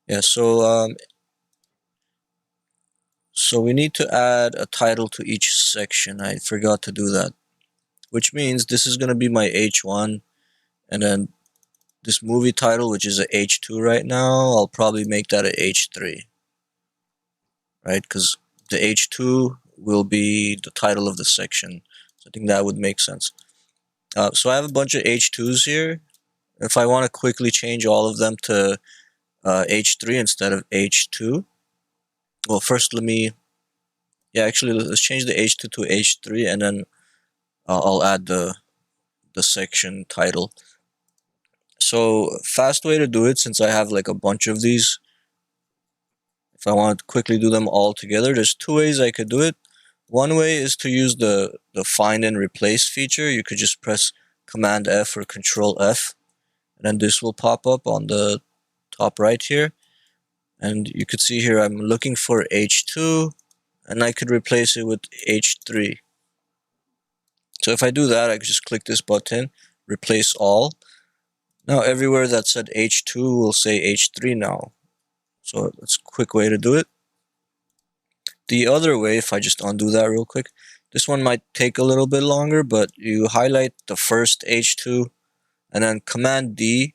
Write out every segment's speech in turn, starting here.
Yeah, so we need to add a title to each section. I forgot to do that, which means this is gonna be my H1, and then this movie title, which is a H2 right now, I'll probably make that a H3, right? Because the H2 will be the title of the section. So I think that would make sense. So I have a bunch of H2s here. If I want to quickly change all of them to H3 instead of H2, well, first actually, let's change the H2 to H3, and then I'll add the section title. So fast way to do it, since I have like a bunch of these, if I want to quickly do them all together, there's two ways I could do it. One way is to use the find and replace feature. You could just press Command F or Control F, and then this will pop up on the top right here. And you could see here I'm looking for H2, and I could replace it with H3. So if I do that, I could just click this button, replace all. Now everywhere that said H2 will say H3 now. So that's a quick way to do it. The other way, if I just undo that real quick, this one might take a little bit longer, but you highlight the first H2, and then Command D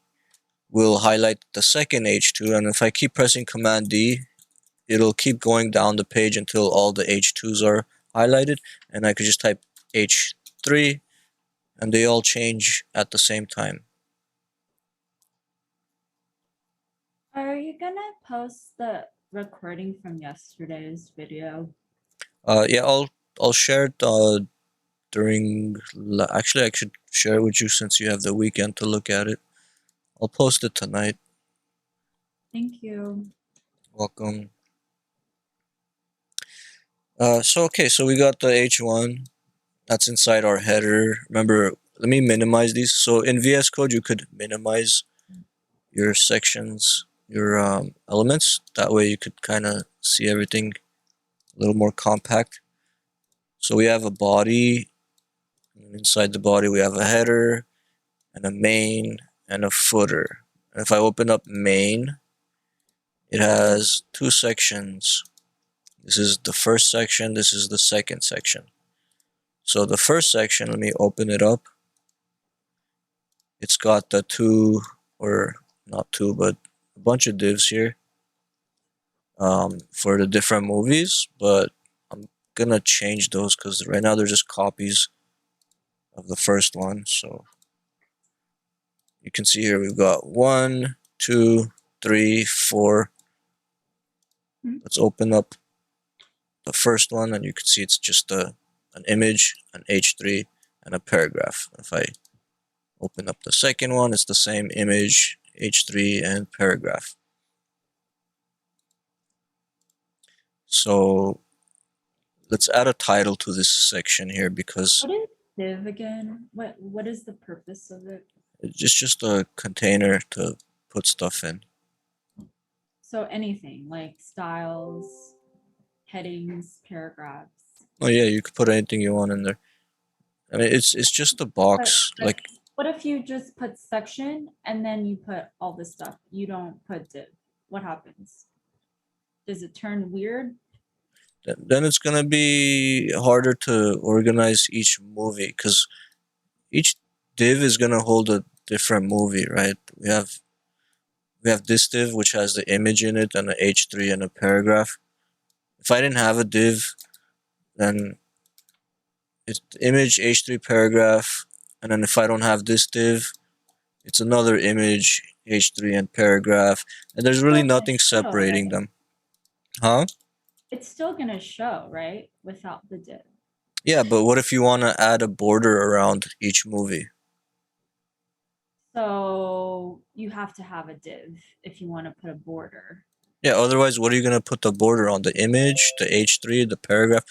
will highlight the second H2, and if I keep pressing Command D, it'll keep going down the page until all the H2s are highlighted, and I could just type H3, and they all change at the same time. Are you gonna post the recording from yesterday's video? Yeah, I'll share it during. Actually, I should share it with you since you have the weekend to look at it. I'll post it tonight. Thank you. Welcome. So we got the H1 that's inside our header. Remember, let me minimize these. So in VS Code, you could minimize your sections, your elements. That way you could kind of see everything a little more compact. So we have a body. And inside the body, we have a header and a main and a footer. And if I open up main, it has two sections. This is the first section. This is the second section. So the first section, let me open it up. It's got the two, or not two, but a bunch of divs here for the different movies. But I'm gonna change those because right now they're just copies of the first one. So you can see here we've got 1, 2, 3, 4. Let's open up the first one, and you can see it's just an image, an H3, and a paragraph. If I open up the second one, it's the same image, H3, and paragraph. So let's add a title to this section here because What is div again? What is the purpose of it? it's just a container to put stuff in. So anything like styles, headings, paragraphs. Oh yeah, you could put anything you want in there. I mean, it's just a But box. like, Like, what if you just put section and then you put all this stuff? You don't put div. What happens? Does it turn weird? then it's gonna be harder to organize each movie because each div is gonna hold a different movie, right? We have this div which has the image in it and an H3 and a paragraph. If I didn't have a div, then it's image H3 paragraph, and then if I don't have this div, it's another image H3 and paragraph, and there's really Still gonna nothing show, separating right? them. Huh? It's still gonna show, right? Without the div. Yeah, but what if you want to add a border around each movie? So you have to have a div if you want to put a border. Yeah, otherwise, what are you going to put the border on? The image, the H3, the paragraph?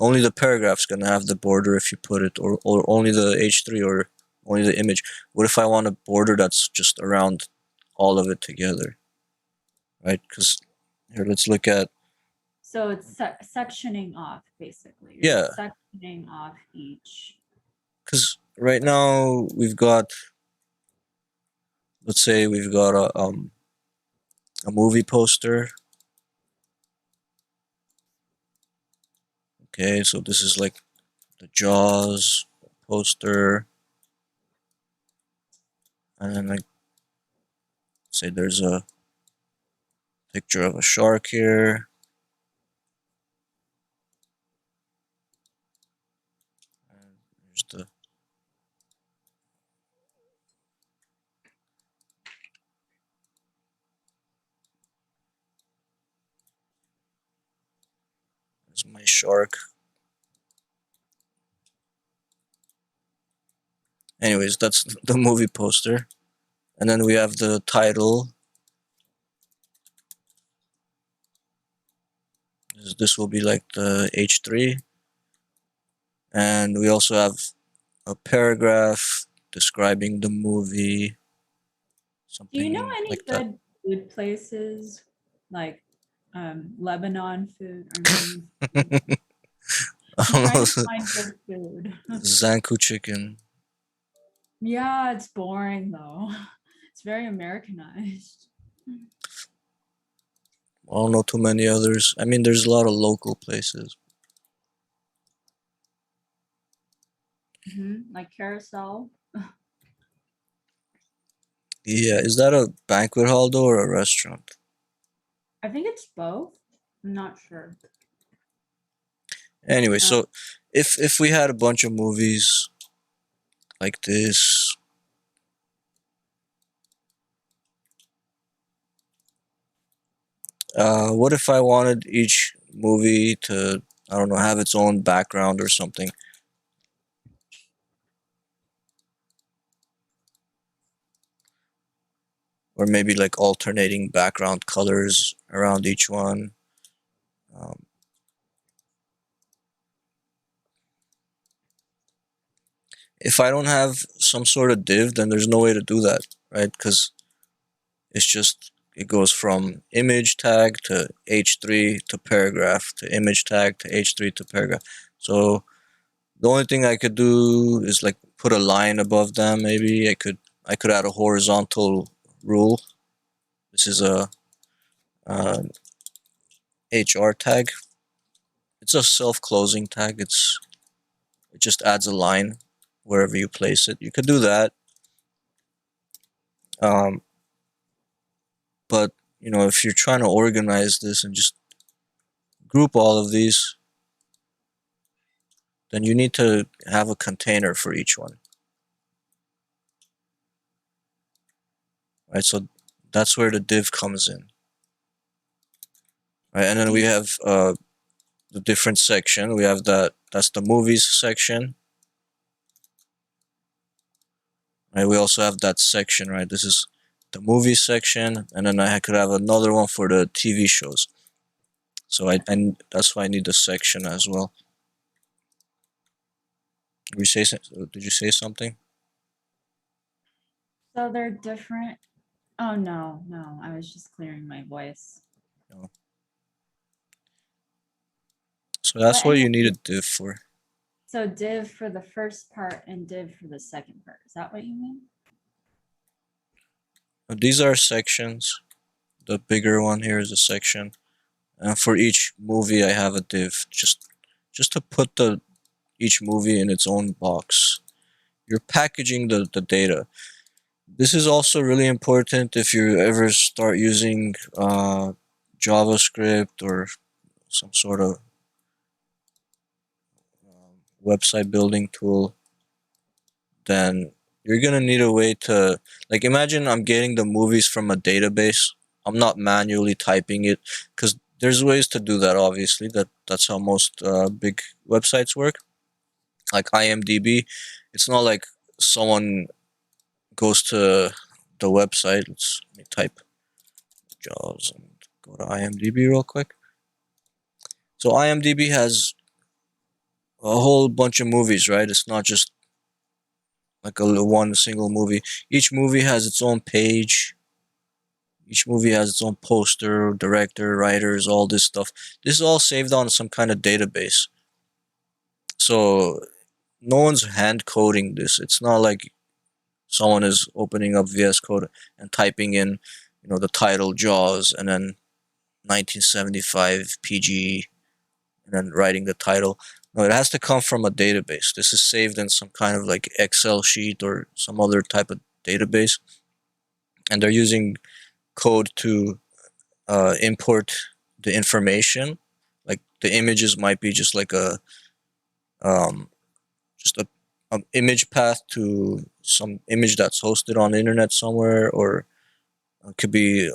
Only the paragraph's going to have the border if you put it, or only the H3, or only the image. What if I want a border that's just around all of it together? Right? Because here, let's look at. So it's sectioning off, basically. You're Yeah, sectioning off each. because right now we've got, let's say we've got a movie poster. Okay, so this is like the Jaws poster, and then like say there's a picture of a shark here. And there's my shark. Anyways, that's the movie poster, and then we have the title. This will be like the H3, and we also have a paragraph describing the movie, Do you know something any like that. good food places like Lebanon food, Armenian food? I'm trying to find good food. Zanku chicken. Yeah, it's boring though. It's very Americanized. I don't know too many others. I mean, there's a lot of local places. Like carousel. Yeah, is that a banquet hall though or a restaurant? I think it's both. I'm not sure. Anyway, Uh, so if we had a bunch of movies like this, what if I wanted each movie to, I don't know, have its own background or something, or maybe like alternating background colors around each one? Um, if I don't have some sort of div, then there's no way to do that, right? Because it's just it goes from image tag to h3 to paragraph to image tag to h3 to paragraph. So the only thing I could do is like put a line above them. Maybe I could add a horizontal rule. This is a uh, HR tag. It's a self-closing tag. It just adds a line wherever you place it. You could do that. Um, but if you're trying to organize this and just group all of these, then you need to have a container for each one, right? So that's where the div comes in, right? And then we have the different section. We have that's the movies section, right? We also have that section, right? This is the movie section, and then I could have another one for the TV shows. So and that's why I need the section as well. Did you say something? so they're different. Oh no, no, I was just clearing my voice. No. So that's But what anyway, you need a div for. so div for the first part and div for the second part. Is that what you mean? These are sections. The bigger one here is a section, and for each movie I have a div just to put the each movie in its own box. You're packaging the data. This is also really important if you ever start using JavaScript or some sort of website building tool. Then you're gonna need a way to, like, imagine I'm getting the movies from a database. I'm not manually typing it because there's ways to do that. Obviously, that's how most big websites work. Like IMDb, it's not like someone goes to the website. Let me type Jaws and go to IMDb real quick. So IMDb has a whole bunch of movies, right? It's not just like a one single movie. Each movie has its own page. Each movie has its own poster, director, writers, all this stuff. This is all saved on some kind of database. So no one's hand coding this. It's not like someone is opening up VS Code and typing in the title Jaws and then 1975 PG and then writing the title. No, it has to come from a database. This is saved in some kind of like Excel sheet or some other type of database, and they're using code to import the information. Like the images might be just like um, a image path to some image that's hosted on the internet somewhere, or it could be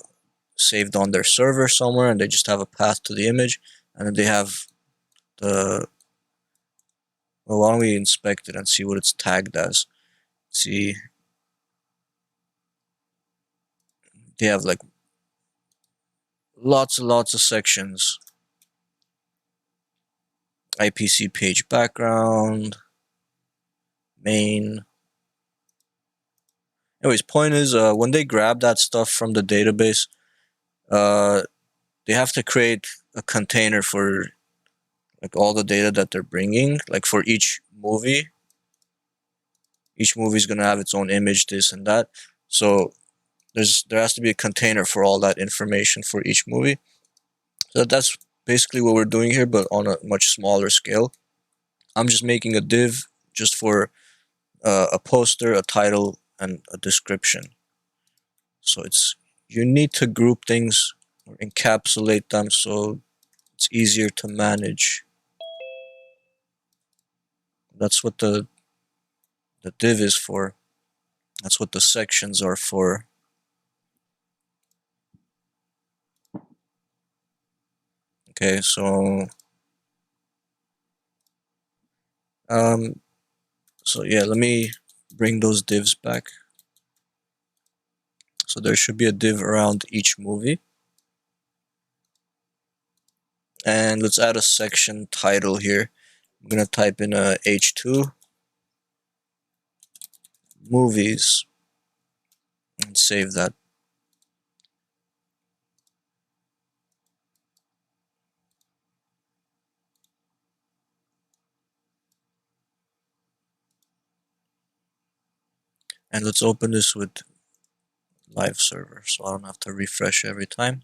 saved on their server somewhere, and they just have a path to the image, and then they have the. Well, why don't we inspect it and see what it's tagged as? See, they have like lots and lots of sections. IPC page background, main. Anyways, point is, when they grab that stuff from the database, uh, they have to create a container for like all the data that they're bringing. Like for each movie is gonna have its own image, this and that. So there has to be a container for all that information for each movie. So that's basically what we're doing here, but on a much smaller scale. I'm just making a div just for a poster, a title, and a description. So you need to group things or encapsulate them so it's easier to manage. That's what the div is for. That's what the sections are for. Okay, um, so yeah, let me bring those divs back. So there should be a div around each movie. And let's add a section title here. I'm gonna type in a H2 movies and save that. And let's open this with live server so I don't have to refresh every time.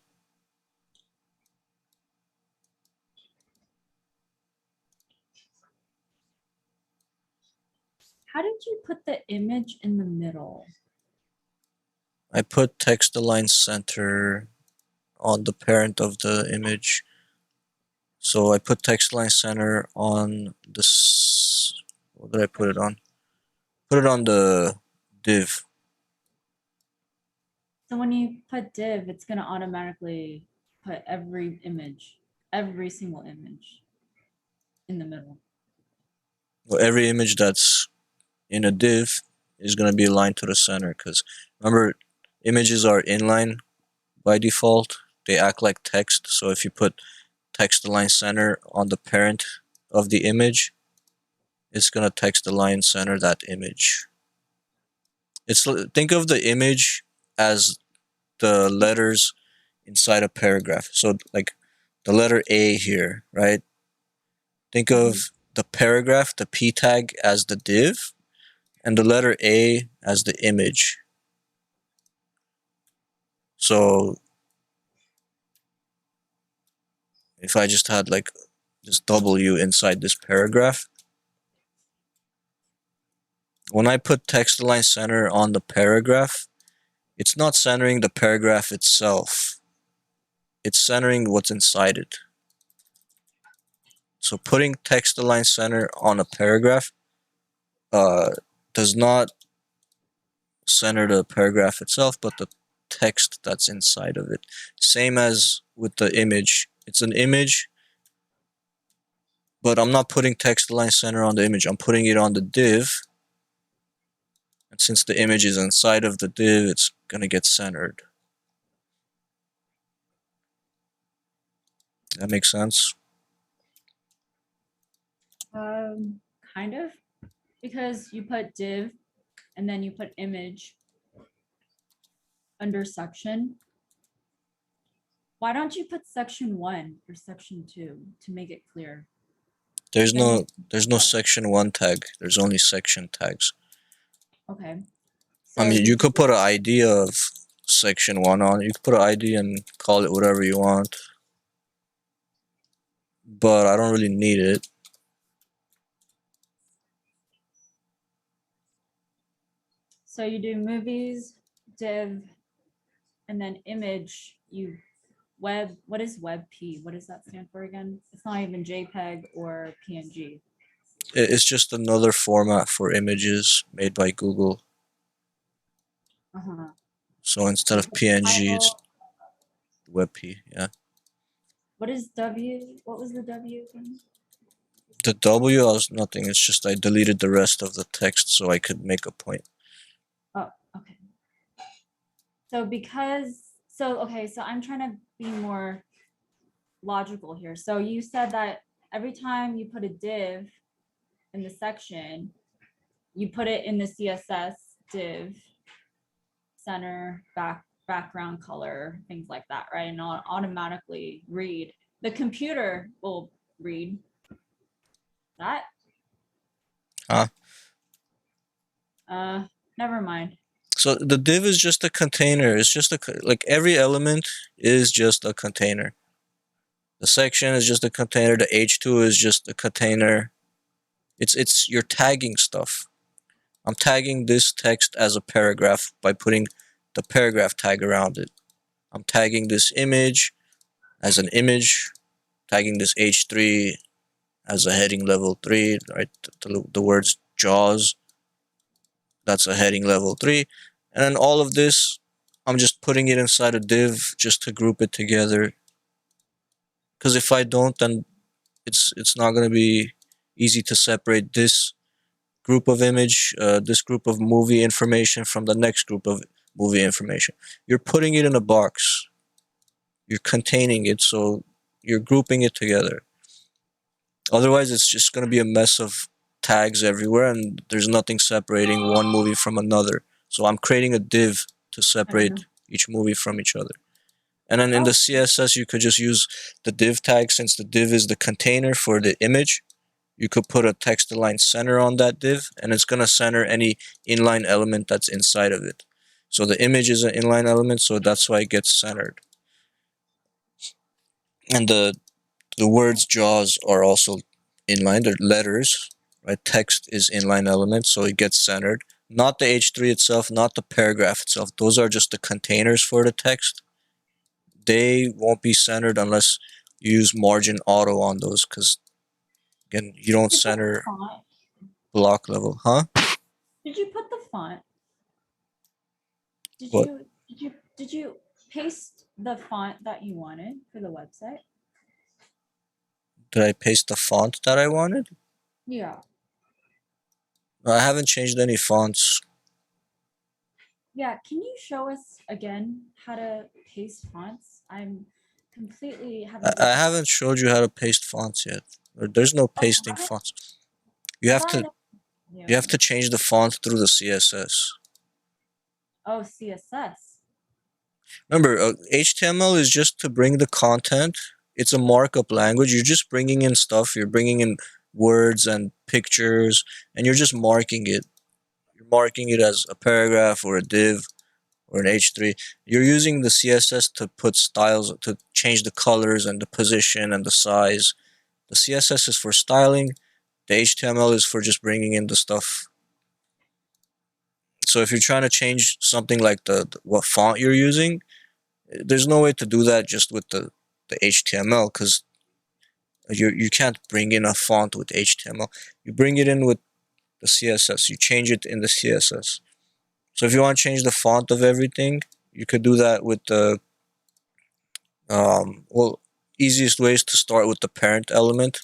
How did you put the image in the middle? I put text align center on the parent of the image. So I put text align center on this. What did I put it on? Put it on the div. So when you put div, it's gonna automatically put every single image in the middle. Well, every image that's in a div is going to be aligned to the center because remember, images are inline by default. They act like text. So if you put text align center on the parent of the image, it's going to text align center that image. Think of the image as the letters inside a paragraph. So like the letter A here, right? Think of the paragraph, the p tag as the div, and the letter A as the image. So if I just had like this W inside this paragraph, when I put text align center on the paragraph, it's not centering the paragraph itself. It's centering what's inside it. So putting text align center on a paragraph uh, does not center the paragraph itself, but the text that's inside of it. Same as with the image. It's an image, but I'm not putting text align center on the image. I'm putting it on the div. And since the image is inside of the div, it's going to get centered. That makes sense? Um, kind of, because you put div and then you put image under section. Why don't you put section 1 or section 2 to make it clear? There's Then no you, there's no section 1 tag. There's only section tags. okay. I So mean, you you could could put an idea of section 1 on. You can put an ID and call it whatever you want, but I don't really need it. So you do movies, div, and then image. You web. What is WebP? What does that stand for again? It's not even JPEG or PNG. It's just another format for images made by Google. Uh-huh. So instead You of put PNG, it's title. WebP. Yeah. What is W? What was the W again? The W was nothing. It's just I deleted the rest of the text so I could make a point. Oh, okay. So I'm trying to be more logical here. So you said that every time you put a div in the section, you put it in the CSS div, center, background color, things like that, right? And it'll automatically read. The computer will read that. Huh? Uh, Never mind. So the div is just a container. It's just like every element is just a container. The section is just a container. The h2 is just a container. It's you're tagging stuff. I'm tagging this text as a paragraph by putting the paragraph tag around it. I'm tagging this image as an image, tagging this h3 as a heading level 3, right? The words JAWS, that's a heading level 3. And then all of this, I'm just putting it inside a div just to group it together. Because if I don't, then it's not going to be easy to separate this group of image, this group of movie information from the next group of movie information. You're putting it in a box. You're containing it, so you're grouping it together. Otherwise, it's just going to be a mess of tags everywhere, and there's nothing separating one movie from another. So I'm creating a div to I don't know. separate each movie from each other. And then in the Oh, CSS, you could just use the div tag since the div is the container for the image. You could put a text align center on that div, and it's going to center any inline element that's inside of it. So the image is an inline element, so that's why it gets centered. And the words JAWS are also inline, they're letters, right? Text is inline element, so it gets centered. Not the H3 itself, not the paragraph itself. Those are just the containers for the text. They won't be centered unless you use margin auto on those, because again, you don't did you put the center font? block level, huh? Did you put the font? Did What? you did you paste the font that you wanted for the website? Did I paste the font that I wanted? Yeah. I haven't changed any fonts. Yeah, can you show us again how to paste fonts? I'm completely having I difficulty. haven't showed you how to paste fonts yet. There's no Oh, you pasting haven't? fonts. You I have thought I to know. you Yeah. have to change the font through the CSS. Oh, CSS. Remember, HTML is just to bring the content. It's a markup language. You're just bringing in stuff. You're bringing in words and pictures, and you're just marking it. You're marking it as a paragraph or a div or an H3. You're using the CSS to put styles, to change the colors and the position and the size. The CSS is for styling. The HTML is for just bringing in the stuff. So if you're trying to change something like the what font you're using, there's no way to do that just with the HTML, because you can't bring in a font with HTML. You bring it in with the CSS. You change it in the CSS. So if you want to change the font of everything, you could do that with the well, easiest way is to start with the parent element,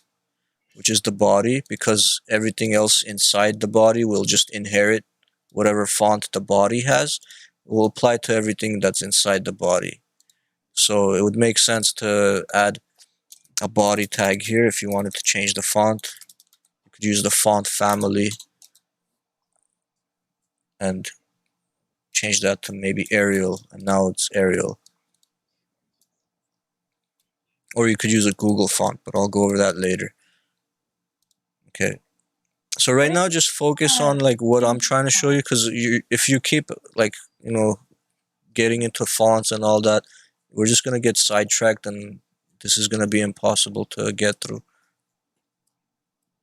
which is the body, because everything else inside the body will just inherit whatever font the body has. It will apply to everything that's inside the body. So it would make sense to add a body tag here if you wanted to change the font. You could use the font family and change that to maybe Arial, and now it's Arial. Or you could use a Google font, but I'll go over that later. Okay. So What right is now, just focus uh on like what I'm PNG trying to show you, font? because if you keep like you know getting into fonts and all that, we're just gonna get sidetracked, and this is gonna be impossible to get through.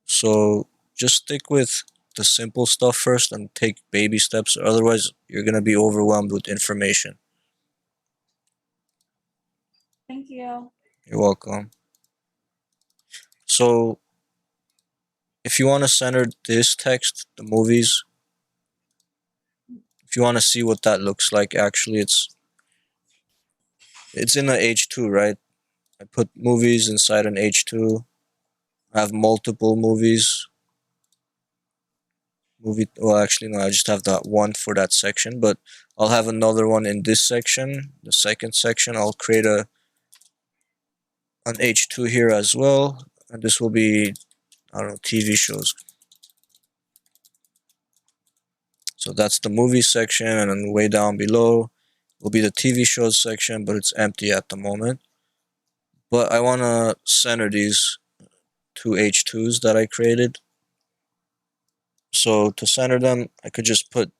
So just stick with the simple stuff first and take baby steps. Otherwise, you're gonna be overwhelmed with information. Thank you. You're welcome. So if you want to center this text, the movies, if you want to see what that looks like, actually, it's in a H2, right? I put movies inside an H2. I have multiple movies. Well, actually, no, I just have that one for that section, but I'll have another one in this section. The second section, I'll create an H2 here as well, and this will be, I don't know, TV shows. So that's the movie section, and then way down below will be the TV shows section, but it's empty at the moment. But I want to center these two H2s that I created. So to center them, I could just put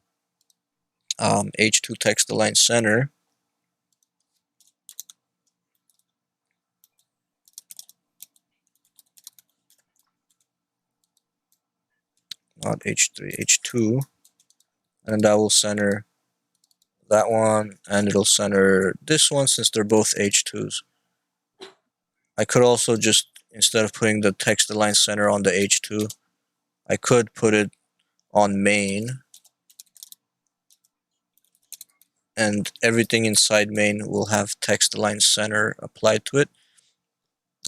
H2 text align center. Not H3, H2. And that will center that one, and it'll center this one since they're both H2s. I could also just, instead of putting the text align center on the H2, I could put it on main, and everything inside main will have text align center applied to it,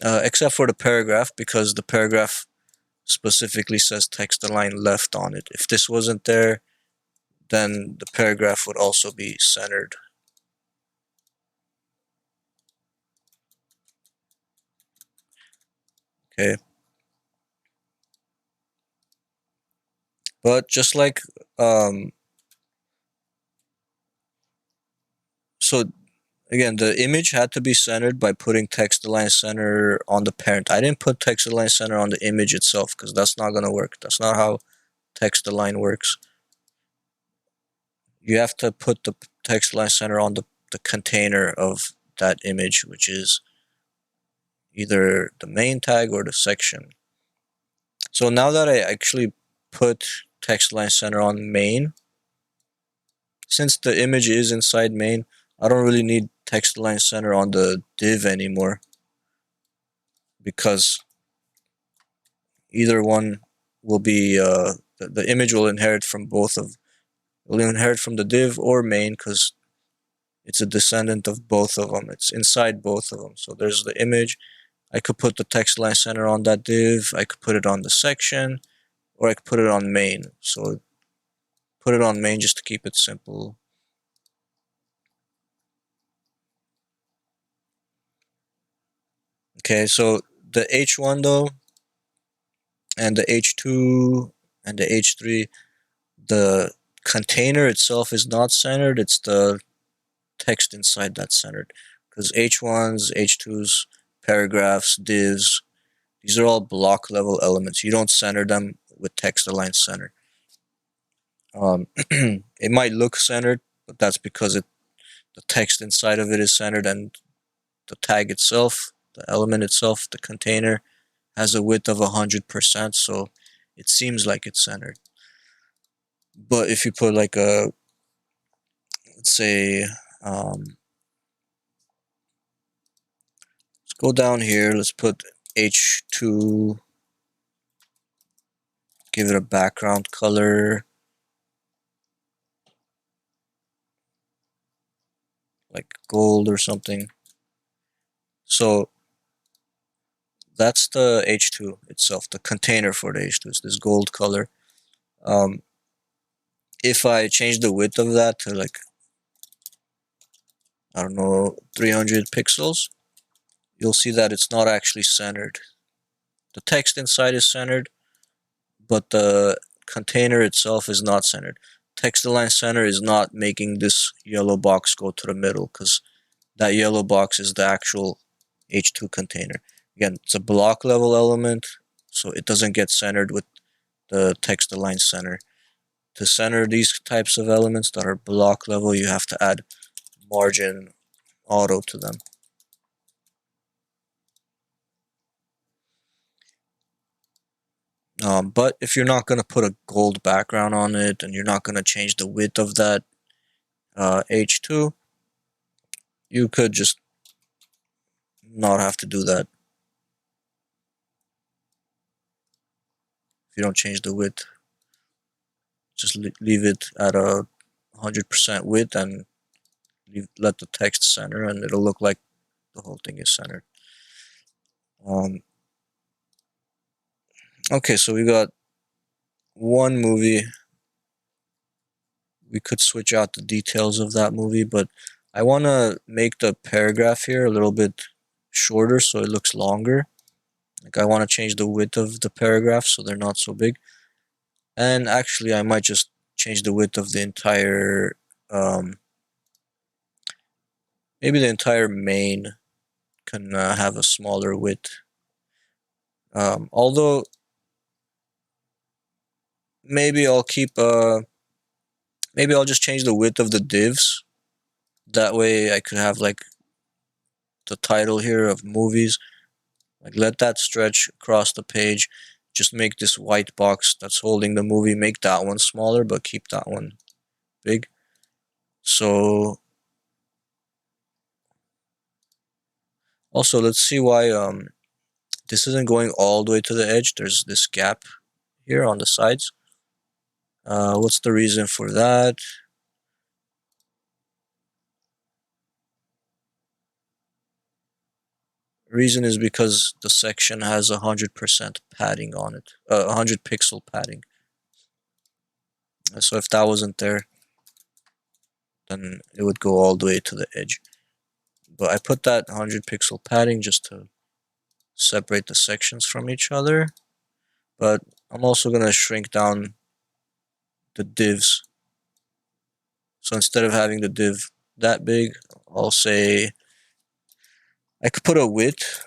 except for the paragraph, because the paragraph specifically says text align left on it. If this wasn't there, then the paragraph would also be centered. Okay. But just like, so again, the image had to be centered by putting text align center on the parent. I didn't put text align center on the image itself because that's not going to work. That's not how text align works. You have to put the text align center on the container of that image, which is either the main tag or the section. So now that I actually put text align center on main, since the image is inside main, I don't really need text align center on the div anymore, because either one will be the image will inherit from will inherit from the div or main, because it's a descendant of both of them. It's inside both of them. So there's the image. I could put the text align center on that div. I could put it on the section, or I could put it on main. So put it on main just to keep it simple. Okay, so the H1 though, and the H2 and the H3, the container itself is not centered. It's the text inside that's centered. Because H1s, H2s, paragraphs, divs, these are all block level elements. You don't center them with text align center. It might look centered, but that's because the text inside of it is centered, and the tag itself, the element itself, the container, has a width of 100%, so it seems like it's centered. But if you put like let's say, let's go down here, let's put H2, give it a background color, like gold or something. So that's the H2 itself, the container for the H2 is this gold color. If I change the width of that to like, I don't know, 300 pixels, you'll see that it's not actually centered. The text inside is centered, but the container itself is not centered. Text align center is not making this yellow box go to the middle, because that yellow box is the actual H2 container. Again, it's a block level element, so it doesn't get centered with the text align center. To center these types of elements that are block level, you have to add margin auto to them. But if you're not going to put a gold background on it and you're not going to change the width of that H2, you could just not have to do that. If you don't change the width, just leave it at a 100% width and let the text center, and it'll look like the whole thing is centered. Okay, so we got one movie. We could switch out the details of that movie, but I want to make the paragraph here a little bit shorter so it looks longer. Like I want to change the width of the paragraph so they're not so big. And actually I might just change the width of the entire maybe the entire main can have a smaller width. Although maybe I'll keep maybe I'll just change the width of the divs. That way I could have like the title here of movies. Like let that stretch across the page. Just make this white box that's holding the movie, make that one smaller, but keep that one big. So also let's see why this isn't going all the way to the edge. There's this gap here on the sides. What's the reason for that? Reason is because the section has 100% padding on it, 100 pixel padding. So if that wasn't there, then it would go all the way to the edge. But I put that 100 pixel padding just to separate the sections from each other. But I'm also going to shrink down the divs. So instead of having the div that big, I'll say I could put a width.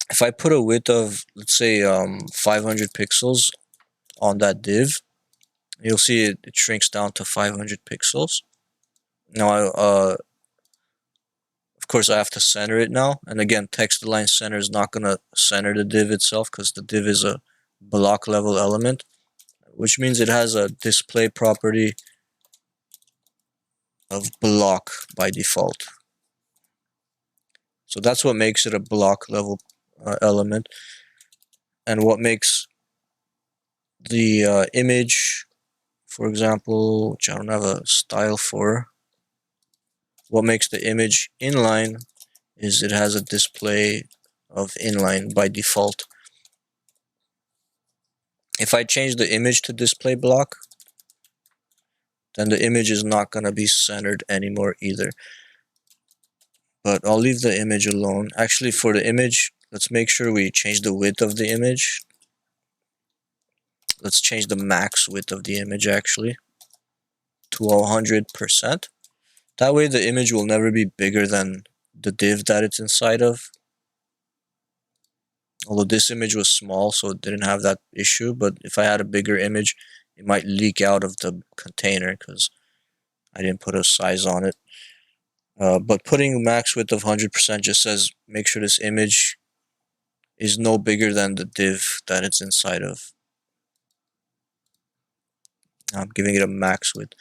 If I put a width of, let's say, 500 pixels on that div, you'll see it shrinks down to 500 pixels. Now, of course, I have to center it now. And again, text align center is not going to center the div itself because the div is a block level element, which means it has a display property of block by default. So that's what makes it a block level element. And what makes the image, for example, which I don't have a style for, what makes the image inline is it has a display of inline by default. If I change the image to display block, then the image is not going to be centered anymore either. But I'll leave the image alone. Actually, for the image, let's make sure we change the width of the image. Let's change the max width of the image actually to 100%. That way the image will never be bigger than the div that it's inside of. Although this image was small, so it didn't have that issue, but if I had a bigger image, it might leak out of the container because I didn't put a size on it. But putting max width of 100% just says make sure this image is no bigger than the div that it's inside of. I'm giving it a max width.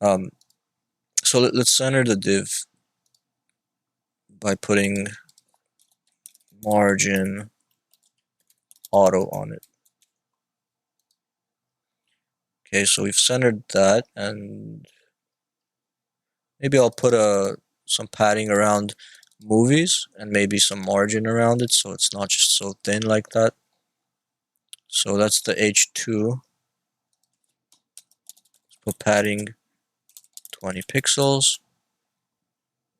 So let's center the div by putting margin auto on it. Okay, so we've centered that, and maybe I'll put some padding around movies and maybe some margin around it so it's not just so thin like that. So that's the H2. Let's put padding 20 pixels.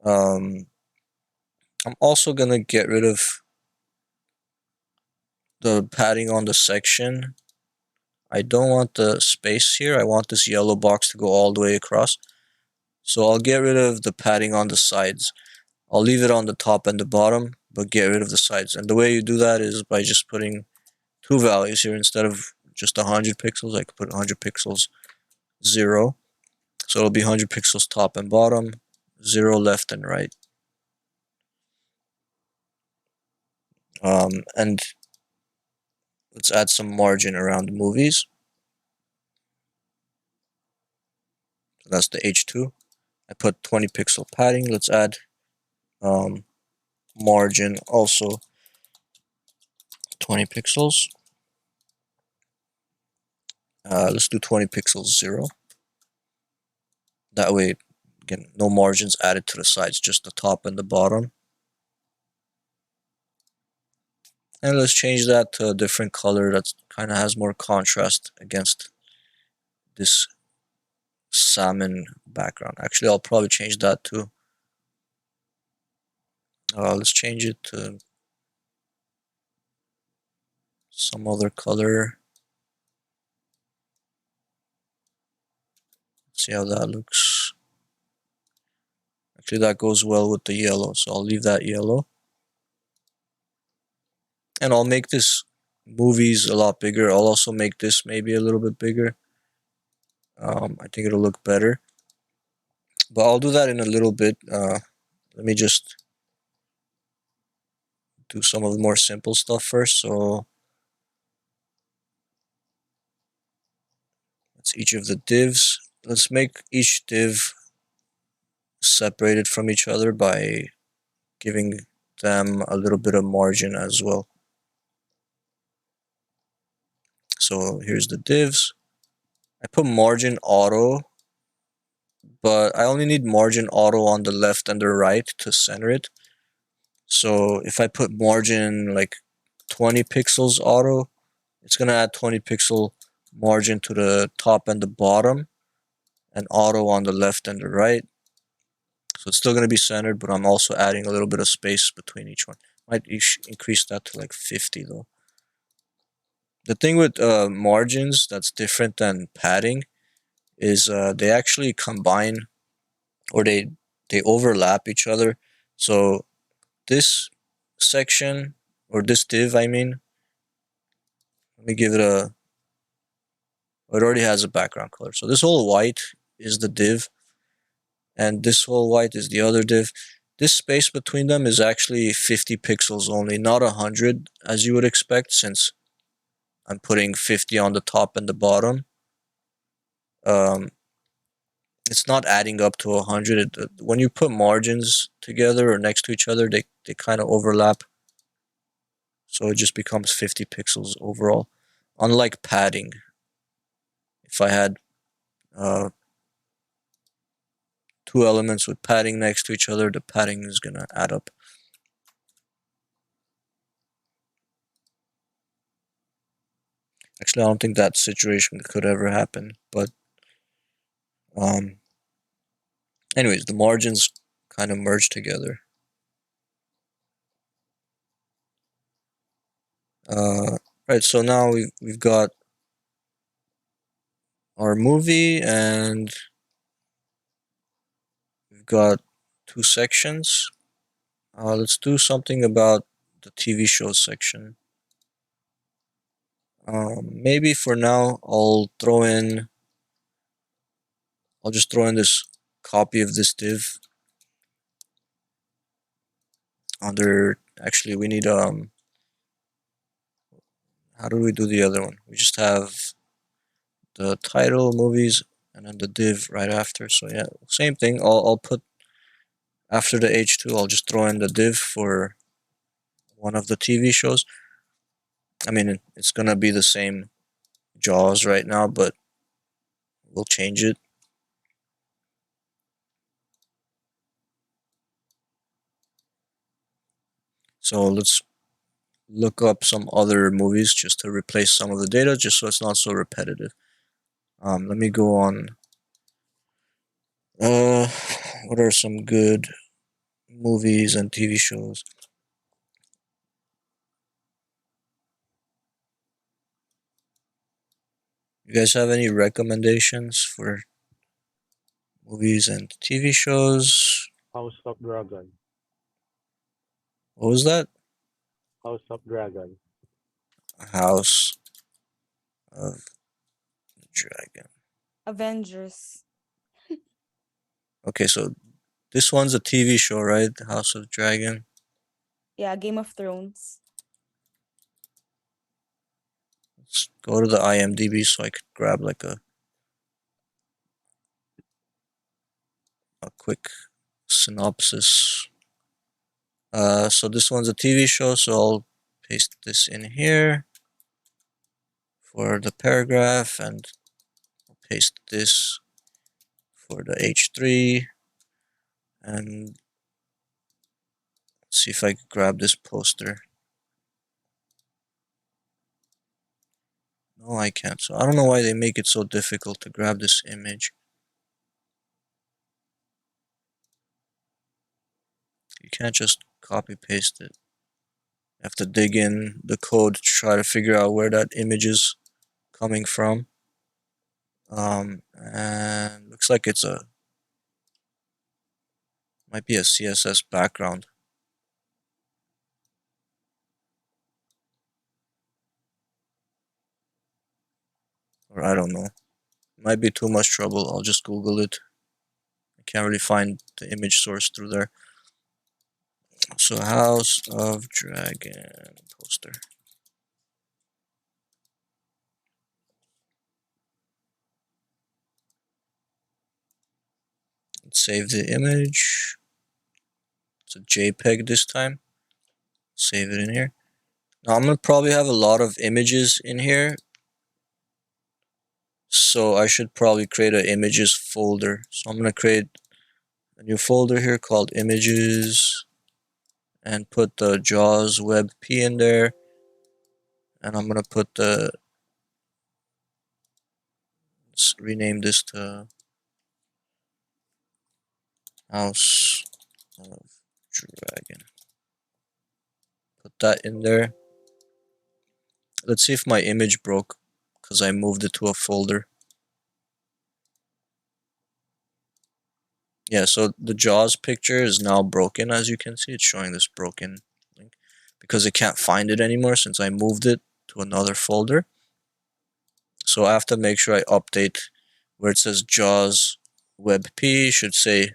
I'm also going to get rid of the padding on the section. I don't want the space here. I want this yellow box to go all the way across. So I'll get rid of the padding on the sides. I'll leave it on the top and the bottom, but get rid of the sides. And the way you do that is by just putting two values here instead of just 100 pixels. I could put 100 pixels 0. So it'll be 100 pixels top and bottom, 0 left and right. And let's add some margin around movies. So that's the H2. I put 20 pixel padding. Let's add margin also 20 pixels. Let's do 20 pixels 0. That way, again, no margins added to the sides, just the top and the bottom. And let's change that to a different color that kind of has more contrast against this salmon background. Actually, I'll probably change that too. Let's change it to some other color. See how that looks. Actually, that goes well with the yellow, so I'll leave that yellow. And I'll make this movies a lot bigger. I'll also make this maybe a little bit bigger. I think it'll look better. But I'll do that in a little bit. Let me just do some of the more simple stuff first. So that's each of the divs. Let's make each div separated from each other by giving them a little bit of margin as well. So here's the divs. I put margin auto, but I only need margin auto on the left and the right to center it. So if I put margin like 20 pixels auto, it's going to add 20 pixel margin to the top and the bottom, and auto on the left and the right. So it's still going to be centered, but I'm also adding a little bit of space between each one. Might increase that to like 50 though. The thing with margins that's different than padding is they actually combine, or they overlap each other. So this section, or this div, I mean, let me give it a, it already has a background color. So this whole white is the div, and this whole white is the other div. This space between them is actually 50 pixels only, not 100 as you would expect, since I'm putting 50 on the top and the bottom. It's not adding up to 100. When you put margins together or next to each other, they kind of overlap. So it just becomes 50 pixels overall. Unlike padding, if I had two elements with padding next to each other, the padding is going to add up. Actually, I don't think that situation could ever happen. But anyways, the margins kind of merge together. Right, so now we've got our movie, and we've got two sections. Let's do something about the TV show section. Maybe for now I'll just throw in this copy of this div under, actually we need how do we do the other one? We just have the title, movies, and then the div right after. So yeah, same thing. I'll put after the H2, I'll just throw in the div for one of the TV shows. I mean, it's gonna be the same Jaws right now, but we'll change it. So let's look up some other movies just to replace some of the data, just so it's not so repetitive. Let me go on. What are some good movies and TV shows? You guys have any recommendations for movies and TV shows? House of Dragon. What was that? House of Dragon. House of the Dragon. Avengers. Okay, so This one's a TV show, right? House of Dragon. Yeah, Game of Thrones. Let's go to the IMDb so I could grab like a quick synopsis. So this one's a TV show, so I'll paste this in here for the paragraph, and I'll paste this for the H3, and see if I can grab this poster. No, I can't. So I don't know why they make it so difficult to grab this image. You can't just copy paste it. You have to dig in the code to try to figure out where that image is coming from. And looks like it's might be a CSS background. Or I don't know. Might be too much trouble. I'll just Google it. I can't really find the image source through there. So House of Dragon poster. Let's save the image. It's a JPEG this time. Save it in here. Now I'm gonna probably have a lot of images in here, so I should probably create an images folder. So I'm gonna create a new folder here called images and put the JAWS WebP in there, and I'm gonna put the, let's rename this to House of Dragon. Put that in there. Let's see if my image broke because I moved it to a folder. Yeah, so the JAWS picture is now broken. As you can see, it's showing this broken link because it can't find it anymore since I moved it to another folder. So I have to make sure I update where it says JAWS WebP. Should say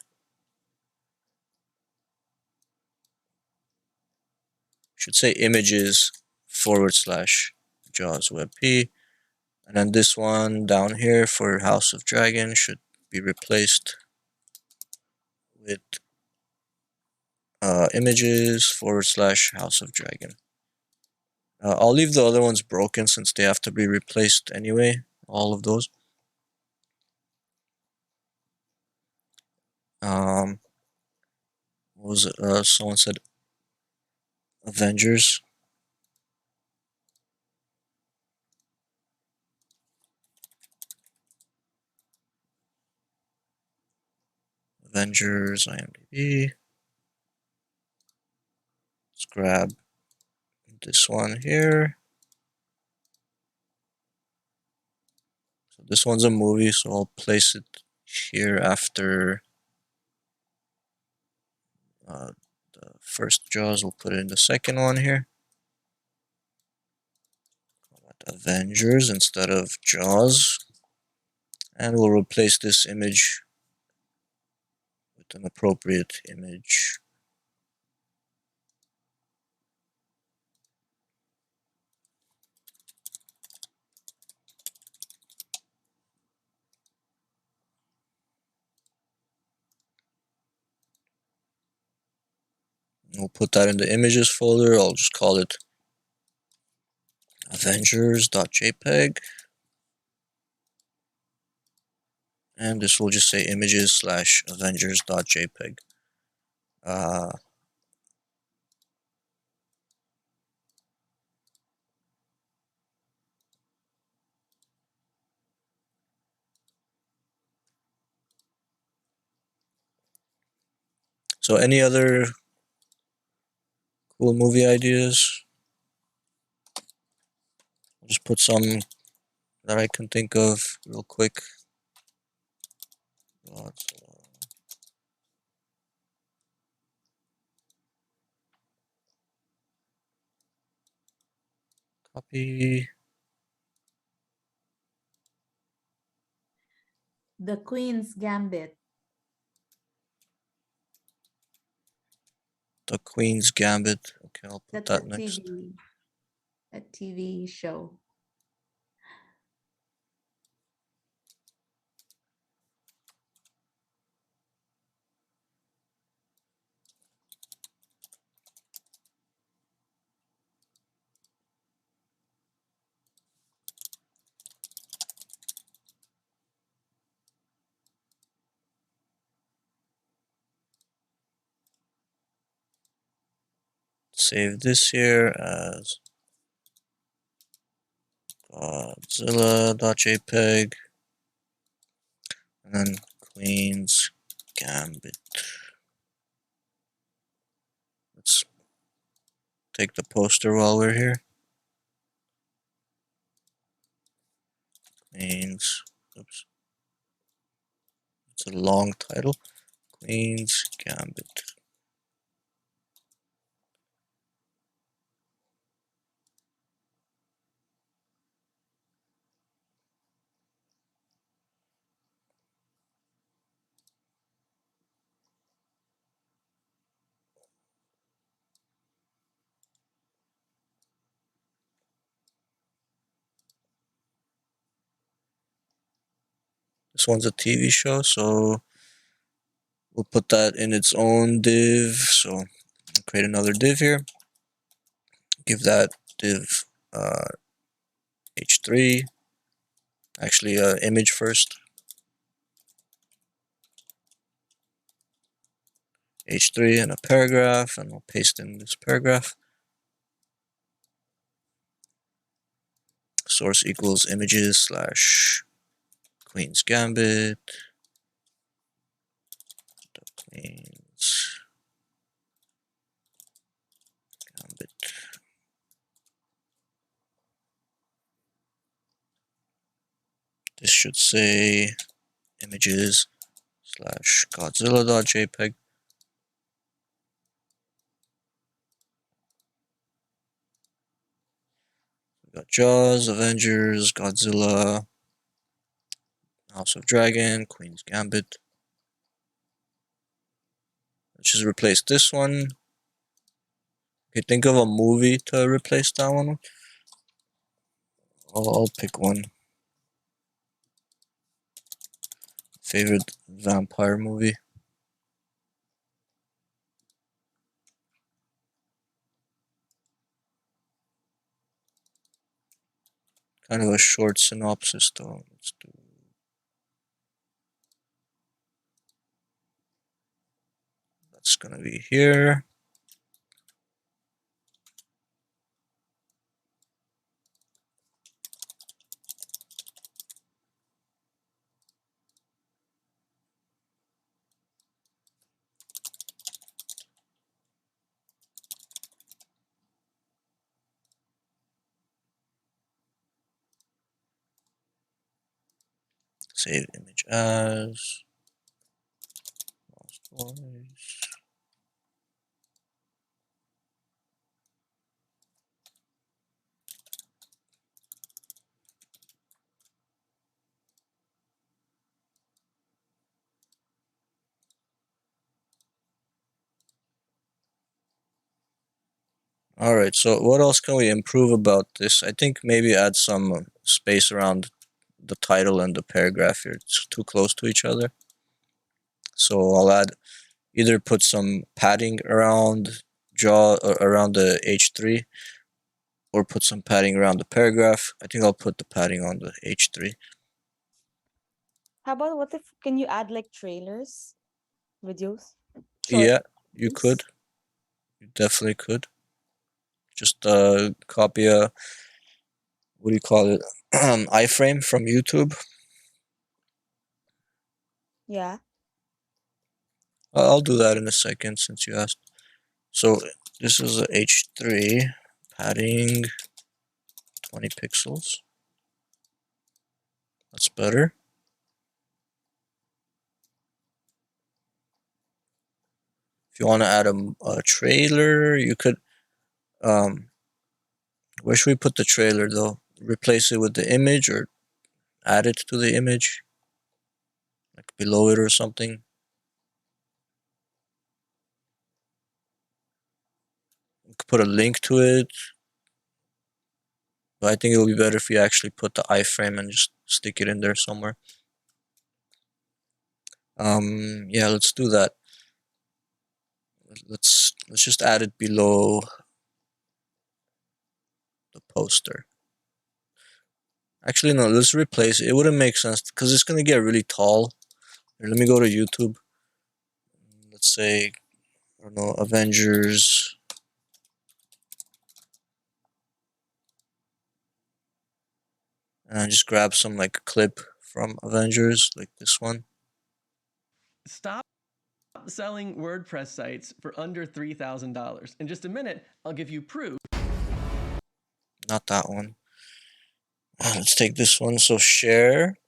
images / JAWS WebP, and then this one down here for House of Dragon should be replaced with images / House of Dragon. I'll leave the other ones broken since they have to be replaced anyway, all of those. What was it? Someone said Avengers. Avengers IMDb. Let's grab this one here. So this one's a movie, so I'll place it here after the first JAWS. We'll put it in the second one here. Avengers instead of JAWS. And we'll replace this image with an appropriate image. We'll put that in the images folder. I'll just call it avengers.jpg. And this will just say images / avengers.jpg. So any other cool movie ideas? I'll just put some that I can think of real quick. Copy. The Queen's Gambit. The Queen's Gambit. Okay, I'll put That's that a next. TV show. Save this here as Godzilla.jpg and then Queen's Gambit. Let's take the poster while we're here. Queen's, oops, it's a long title. Queen's Gambit. This one's a TV show, so we'll put that in its own div. So I'll create another div here. Give that div h3. Actually, image first. h3 and a paragraph, and I'll paste in this paragraph. Source equals images slash Queen's Gambit. Queen's Gambit. This should say images slash Godzilla.jpg. We got Jaws, Avengers, Godzilla, House of Dragon, Queen's Gambit. Let's just replace this one. Okay, think of a movie to replace that one. I'll pick one. Favorite vampire movie. Kind of a short synopsis though. Let's do. That's gonna be here. Save image as. Lost Boys. Alright, so what else can we improve about this? I think maybe add some space around the title and the paragraph here. It's too close to each other. So I'll either put some padding around around the H3 or put some padding around the paragraph. I think I'll put the padding on the H3. How about what if can you add like trailers, videos? Yeah, you videos? could. You definitely could. Just copy a, what do you call it? iframe from YouTube. Yeah. I'll do that in a second since you asked. So this is a H3 padding 20 pixels. That's better. If you want to add a trailer, you could. Where should we put the trailer though? Replace it with the image or add it to the image? Like below it or something? We could put a link to it. But I think it will be better if we actually put the iframe and just stick it in there somewhere. Yeah, let's do that. Let's just add it below the poster. Actually, no, let's replace it. It wouldn't make sense because it's gonna get really tall. Here, let me go to YouTube. Let's say, I don't know, Avengers. And just grab some like clip from Avengers, like this one. Stop selling WordPress sites for under $3,000. In just a minute, I'll give you proof. Not that one. Let's take this one. So share.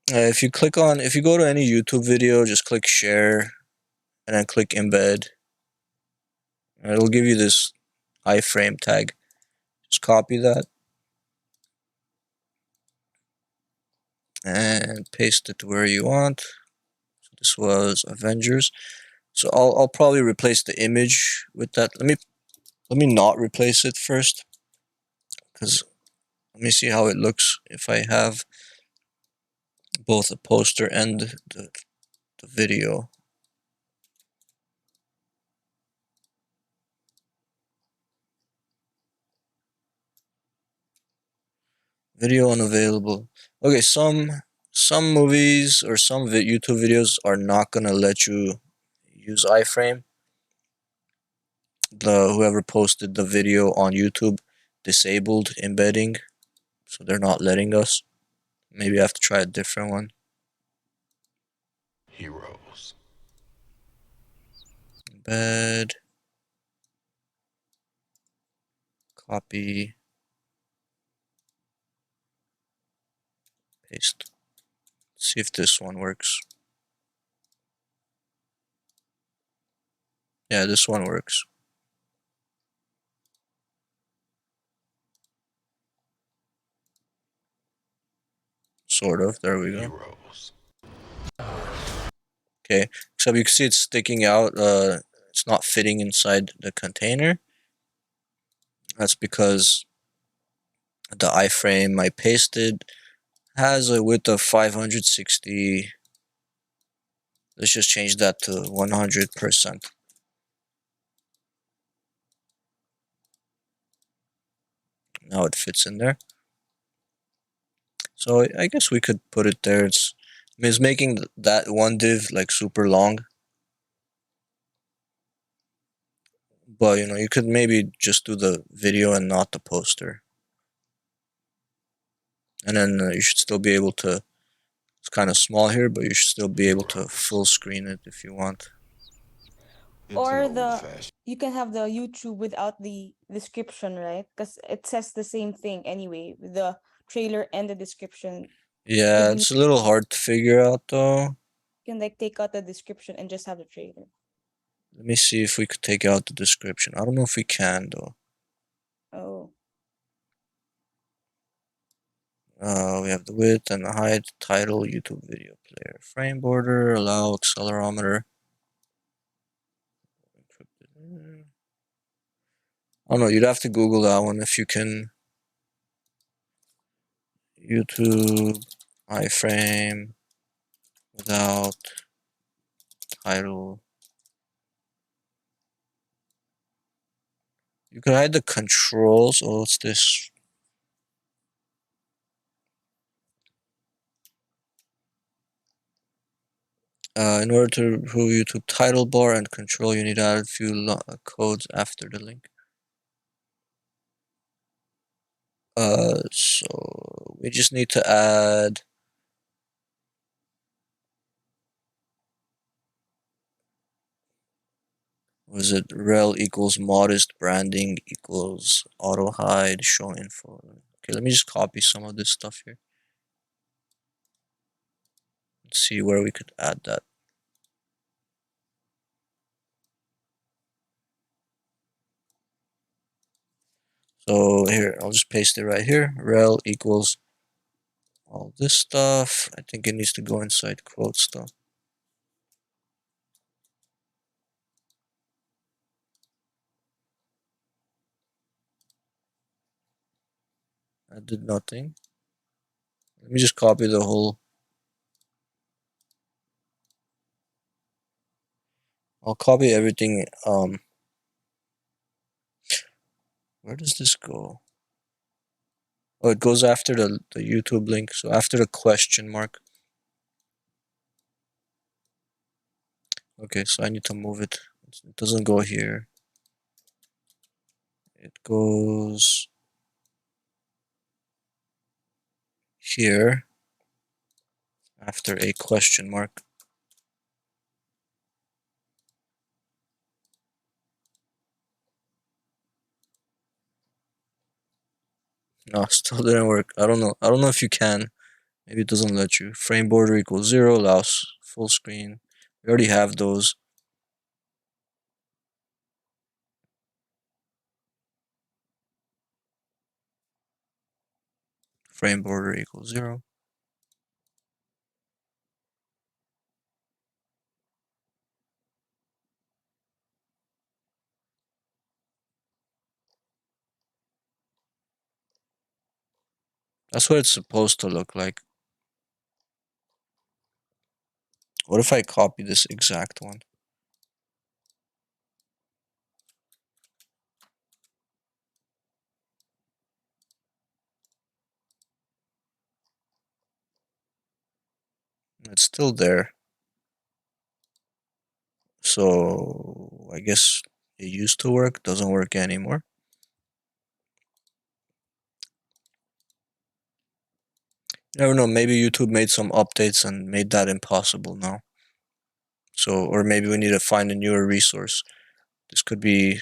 If you go to any YouTube video, just click share, and then click embed. And it'll give you this iframe tag. Just copy that and paste it where you want. So this was Avengers. So I'll probably replace the image with that. Let me not replace it first, because let me see how it looks if I have both a poster and the video. Video unavailable. Okay, some movies or some YouTube videos are not gonna let you use iframe. Whoever posted the video on YouTube disabled embedding, so they're not letting us. Maybe I have to try a different one. Heroes. Embed. Copy. Paste. See if this one works. Yeah, this one works. Sort of. There we go. Heroes. Okay. So you can see it's sticking out. It's not fitting inside the container. That's because the iframe I pasted has a width of 560. Let's just change that to 100%. Now it fits in there. So I guess we could put it there. It's making that one div like super long. But you could maybe just do the video and not the poster. And then you should still be able to, it's kind of small here, but you should still be able to full screen it if you want. Or you can have the YouTube without the description, right? Because it says the same thing anyway, with the trailer and the description. Yeah, Maybe it's a little hard to figure out though. you can like take out the description and just have the trailer. Let me see if we could take out the description. I don't know if we can though. Oh. We have the width and the height, title, YouTube video player, frame border, allow accelerometer. I don't know, you'd have to Google that one if you can. YouTube iframe without title. You could hide the controls. Oh, what's this? In order to remove YouTube title bar and control, you need to add a few codes after the link. So we just need to add. Was it rel equals modest branding equals auto hide show info? Okay, let me just copy some of this stuff here. Let's see where we could add that. So here, I'll just paste it right here. Rel equals all this stuff. I think it needs to go inside quotes though. I did nothing. Let me just copy the whole. I'll copy everything. Where does this go? Oh, it goes after the YouTube link. So after the question mark. Okay, so I need to move it. It doesn't go here. It goes here after a question mark. No, still didn't work. I don't know. I don't know if you can. Maybe it doesn't let you. Frame border equals 0 allows full screen. We already have those. Frame border equals 0. That's what it's supposed to look like. What if I copy this exact one? It's still there. So I guess it used to work, doesn't work anymore. You never know, maybe YouTube made some updates and made that impossible now. So, or maybe we need to find a newer resource. This could be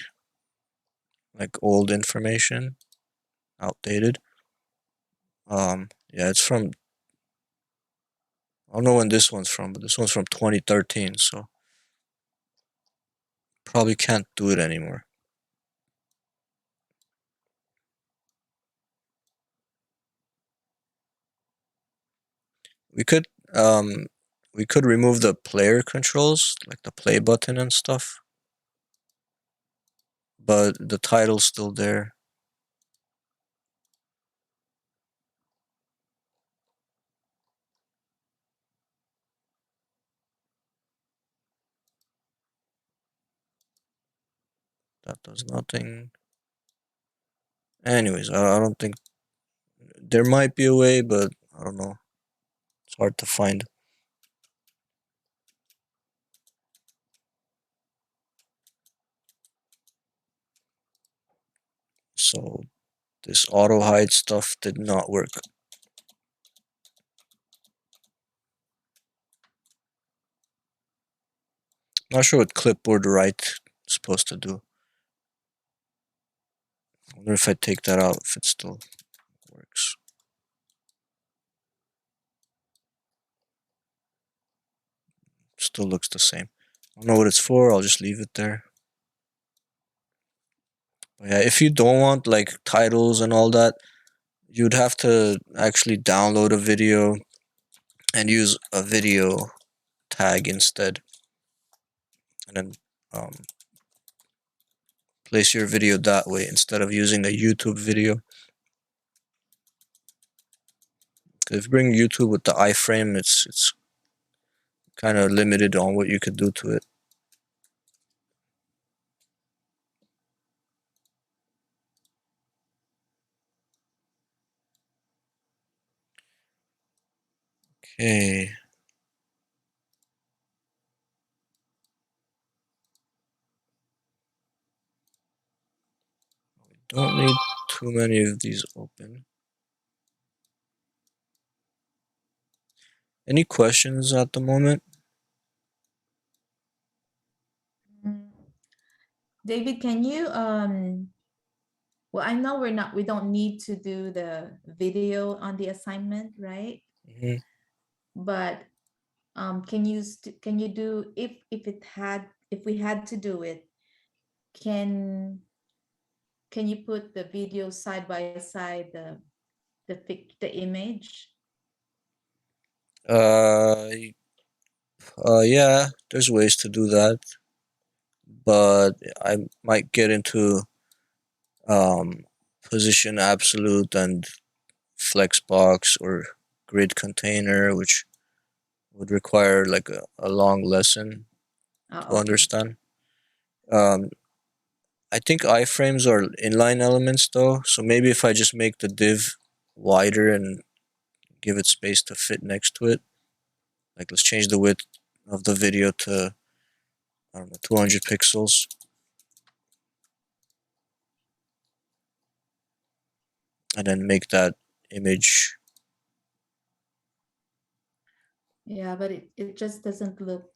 like old information, outdated. Yeah, it's from, I don't know when this one's from, but this one's from 2013, so probably can't do it anymore. We could um we could remove the player controls, like the play button and stuff, but the title's still there. That does nothing. Anyways, I don't think there might be a way, but I don't know. It's hard to find. So this auto hide stuff did not work. Not sure what clipboard right is supposed to do. I wonder if I take that out, if it still works. Still looks the same. I don't know what it's for, I'll just leave it there. But yeah, if you don't want like titles and all that, you'd have to actually download a video and use a video tag instead. And then place your video that way instead of using a YouTube video. If you bring YouTube with the iframe, it's kind of limited on what you could do to it. Okay. Don't need too many of these open. Any questions at the moment? Mm. David, can you well, I know we don't need to do the video on the assignment, right? Mm-hmm. But can you do if we had to do it, can you put the video side by side, the image? Uh, yeah, there's ways to do that, but I might get into position absolute and flex box or grid container, which would require like a long lesson Oh, to okay. understand. I think iframes are inline elements though, so maybe if I just make the div wider and give it space to fit next to it, like let's change the width of the video to, I don't know, 200 pixels. And then make that image. Yeah, but it just doesn't look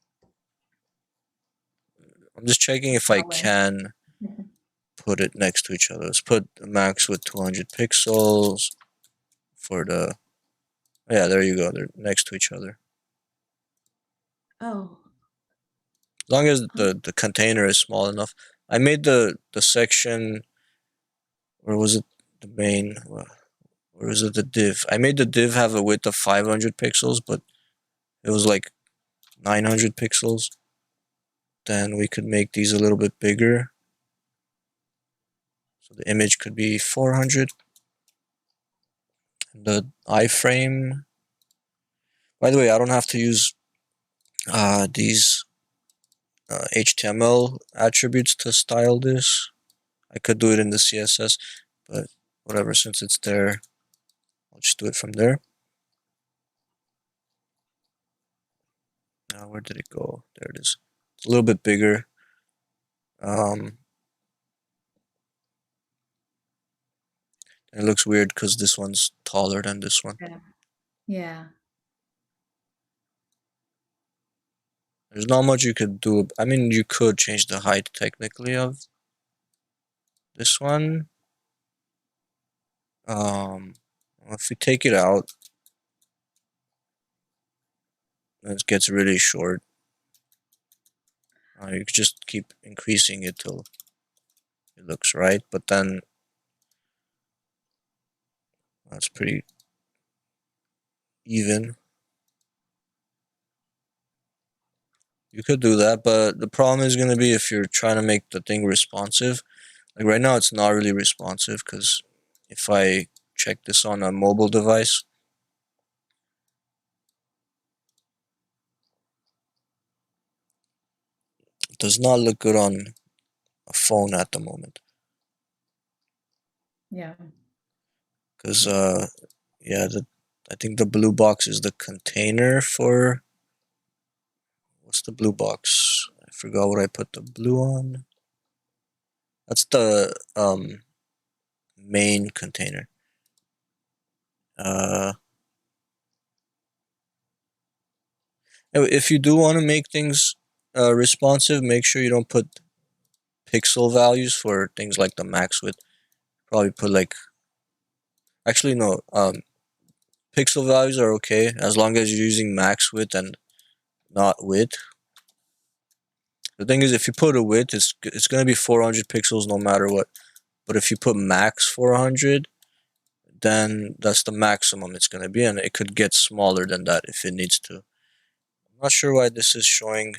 I'm just checking if I that way. can put it next to each other. Let's put the max with 200 pixels for the, yeah, there you go. They're next to each other. Oh, As long as the container is small enough. I made the section, or was it the main, or was it the div? I made the div have a width of 500 pixels, but it was like 900 pixels. Then we could make these a little bit bigger. So the image could be 400. The iframe. By the way, I don't have to use these HTML attributes to style this. I could do it in the CSS, but whatever, since it's there, I'll just do it from there. Now, where did it go? There it is. It's a little bit bigger. It looks weird because this one's taller than this one. yeah. Yeah. There's not much you could do. I mean, you could change the height technically of this one. If we take it out, it gets really short. You could just keep increasing it till it looks right, but then that's pretty even. You could do that, but the problem is going to be if you're trying to make the thing responsive. Like right now, it's not really responsive because if I check this on a mobile device, it does not look good on a phone at the moment. Yeah. Because, yeah, I think the blue box is the container for. What's the blue box? I forgot what I put the blue on. That's the main container. If you do want to make things responsive, make sure you don't put pixel values for things like the max width. Probably put like, actually no, pixel values are okay as long as you're using max width and not width. The thing is, if you put a width, it's gonna be 400 pixels no matter what. But if you put max 400, then that's the maximum it's gonna be, and it could get smaller than that if it needs to. I'm not sure why this is showing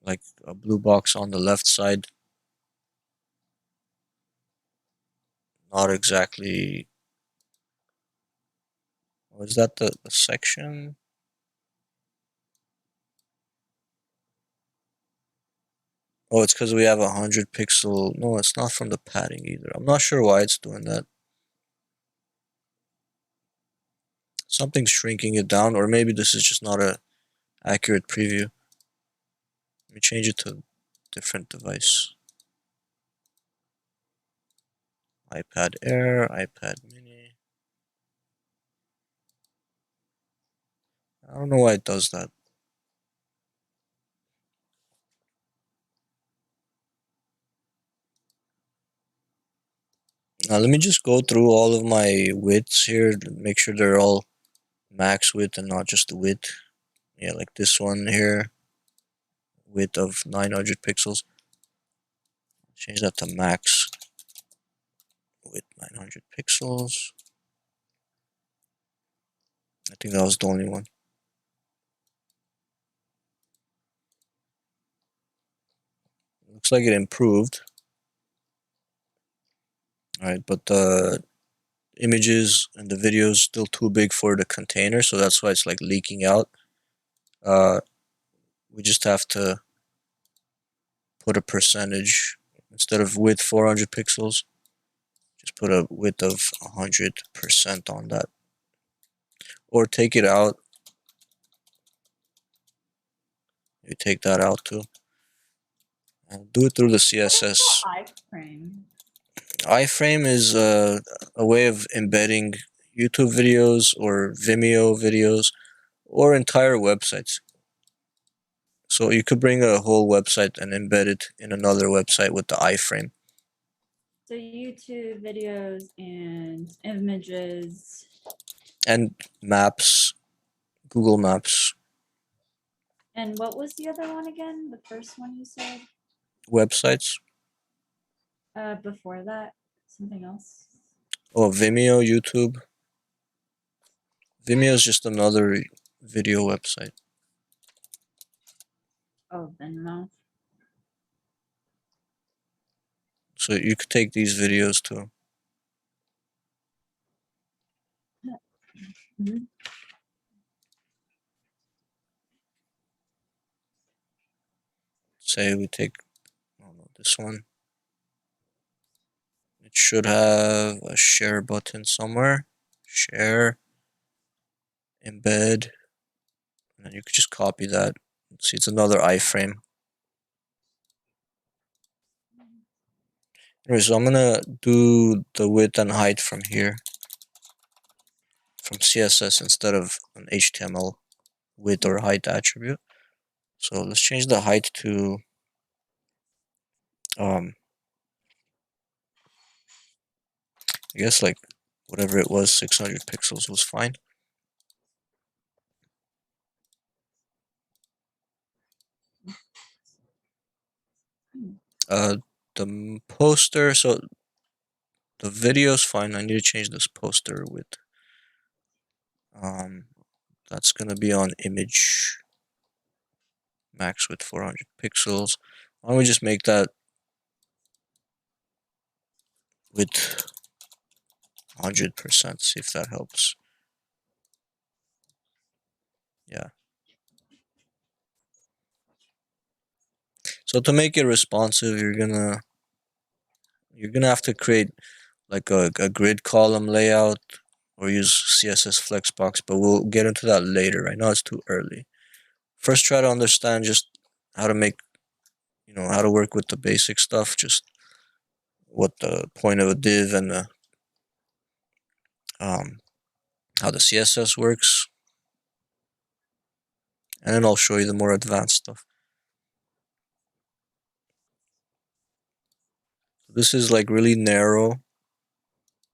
like a blue box on the left side. Not exactly. Was that the section? Oh, it's because we have 100 pixel. No, it's not from the padding either. I'm not sure why it's doing that. Something's shrinking it down, or maybe this is just not a accurate preview. Let me change it to a different device. iPad Air, iPad Mini. I don't know why it does that. Now let me just go through all of my widths here to make sure they're all max width and not just the width. Yeah, like this one here, width of 900 pixels. Change that to max width 900 pixels. I think that was the only one. Looks like it improved. Alright, but the images and the videos still too big for the container, so that's why it's like leaking out. We just have to put a percentage instead of width 400 pixels. Just put a width of 100% on that, or take it out. You take that out too, and do it through the CSS. iframe? Iframe is a way of embedding YouTube videos or Vimeo videos or entire websites. So you could bring a whole website and embed it in another website with the iframe. So YouTube videos and images. And maps, Google Maps, And what was the other one again? The first one you said? websites. Before that, something else. Oh, Vimeo, YouTube. Vimeo is just another video website. Oh, Venmo. So you could take these videos too. Mhm. Say we take, I don't know, this one. It should have a share button somewhere. Share, embed, and then you could just copy that. See, it's another iframe. Anyway, so I'm gonna do the width and height from here, from CSS instead of an HTML width or height attribute. So let's change the height to I guess like whatever it was, 600 pixels was fine. Uh, the poster, so the video's fine. I need to change this poster width. That's gonna be on image max width 400 pixels. Why don't we just make that width 100%, see if that helps. Yeah. So to make it responsive, you're gonna have to create like a grid column layout or use CSS Flexbox, but we'll get into that later. Right now it's too early. First, try to understand just how to make, how to work with the basic stuff, just what the point of a div and how the CSS works, and then I'll show you the more advanced stuff. This is like really narrow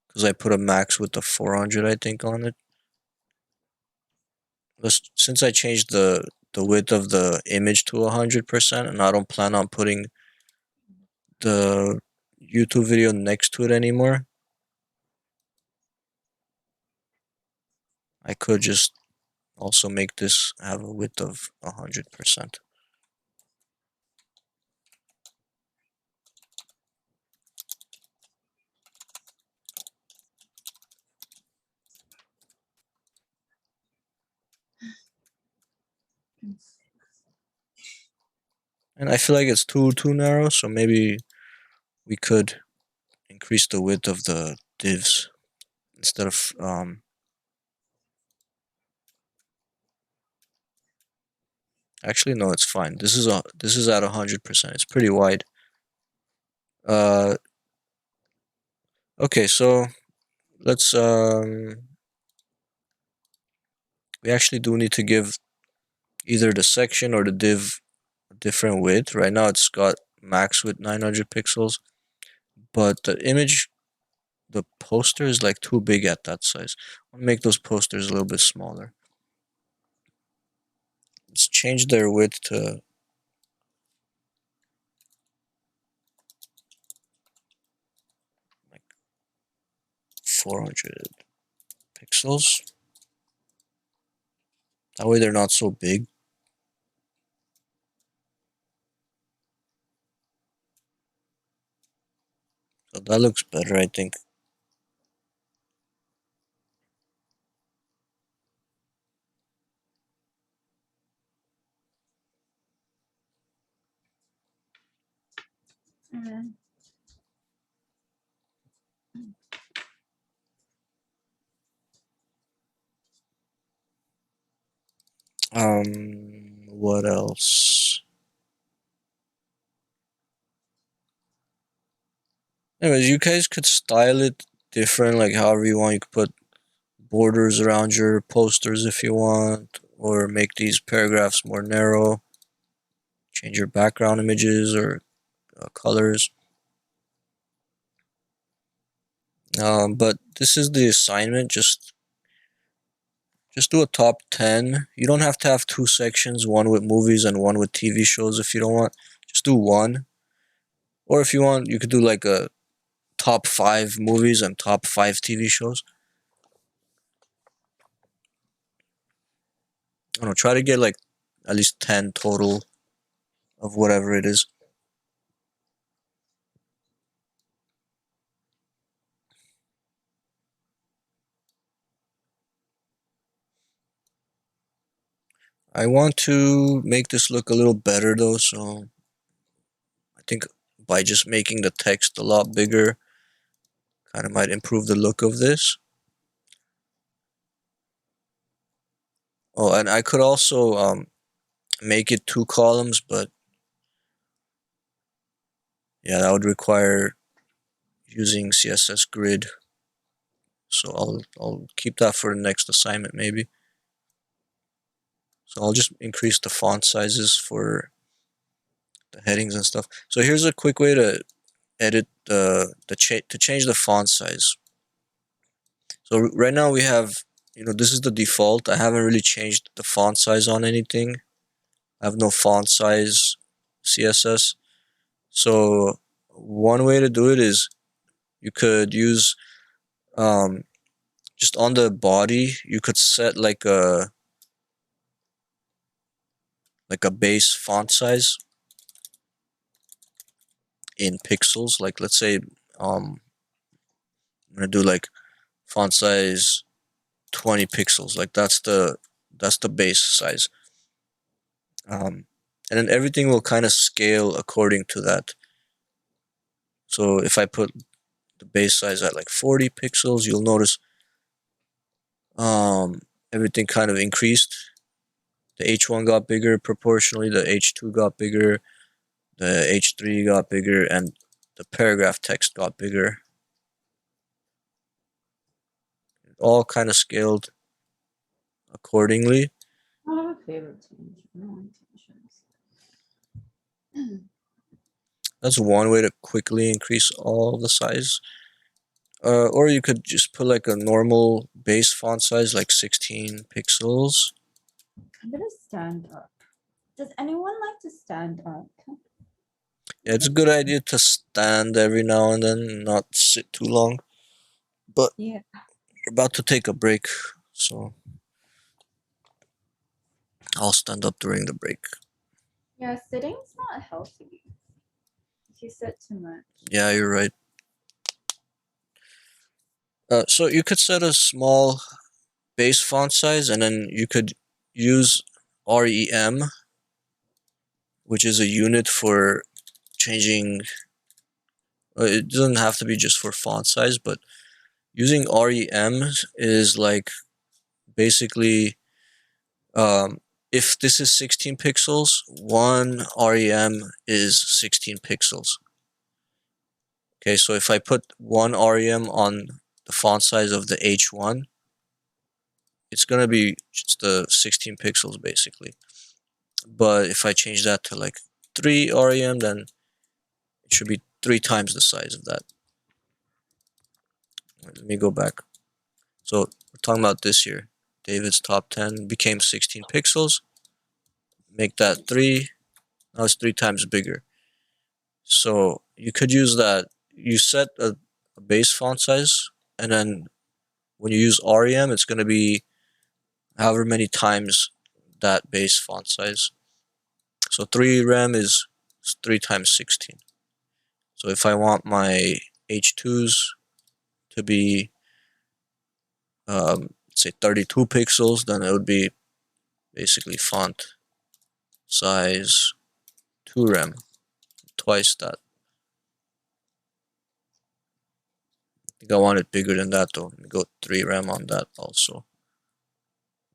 because I put a max width of 400, I think, on it. Since I changed the width of the image to 100%, and I don't plan on putting the YouTube video next to it anymore, I could just also make this have a width of 100%. And I feel like it's too narrow, so maybe we could increase the width of the divs instead of actually no, it's fine. This is at 100%. It's pretty wide. Okay, so let's we actually do need to give either the section or the div a different width. Right now it's got max width 900 pixels, but the image, the poster is like too big at that size. I'll make those posters a little bit smaller. Let's change their width to 400 pixels. That way they're not so big. So that looks better, I think. Mm. What else? Anyways, you guys could style it different, like however you want. You could put borders around your posters if you want, or make these paragraphs more narrow. Change your background images or colors. But this is the assignment. Just do a top 10. You don't have to have two sections, one with movies and one with TV shows if you don't want. Just do one. Or if you want, you could do like a top 5 movies and top 5 TV shows. I don't know, try to get like at least 10 total of whatever it is. I want to make this look a little better though, so I think by just making the text a lot bigger kind of might improve the look of this. Oh, and I could also make it 2 columns, but yeah, that would require using CSS grid. So I'll keep that for the next assignment maybe. So I'll just increase the font sizes for the headings and stuff. So here's a quick way to edit to change the font size. So right now we have, this is the default. I haven't really changed the font size on anything. I have no font size CSS. So one way to do it is you could use just on the body, you could set like a base font size in pixels. Like let's say I'm gonna do like font size 20 pixels. Like that's the base size. And then everything will kind of scale according to that. So if I put the base size at like 40 pixels, you'll notice everything kind of increased. The H1 got bigger proportionally, the H2 got bigger, the H3 got bigger, and the paragraph text got bigger. It all kind of scaled accordingly. I have a favorite change. I don't like changes. That's one way to quickly increase all the size. Or you could just put like a normal base font size, like 16 pixels. I'm gonna stand up. Does anyone like to stand up? Yeah, it's a good idea to stand every now and then, not sit too long. But Yeah. we're about to take a break, so I'll stand up during the break. Yeah, sitting's not healthy. If you sit too much. Yeah, you're right. So you could set a small base font size, and then you could use REM, which is a unit for changing. It doesn't have to be just for font size, but using REM is like basically if this is 16 pixels, one REM is 16 pixels. Okay, so if I put one REM on the font size of the H1, it's gonna be just the 16 pixels basically. But if I change that to like 3 REM, then it should be 3 times the size of that. Let me go back. So we're talking about this here. David's top 10 became 16 pixels. Make that 3. Now it's 3 times bigger. So you could use that. You set a base font size, and then when you use REM, it's going to be however many times that base font size. So 3 rem is 3 times 16. So if I want my H2s to be say 32 pixels, then it would be basically font size 2 rem, twice that. I think I want it bigger than that though. Let me go 3 rem on that also.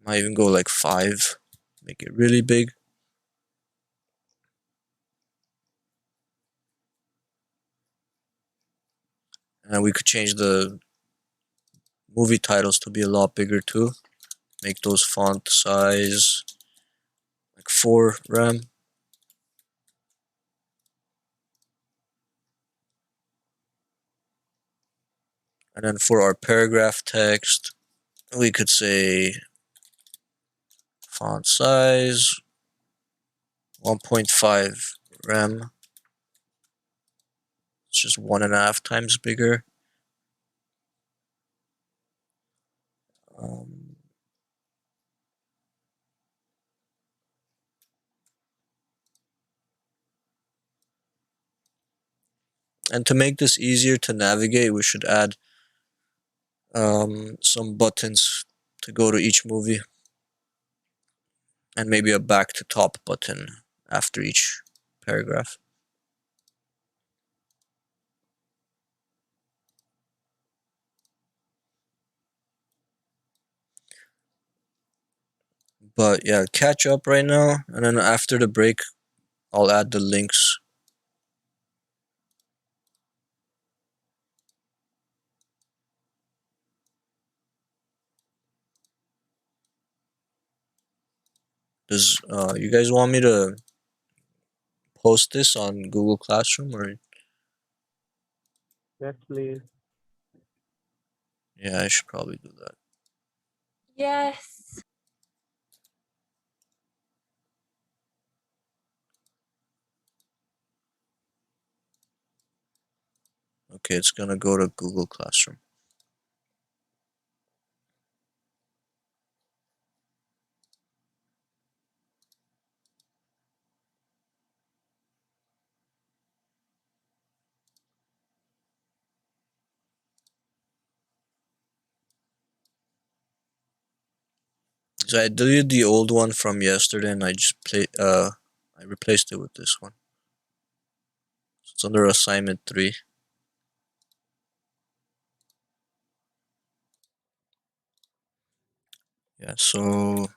Might even go like 5, make it really big. And we could change the movie titles to be a lot bigger too. Make those font size like 4 rem. And then for our paragraph text, we could say font size 1.5 rem. It's just 1.5 times bigger. And to make this easier to navigate, we should add some buttons to go to each movie, and maybe a back to top button after each paragraph. But yeah, catch up right now, and then after the break, I'll add the links. Does you guys want me to post this on Google Classroom, or Yes, please. yeah, I should probably do that. Yes. Okay, it's gonna go to Google Classroom. So I deleted the old one from yesterday, and I just I replaced it with this one. It's under assignment 3. Yeah, so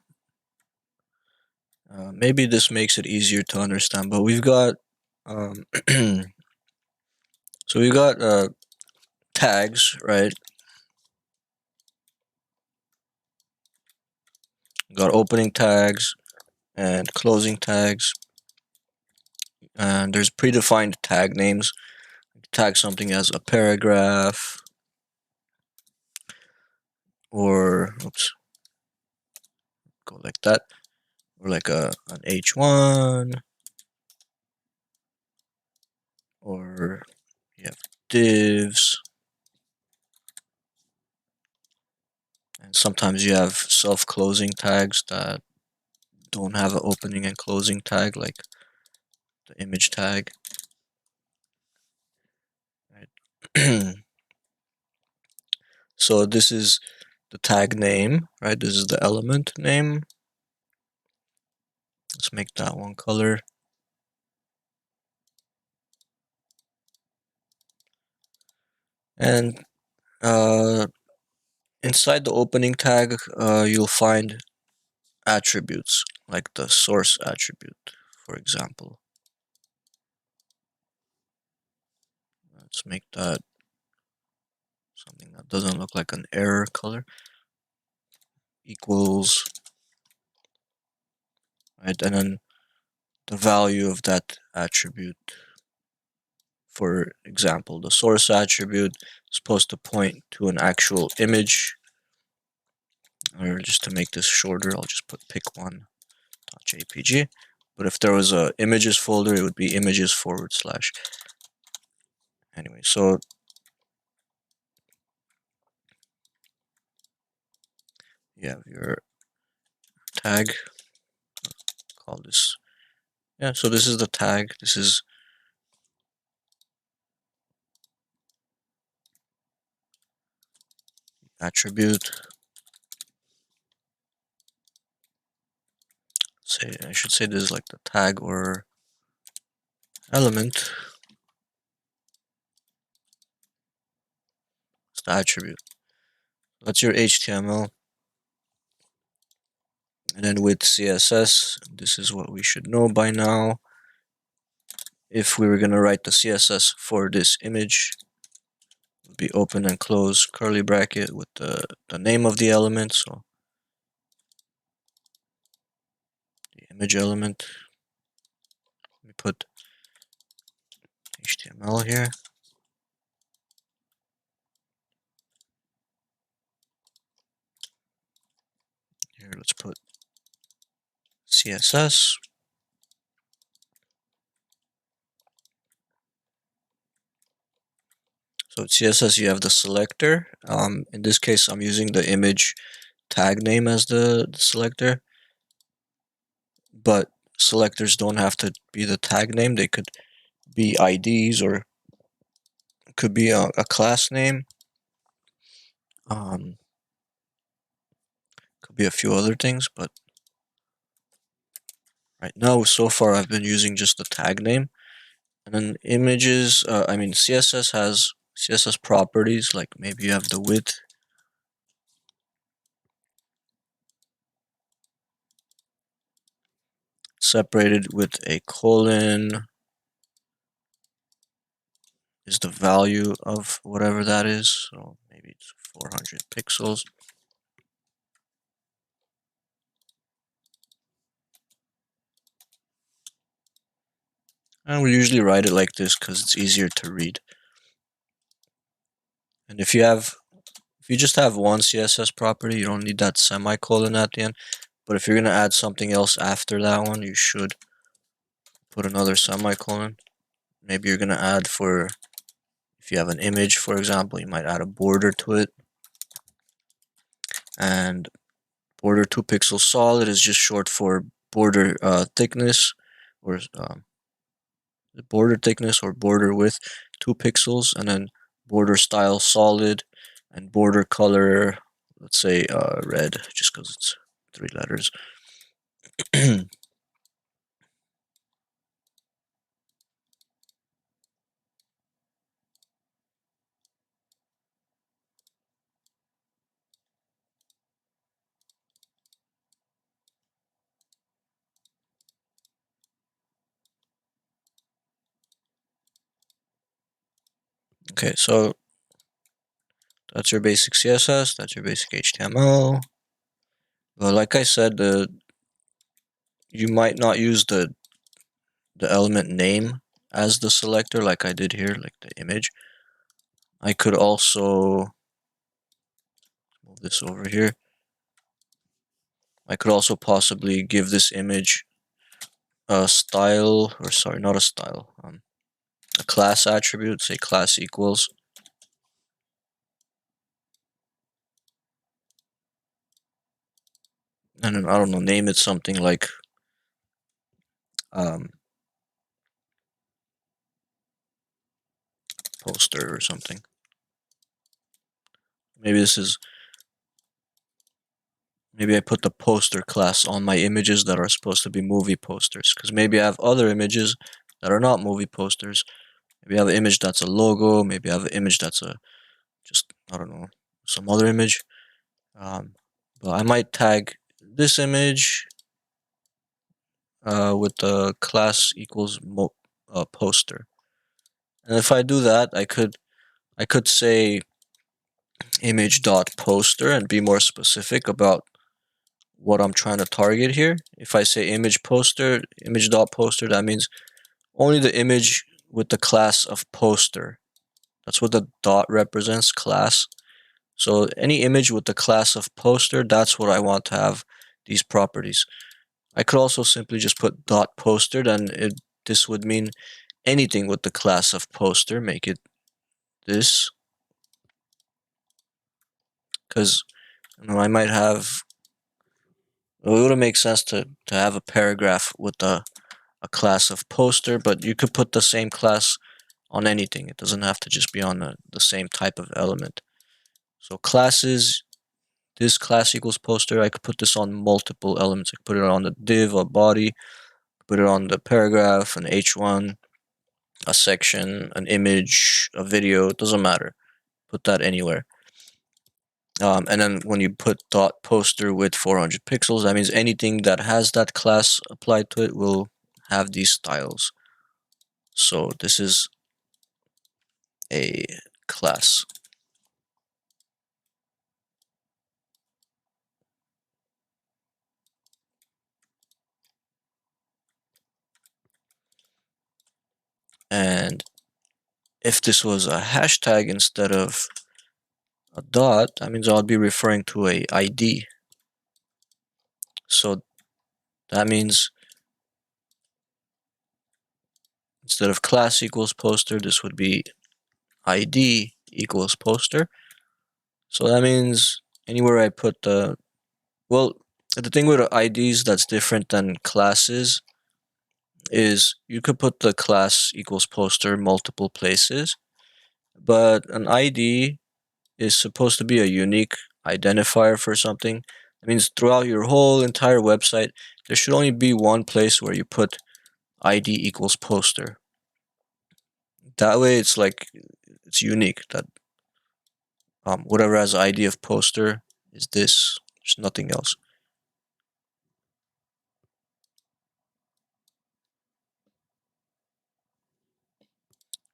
maybe this makes it easier to understand, but we've got so we got tags, right? We got opening tags and closing tags, and there's predefined tag names. Tag something as a paragraph, or oops, go like that, or like an H1, or you have divs, and sometimes you have self-closing tags that don't have an opening and closing tag, like the image tag. Right. So this is the tag name, right? This is the element name. Let's make that one color. And inside the opening tag, you'll find attributes, like the source attribute, for example. Let's make that something that doesn't look like an error color. Equals, right? And then the value of that attribute. For example, the source attribute is supposed to point to an actual image. Or just to make this shorter, I'll just put pic1.jpg. But if there was a images folder, it would be images /. Anyway, so you have your tag. Call this. Yeah, so this is the tag. This is attribute. I should say this is like the tag or element. It's the attribute. That's your HTML. And then with CSS, this is what we should know by now. If we were going to write the CSS for this image, it would be open and close curly bracket with the name of the element. So the image element. Let me put HTML here. Here, let's put CSS. So at CSS, you have the selector. In this case, I'm using the image tag name as the selector. But selectors don't have to be the tag name. They could be IDs or it could be a class name. Could be a few other things, but right now, so far, I've been using just the tag name. And then images, CSS has CSS properties, like maybe you have the width. Separated with a colon is the value of whatever that is. So maybe it's 400 pixels. And we usually write it like this because it's easier to read. And if you just have one CSS property, you don't need that semicolon at the end. But if you're going to add something else after that one, you should put another semicolon. Maybe you're going to add if you have an image, for example, you might add a border to it. And border 2 pixels solid is just short for border thickness, or border thickness or border width 2 pixels, and then border style solid, and border color, let's say red, just because it's 3 letters. Okay, so that's your basic CSS, that's your basic HTML. But like I said, you might not use the element name as the selector like I did here, like the image. I could also move this over here. I could also possibly give this image a style, or sorry, not a style, a class attribute, say class equals. And then, I don't know, name it something like poster or something. Maybe I put the poster class on my images that are supposed to be movie posters, because maybe I have other images that are not movie posters. Maybe I have an image that's a logo, maybe I have an image that's just, I don't know, some other image. But I might tag this image with the class equals poster. And if I do that, I could say image.poster and be more specific about what I'm trying to target here. If I say image.poster, that means only the image with the class of poster. That's what the dot represents, class. So any image with the class of poster, that's what I want to have these properties. I could also simply just put dot poster, and this would mean anything with the class of poster. Make it this, because I might have. It wouldn't make sense to have a paragraph with a class of poster, but you could put the same class on anything. It doesn't have to just be on the same type of element. So classes, this class equals poster, I could put this on multiple elements. I could put it on the div, a body, put it on the paragraph, an h1, a section, an image, a video, it doesn't matter. Put that anywhere. And then when you put dot poster with 400 pixels, that means anything that has that class applied to it will have these styles. So this is a class. And if this was a hashtag instead of a dot, that means I'll be referring to a ID. So that means instead of class equals poster, this would be ID equals poster. So that means anywhere I put the, well, the thing with IDs that's different than classes is you could put the class equals poster multiple places, but an ID is supposed to be a unique identifier for something. That means throughout your whole entire website, there should only be one place where you put ID equals poster. That way it's like, it's unique, that whatever has ID of poster is this, there's nothing else.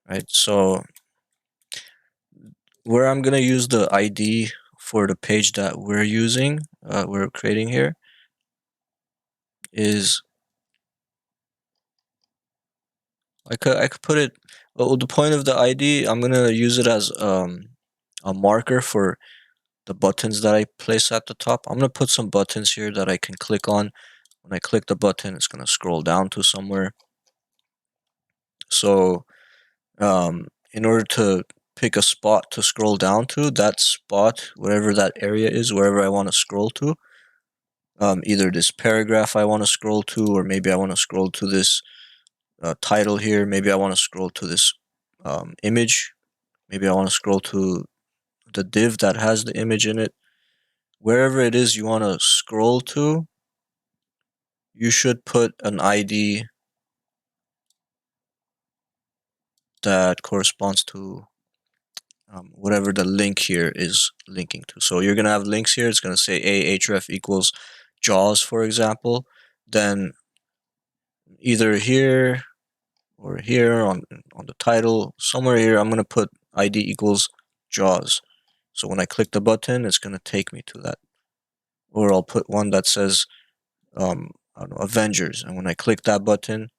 Right, so where I'm gonna use the ID for the page that we're using, we're creating here, is I could put it. Well, the point of the ID, I'm gonna use it as a marker for the buttons that I place at the top. I'm gonna put some buttons here that I can click on. When I click the button, it's gonna scroll down to somewhere. So in order to pick a spot to scroll down to, that spot, wherever that area is, wherever I want to scroll to, either this paragraph I want to scroll to, or maybe I want to scroll to this title here, maybe I want to scroll to this image, maybe I want to scroll to the div that has the image in it. Wherever it is you want to scroll to, you should put an ID that corresponds to whatever the link here is linking to. So you're gonna have links here. It's gonna say ahref equals JAWS, for example. Then either here or here on the title, somewhere here, I'm gonna put ID equals JAWS. So when I click the button, it's gonna take me to that. Or I'll put one that says I don't know, Avengers, and when I click that button,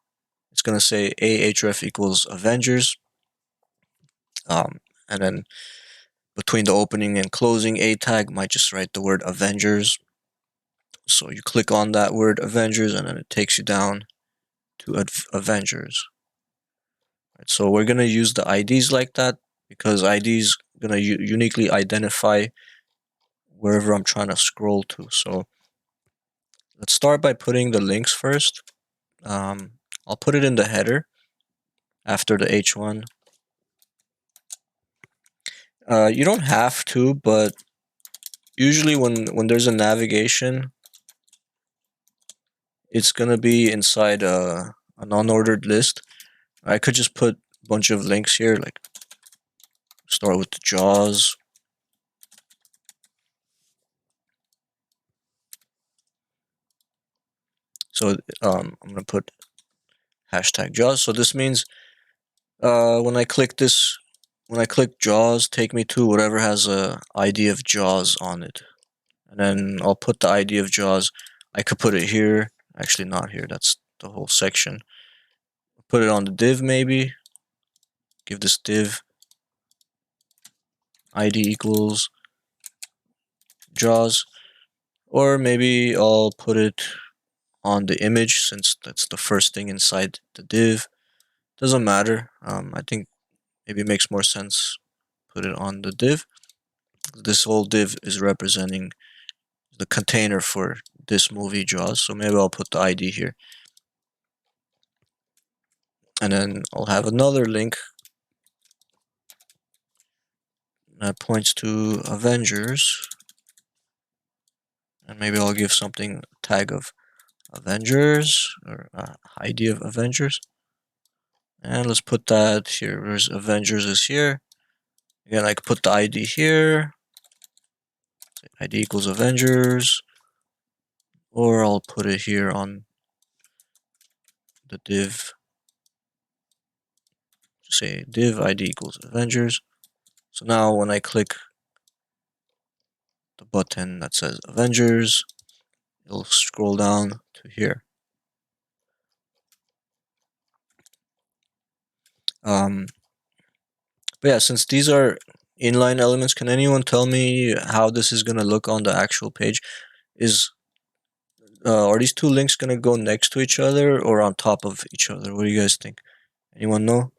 it's gonna say ahref equals Avengers. And then between the opening and closing A tag might just write the word Avengers. So you click on that word Avengers and then it takes you down to Avengers. Right, so we're gonna use the IDs like that because IDs gonna uniquely identify wherever I'm trying to scroll to. So let's start by putting the links first. I'll put it in the header after the H1. You don't have to, but usually when there's a navigation, it's gonna be inside an unordered list. I could just put a bunch of links here, like start with the JAWS. So I'm gonna put hashtag JAWS. So this means when I click this, when I click JAWS, take me to whatever has a ID of JAWS on it, and then I'll put the ID of JAWS. I could put it here. Actually, not here. That's the whole section. Put it on the div maybe. Give this div ID equals JAWS, or maybe I'll put it on the image since that's the first thing inside the div. Doesn't matter. I think maybe it makes more sense put it on the div. This whole div is representing the container for this movie JAWS, so maybe I'll put the ID here. And then I'll have another link. That points to Avengers. And maybe I'll give something tag of Avengers or ID of Avengers. And let's put that here. Where's Avengers is here. Again, I could put the ID here. ID equals Avengers. Or I'll put it here on the div. Just say div ID equals Avengers. So now when I click the button that says Avengers, it'll scroll down to here. But yeah, since these are inline elements, can anyone tell me how this is gonna look on the actual page? Are these two links gonna go next to each other or on top of each other? What do you guys think? Anyone know?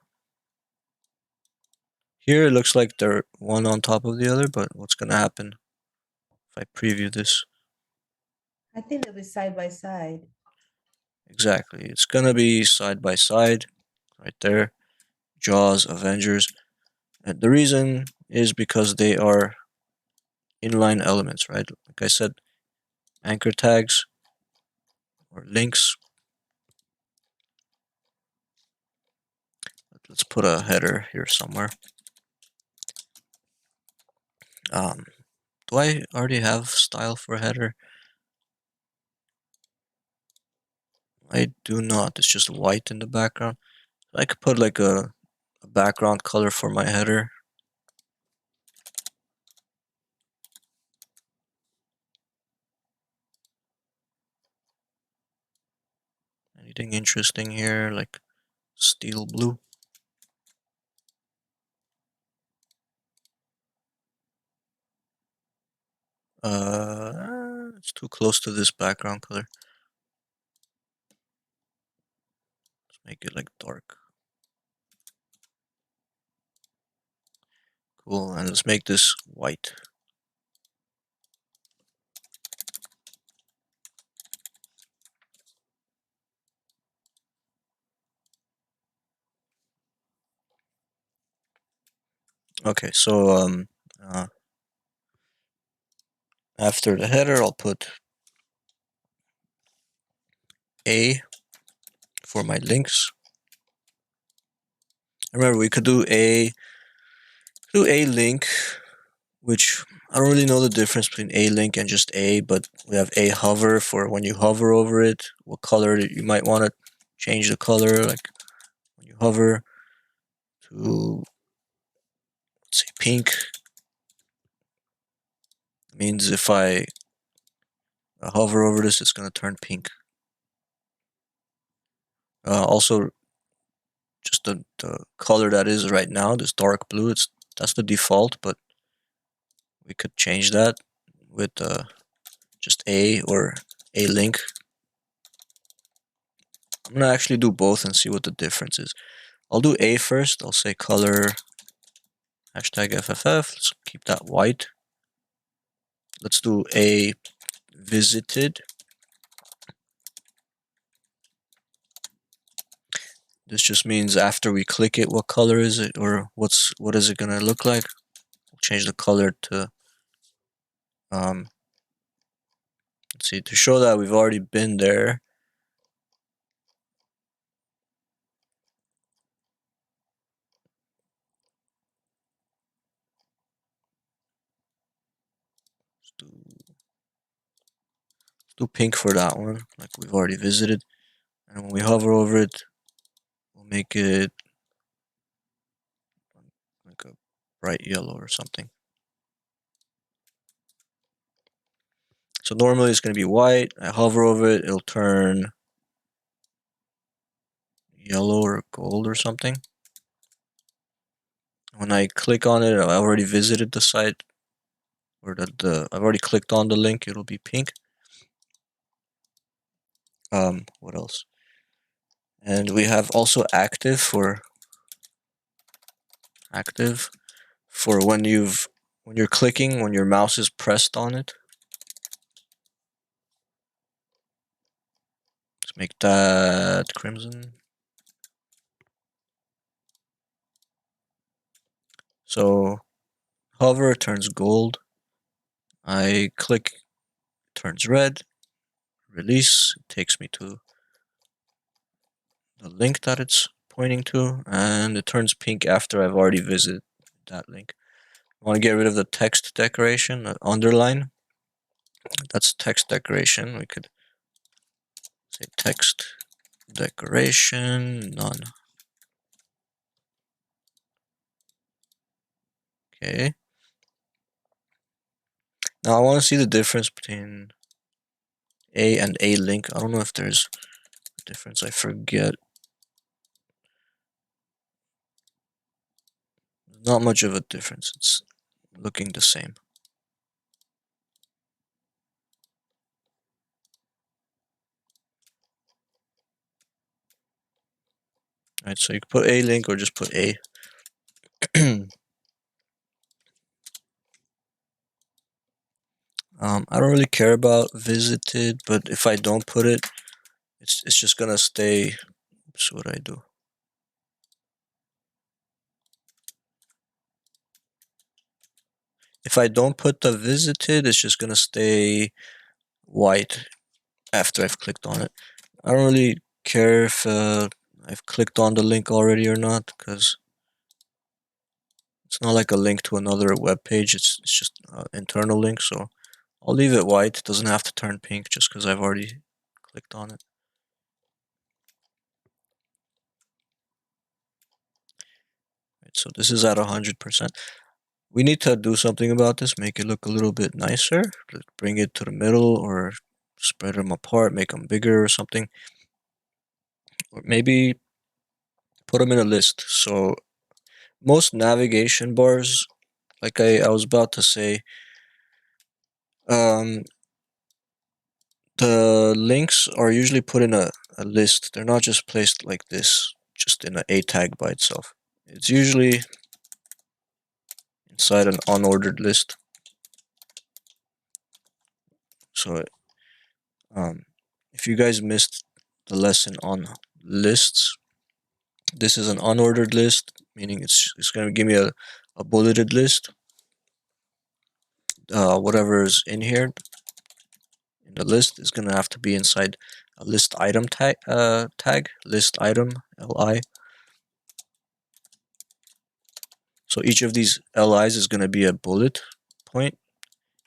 Here it looks like they're one on top of the other, but what's gonna happen if I preview this? I think they'll be side by side. Exactly, it's gonna be side by side, right there. Jaws, Avengers. And the reason is because they are inline elements, right? Like I said, anchor tags or links. Let's put a header here somewhere. Do I already have style for header? I do not. It's just white in the background. I could put like a background color for my header. Anything interesting here, like steel blue? It's too close to this background color. Let's make it like dark. Cool, and let's make this white. Okay, so after the header, I'll put A for my links. Remember, we could do a link, which I don't really know the difference between a link and just a, but we have a hover for when you hover over it, what color you might want to change the color, like when you hover to, let's say, pink. It means if I hover over this, it's going to turn pink. Also, just the color that is right now, this dark blue, that's the default, but we could change that with just a or a link. I'm gonna actually do both and see what the difference is. I'll do a first. I'll say color hashtag FFF. Let's keep that white. Let's do a visited. This just means after we click it, what color is it, or what is it gonna look like? We'll change the color to let's see, to show that we've already been there. Let's do pink for that one, like we've already visited. And when we hover over it, we'll make it like a bright yellow or something. So normally it's going to be white. I hover over it, it'll turn yellow or gold or something. When I click on it, I already visited the site, or I've already clicked on the link, it'll be pink. What else? And we have also active for when you're clicking, when your mouse is pressed on it. Let's make that crimson. So hover, it turns gold. I click, it turns red. Release, it takes me to the link that it's pointing to, and it turns pink after I've already visited that link. I want to get rid of the text decoration, underline. That's text decoration. We could say text decoration, none. Okay. Now I want to see the difference between A and A link. I don't know if there's a difference. I forget. Not much of a difference. It's looking the same. Alright, so you can put A link or just put A. I don't really care about visited, but if I don't put it, it's just gonna stay. Oops, what do I do? If I don't put the visited, it's just gonna stay white after I've clicked on it. I don't really care if I've clicked on the link already or not, because it's not like a link to another web page. It's just an internal link, so I'll leave it white. It doesn't have to turn pink just because I've already clicked on it. Right, so this is at 100%. We need to do something about this, make it look a little bit nicer. Bring it to the middle or spread them apart, make them bigger or something. Or maybe put them in a list. So most navigation bars, like I was about to say, the links are usually put in a list. They're not just placed like this, just in an A tag by itself. It's usually inside an unordered list. So if you guys missed the lesson on lists, this is an unordered list, meaning it's going to give me a bulleted list. Whatever is in here in the list is going to have to be inside a list item tag, list item li. So each of these li's is going to be a bullet point.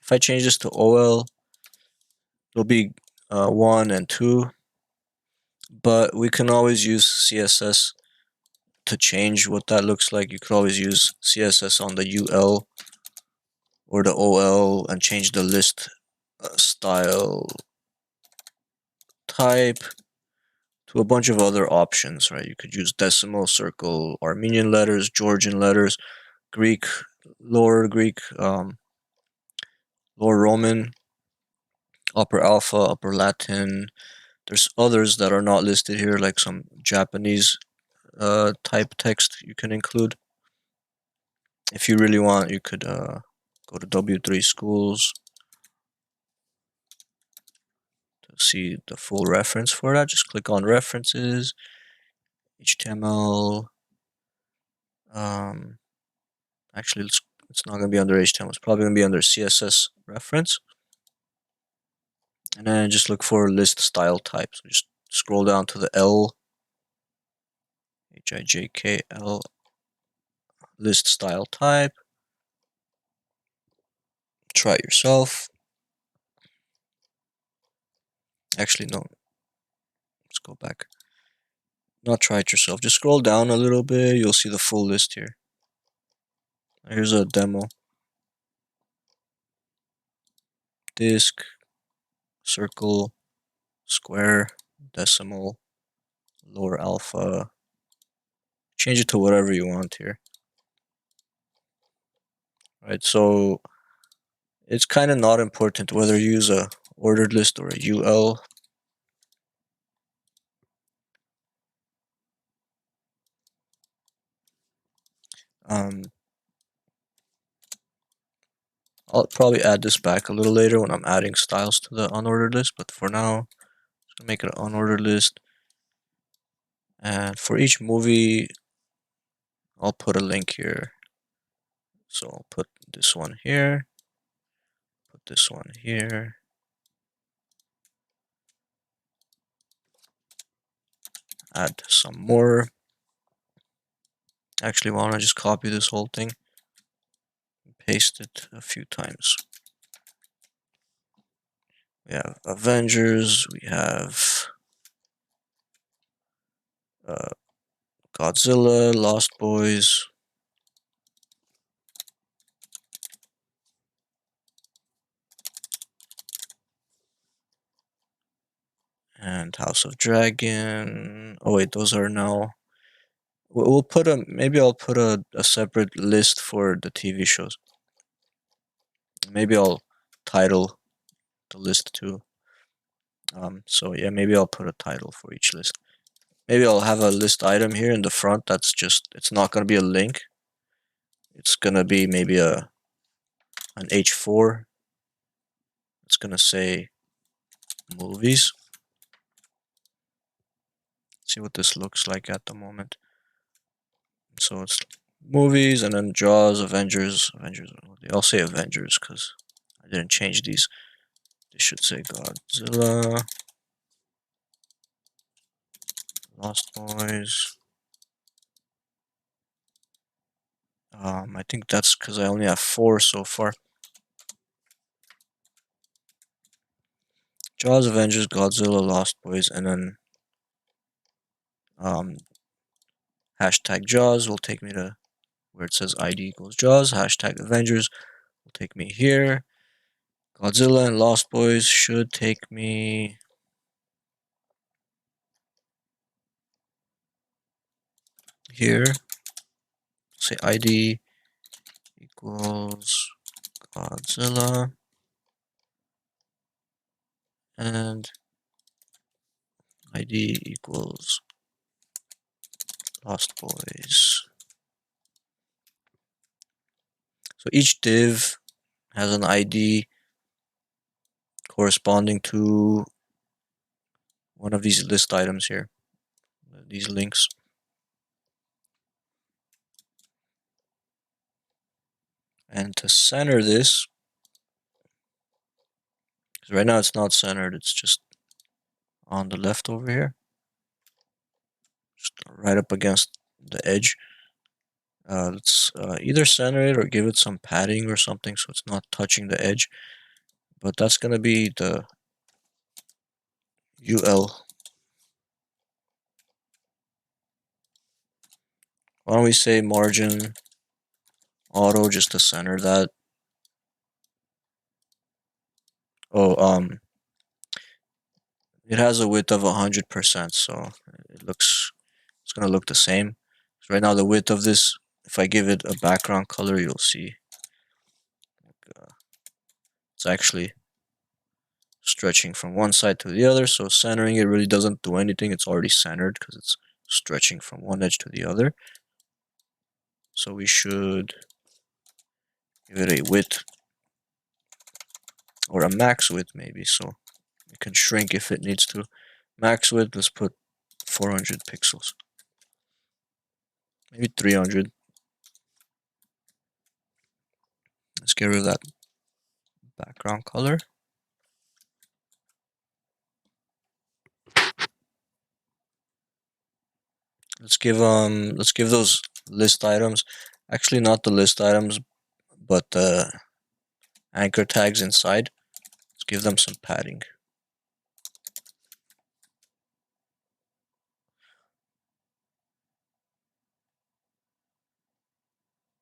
If I change this to ol, it'll be 1 and 2, but we can always use CSS to change what that looks like. You could always use CSS on the ul or the ol and change the list style type to a bunch of other options, right? You could use decimal, circle, Armenian letters, Georgian letters, Greek, lower Greek, lower Roman, upper alpha, upper Latin. There's others that are not listed here, like some Japanese type text you can include. If you really want, you could go to W3 Schools to see the full reference for that. Just click on references, HTML. Actually, it's not going to be under HTML. It's probably going to be under CSS reference. And then just look for list style type. So just scroll down to the L, HIJKL, list style type. Try it yourself. Actually, no. Let's go back. Not try it yourself. Just scroll down a little bit. You'll see the full list here. Here's a demo. Disk, circle, square, decimal, lower alpha. Change it to whatever you want here. Right, so it's kind of not important whether you use a ordered list or a UL. I'll probably add this back a little later when I'm adding styles to the unordered list, but for now, I'm gonna make it an unordered list. And for each movie, I'll put a link here. So I'll put this one here, put this one here. Add some more. Actually, why don't I just copy this whole thing, paste it a few times. We have Avengers, we have Godzilla, Lost Boys, and House of Dragon. Oh wait, those are now. We'll put a, maybe I'll put a separate list for the TV shows. Maybe I'll title the list too. So yeah, maybe I'll put a title for each list. Maybe I'll have a list item here in the front that's just, it's not gonna be a link. It's gonna be maybe an H4. It's gonna say movies. See what this looks like at the moment. So it's movies and then Jaws, Avengers. They all say Avengers because I didn't change these. They should say Godzilla, Lost Boys. I think that's because I only have 4 so far. Jaws, Avengers, Godzilla, Lost Boys, and then hashtag Jaws will take me to where it says ID equals Jaws. Hashtag Avengers will take me here. Godzilla and Lost Boys should take me here. Say ID equals Godzilla and ID equals Lost Boys. So each div has an ID corresponding to one of these list items here, these links. And to center this, because right now it's not centered, it's just on the left over here, just right up against the edge. Let's either center it or give it some padding or something so it's not touching the edge. But that's gonna be the UL. Why don't we say margin auto just to center that? Oh, it has a width of 100%, so it's gonna look the same. So right now the width of this, if I give it a background color, you'll see it's actually stretching from one side to the other. So centering it really doesn't do anything. It's already centered because it's stretching from one edge to the other. So we should give it a width or a max width maybe, so it can shrink if it needs to. Max width, let's put 400 pixels. Maybe 300. Let's get rid of that background color. Let's give those list items, actually not the list items, but the anchor tags inside. Let's give them some padding.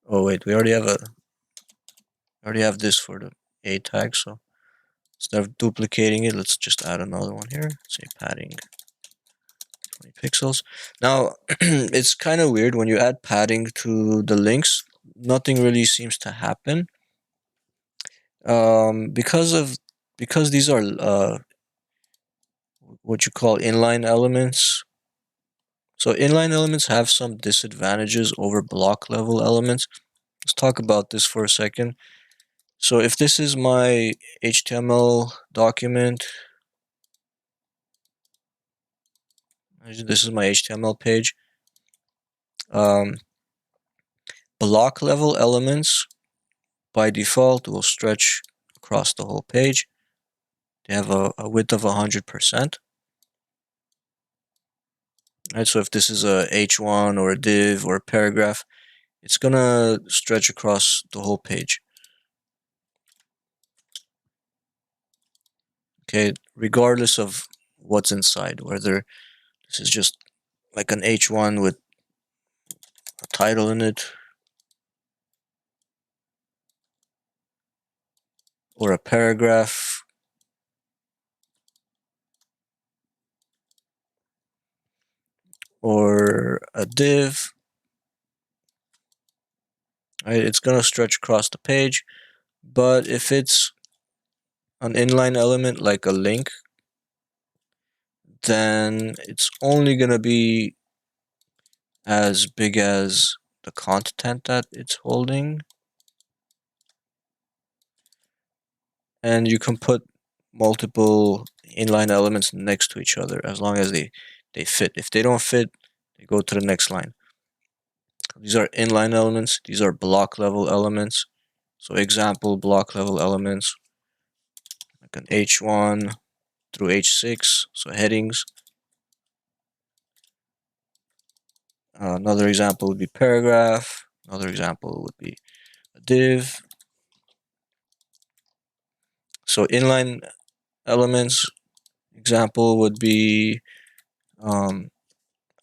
Oh wait, we already have this for the A tag, so instead of duplicating it, let's just add another one here. Say padding 20 pixels. Now it's kind of weird when you add padding to the links, nothing really seems to happen. Because these are what you call inline elements. So inline elements have some disadvantages over block level elements. Let's talk about this for a second. So if this is my HTML document, this is my HTML page. Block level elements by default will stretch across the whole page. They have a width of 100%. Right, so if this is a H1 or a div or a paragraph, it's gonna stretch across the whole page. Okay, regardless of what's inside, whether this is just like an H1 with a title in it, or a paragraph, or a div, right? It's gonna stretch across the page. But if it's an inline element like a link, then it's only gonna be as big as the content that it's holding. And you can put multiple inline elements next to each other as long as they fit. If they don't fit, they go to the next line. These are inline elements. These are block level elements. So example block level elements like an H1 through H6, so headings. Another example would be paragraph. Another example would be a div. So inline elements example would be an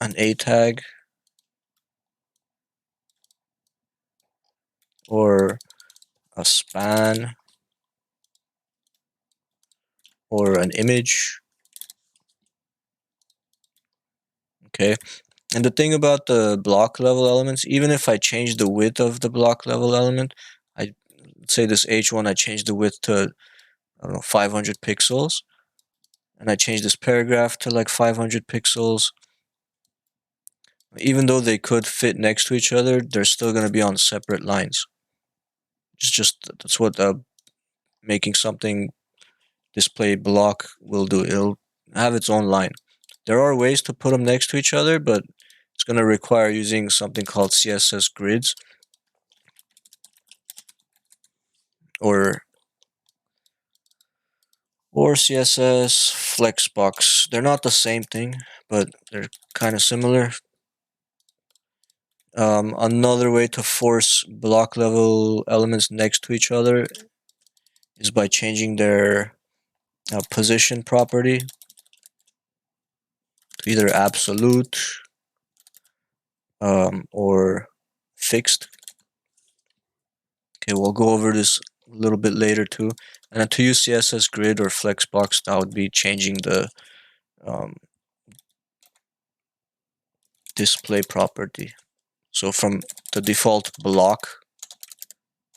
A tag or a span or an image. Okay, and the thing about the block level elements, even if I change the width of the block level element, I say this H1, I change the width to, I don't know, 500 pixels, and I change this paragraph to like 500 pixels. Even though they could fit next to each other, they're still going to be on separate lines. It's just that's what making something display block will do. It'll have its own line. There are ways to put them next to each other, but it's going to require using something called CSS grids or CSS flexbox. They're not the same thing, but they're kind of similar. Another way to force block level elements next to each other is by changing their position property to either absolute or fixed. Okay, we'll go over this a little bit later too. And then to use CSS grid or flexbox, that would be changing the display property. So from the default block,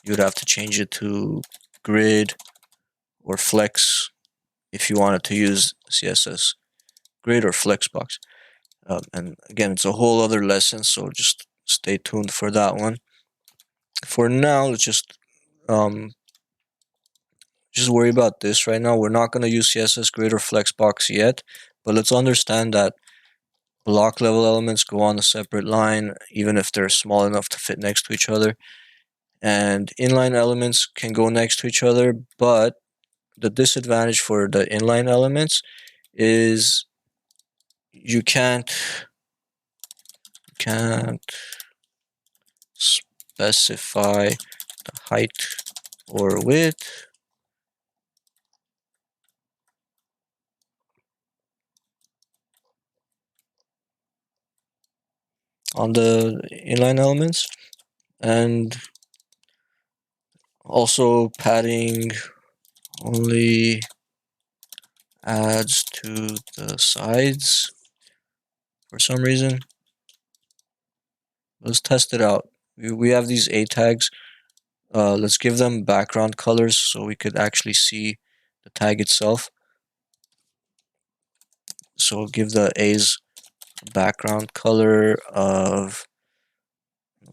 you'd have to change it to grid or flex if you wanted to use CSS grid or flexbox. And again, it's a whole other lesson, so just stay tuned for that one. For now, let's just worry about this right now. We're not going to use CSS grid or flexbox yet, but let's understand that block level elements go on a separate line, even if they're small enough to fit next to each other. And inline elements can go next to each other, but the disadvantage for the inline elements is you can't specify the height or width on the inline elements, and also padding only adds to the sides for some reason. Let's test it out. We have these A tags. Let's give them background colors so we could actually see the tag itself. So give the A's a background color of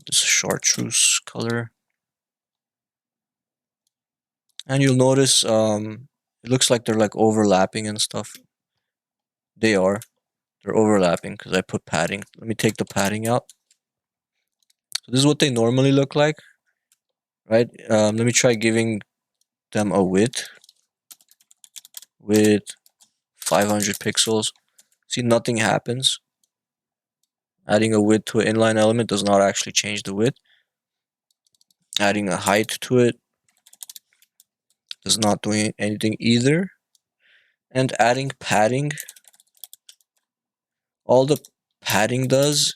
this chartreuse color. And you'll notice it looks like they're like overlapping and stuff. They are. They're overlapping because I put padding. Let me take the padding out. So this is what they normally look like. right? Let me try giving them a width with 500 pixels. See, nothing happens. Adding a width to an inline element does not actually change the width. Adding a height to it does not do anything either. And adding padding, all the padding does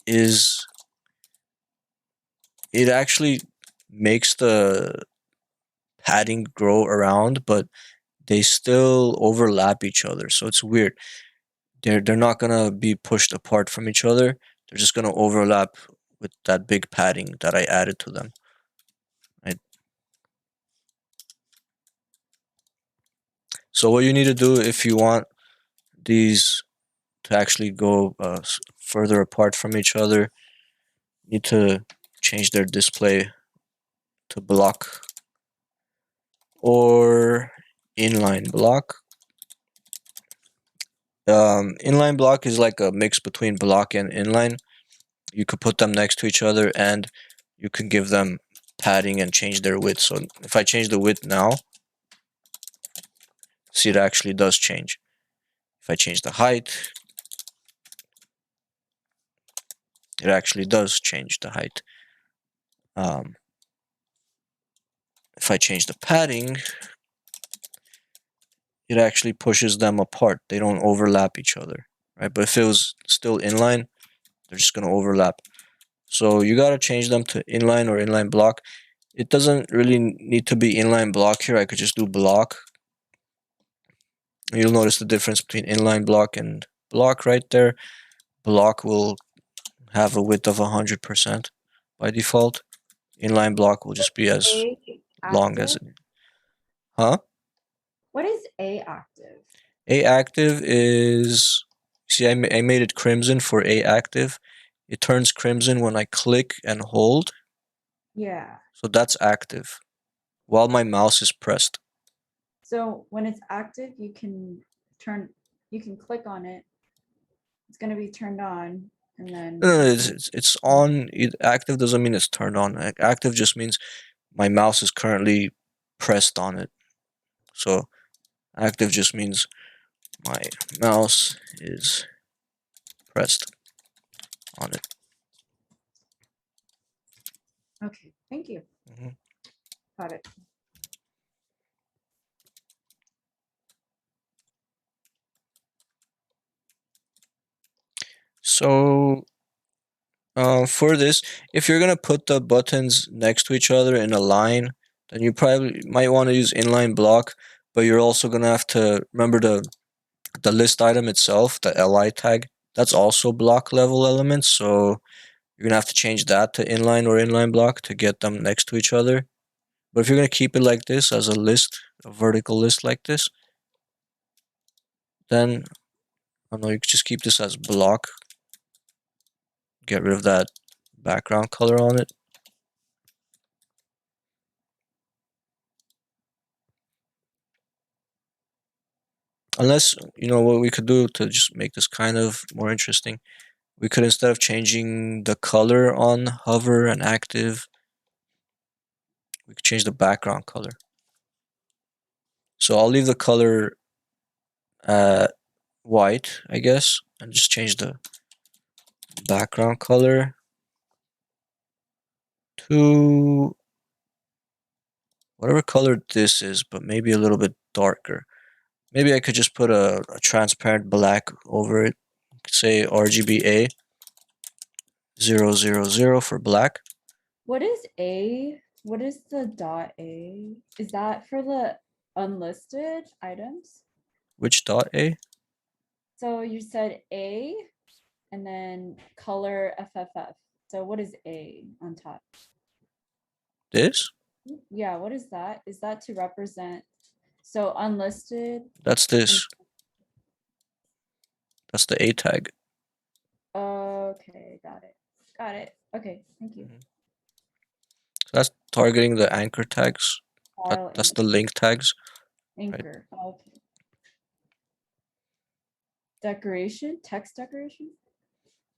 is it actually makes the padding grow around, but they still overlap each other. So it's weird. They're not gonna be pushed apart from each other. They're just gonna overlap with that big padding that I added to them. Right. So what you need to do if you want these to actually go further apart from each other, you need to change their display to block or inline block. Inline block is like a mix between block and inline. You could put them next to each other and you can give them padding and change their width. So if I change the width now, see, it actually does change. If I change the height, it actually does change the height. If I change the padding, it actually pushes them apart. They don't overlap each other, right? But if it was still inline, they're just going to overlap. So you got to change them to inline or inline block. It doesn't really need to be inline block here. I could just do block. You'll notice the difference between inline block and block right there. Block will have a width of 100% by default. Inline block will just be as long as it. Huh? What is A active? A active is, see, I made it crimson for A active. It turns crimson when I click and hold. Yeah. So that's active while my mouse is pressed. So when it's active, you can click on it. It's going to be turned on, and then No, it's on. Active doesn't mean it's turned on. Active just means my mouse is currently pressed on it. So active just means my mouse is pressed on it. okay. Thank you. Mhm. Got it. So for this, if you're gonna put the buttons next to each other in a line, then you probably might want to use inline block, but you're also gonna have to remember the list item itself, the li tag. That's also block level elements, so you're gonna have to change that to inline or inline block to get them next to each other. But if you're gonna keep it like this as a list, a vertical list like this, then I don't know, you could just keep this as block. Get rid of that background color on it. Unless, you know, what we could do to just make this kind of more interesting, we could, instead of changing the color on hover and active, we could change the background color. So I'll leave the color white, I guess, and just change the background color to whatever color this is, but maybe a little bit darker. Maybe I could just put a transparent black over it. Say RGBA 000 for black. What is A? What is the dot A? Is that for the unlisted items? Which dot A? So you said A and then color FFF. So what is A on top? This? Yeah, what is that? Is that to represent? So unlisted. That's this. That's the A tag. Okay, got it. Got it. Okay, thank you. So that's targeting the anchor tags. File That's the link tags. anchor. Okay. Decoration, text decoration.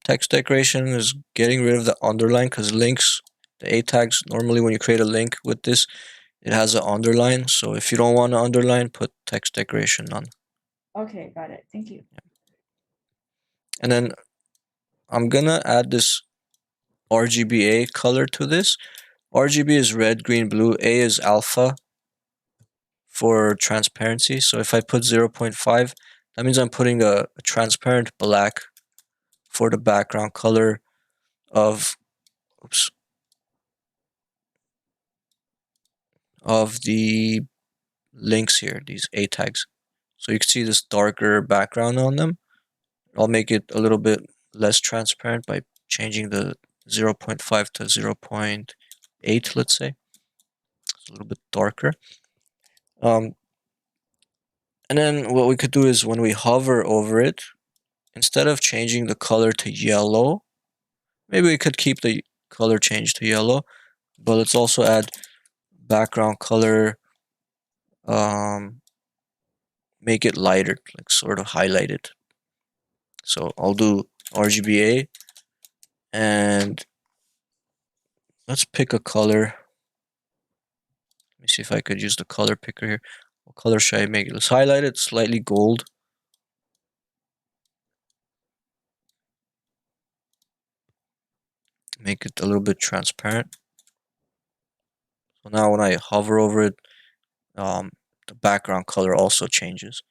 Text decoration is getting rid of the underline because links, The A tags, normally when you create a link with this, it has an underline. So if you don't want to underline, put text decoration none. Okay, got it. Thank you. And then I'm gonna add this RGBA color to this. RGB is red, green, blue. A is alpha for transparency. So if I put 0.5, that means I'm putting a transparent black for the background color of, oops, of the links here, these A tags. So you can see this darker background on them. I'll make it a little bit less transparent by changing the 0.5 to 0.8, let's say. It's a little bit darker. And then what we could do is when we hover over it, instead of changing the color to yellow, maybe we could keep the color change to yellow, but let's also add background color, make it lighter, like sort of highlighted. So I'll do RGBA and let's pick a color. Let me see if I could use the color picker here. What color should I make it? Let's highlight it slightly gold. Make it a little bit transparent. So now when I hover over it, the background color also changes.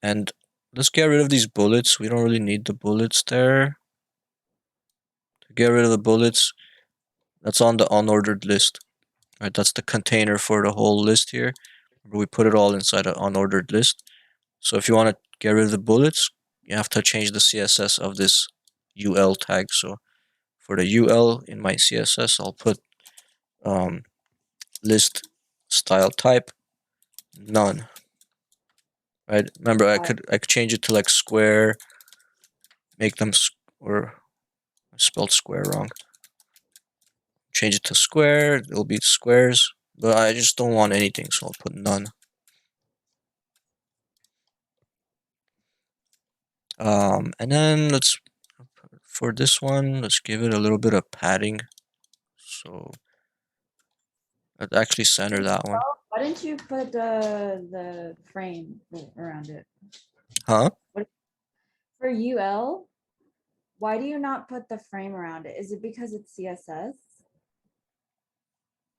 And let's get rid of these bullets. We don't really need the bullets there. To get rid of the bullets, that's on the unordered list. Right, that's the container for the whole list here. We put it all inside an unordered list. So if you want to get rid of the bullets, you have to change the CSS of this UL tag. So for the UL in my CSS, I'll put list style type none. Right? Remember, I could change it to like square, make them or I spelled square wrong. Change it to square. It'll be squares, but I just don't want anything, so I'll put none. And then for this one, let's give it a little bit of padding. So let's actually center that one. Why didn't you put the frame around it? Huh? For UL, why do you not put the frame around it? Is it because it's CSS?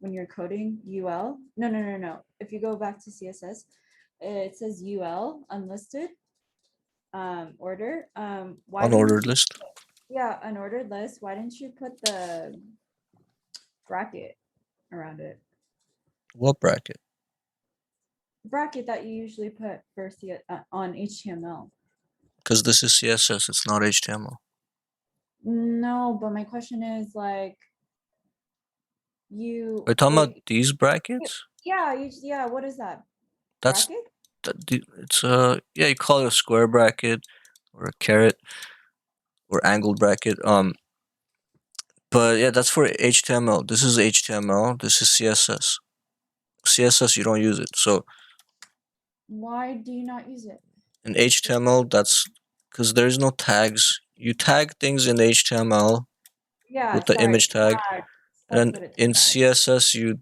When you're coding UL? No. If you go back to CSS, it says UL unlisted order. Why Unordered list. Yeah, unordered list. Why didn't you put the bracket around it? What bracket? Bracket that you usually put for on HTML. Because this is CSS, it's not HTML. No, but my question is like you. Are you talking about these brackets? Yeah, yeah. What is that? That's Bracket? it's yeah, you call it a square bracket or a caret or angled bracket. But yeah, that's for HTML. This is HTML. This is CSS. CSS, you don't use it. So Why do you not use it? in HTML, that's because there's no tags. You tag things in HTML Yeah, with the image tag, and then in CSS you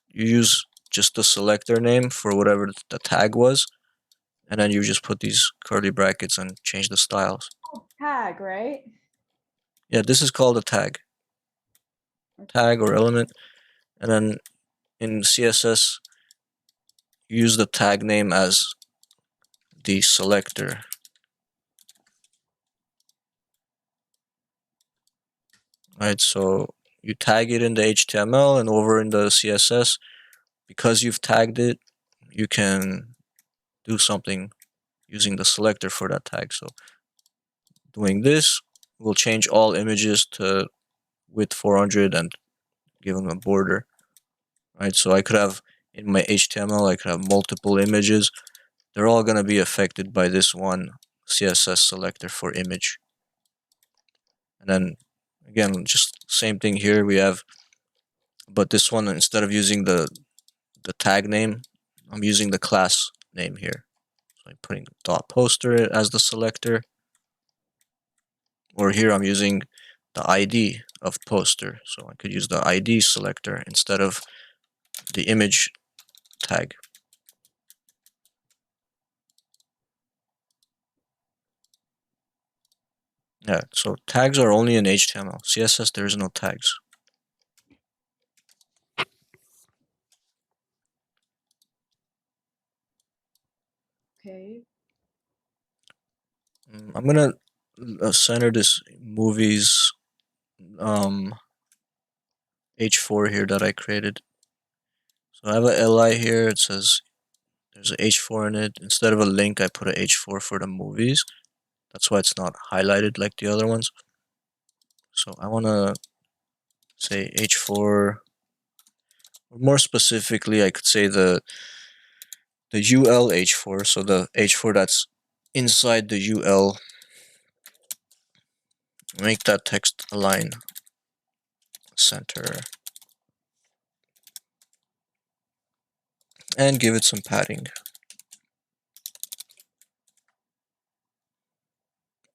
use just the selector name for whatever the tag was, and then you just put these curly brackets and change the styles. Tag, right? Yeah, this is called a tag. Tag or element, and then in CSS you use the tag name as the selector. Right, so you tag it in the HTML and over in the CSS, because you've tagged it, you can do something using the selector for that tag. So doing this will change all images to width 400 and give them a border. Right, so I could have in my HTML, I could have multiple images. They're all going to be affected by this one CSS selector for image. And then again, just same thing here. We have, but this one, instead of using the tag name, I'm using the class name here. So I'm putting dot poster as the selector, or here I'm using the ID of poster. So I could use the ID selector instead of the image tag. Yeah, so tags are only in HTML. CSS, there is no tags. Okay. I'm gonna center this movies H4 here that I created. So I have a li here. It says there's a H4 in it. Instead of a link, I put a H4 for the movies. That's why it's not highlighted like the other ones. So I want to say H4. Or more specifically, I could say the UL H4. So the H4 that's inside the UL. Make that text align center. And give it some padding.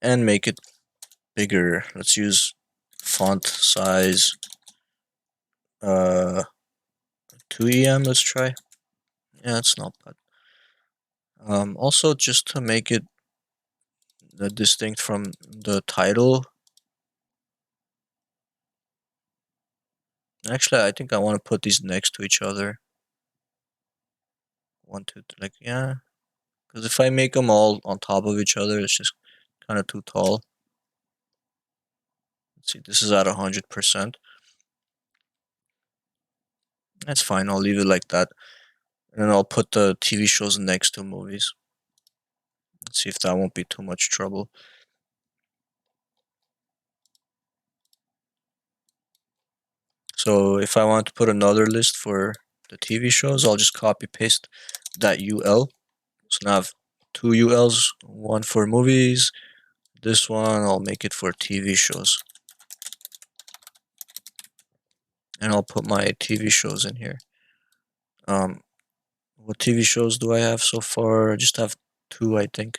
And make it bigger. Let's use font size 2em. Let's try. Yeah, it's not bad. Also, just to make it distinct from the title. Actually, I think I want to put these next to each other. 1, 2, 3, like, yeah. Because if I make them all on top of each other, it's just kind of too tall. Let's see, this is at 100%. That's fine, I'll leave it like that. And then I'll put the TV shows next to movies. Let's see if that won't be too much trouble. So if I want to put another list for the TV shows, I'll just copy paste that UL. So now I have 2 ULs, one for movies. This one, I'll make it for TV shows. And I'll put my TV shows in here. What TV shows do I have so far? I just have 2, I think.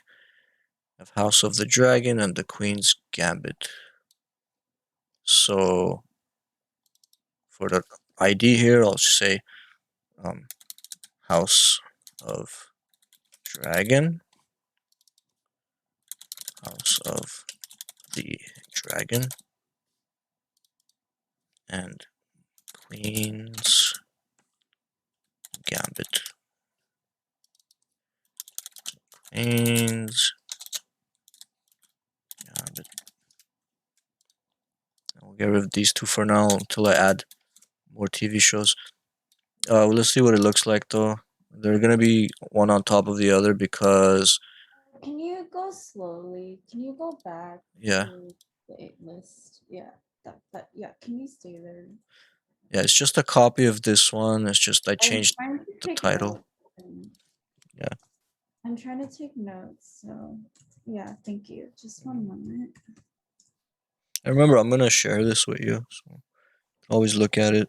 I have House of the Dragon and The Queen's Gambit. So for the ID here, I'll just say House of Dragon. House of the Dragon. And Queen's Gambit. Queen's Gambit. I'll get rid of these 2 for now until I add more TV shows. Well, let's see what it looks like though. They're gonna be one on top of the other because Can you go slowly? Can you go back? Yeah. To the list. Yeah. Yeah. Can you stay there? yeah, it's just a copy of this one. It's just I I'm changed trying to the take title. notes and- Yeah. I'm trying to take notes. So yeah, thank you. Just one moment. And remember, I'm gonna share this with you, so always look at it.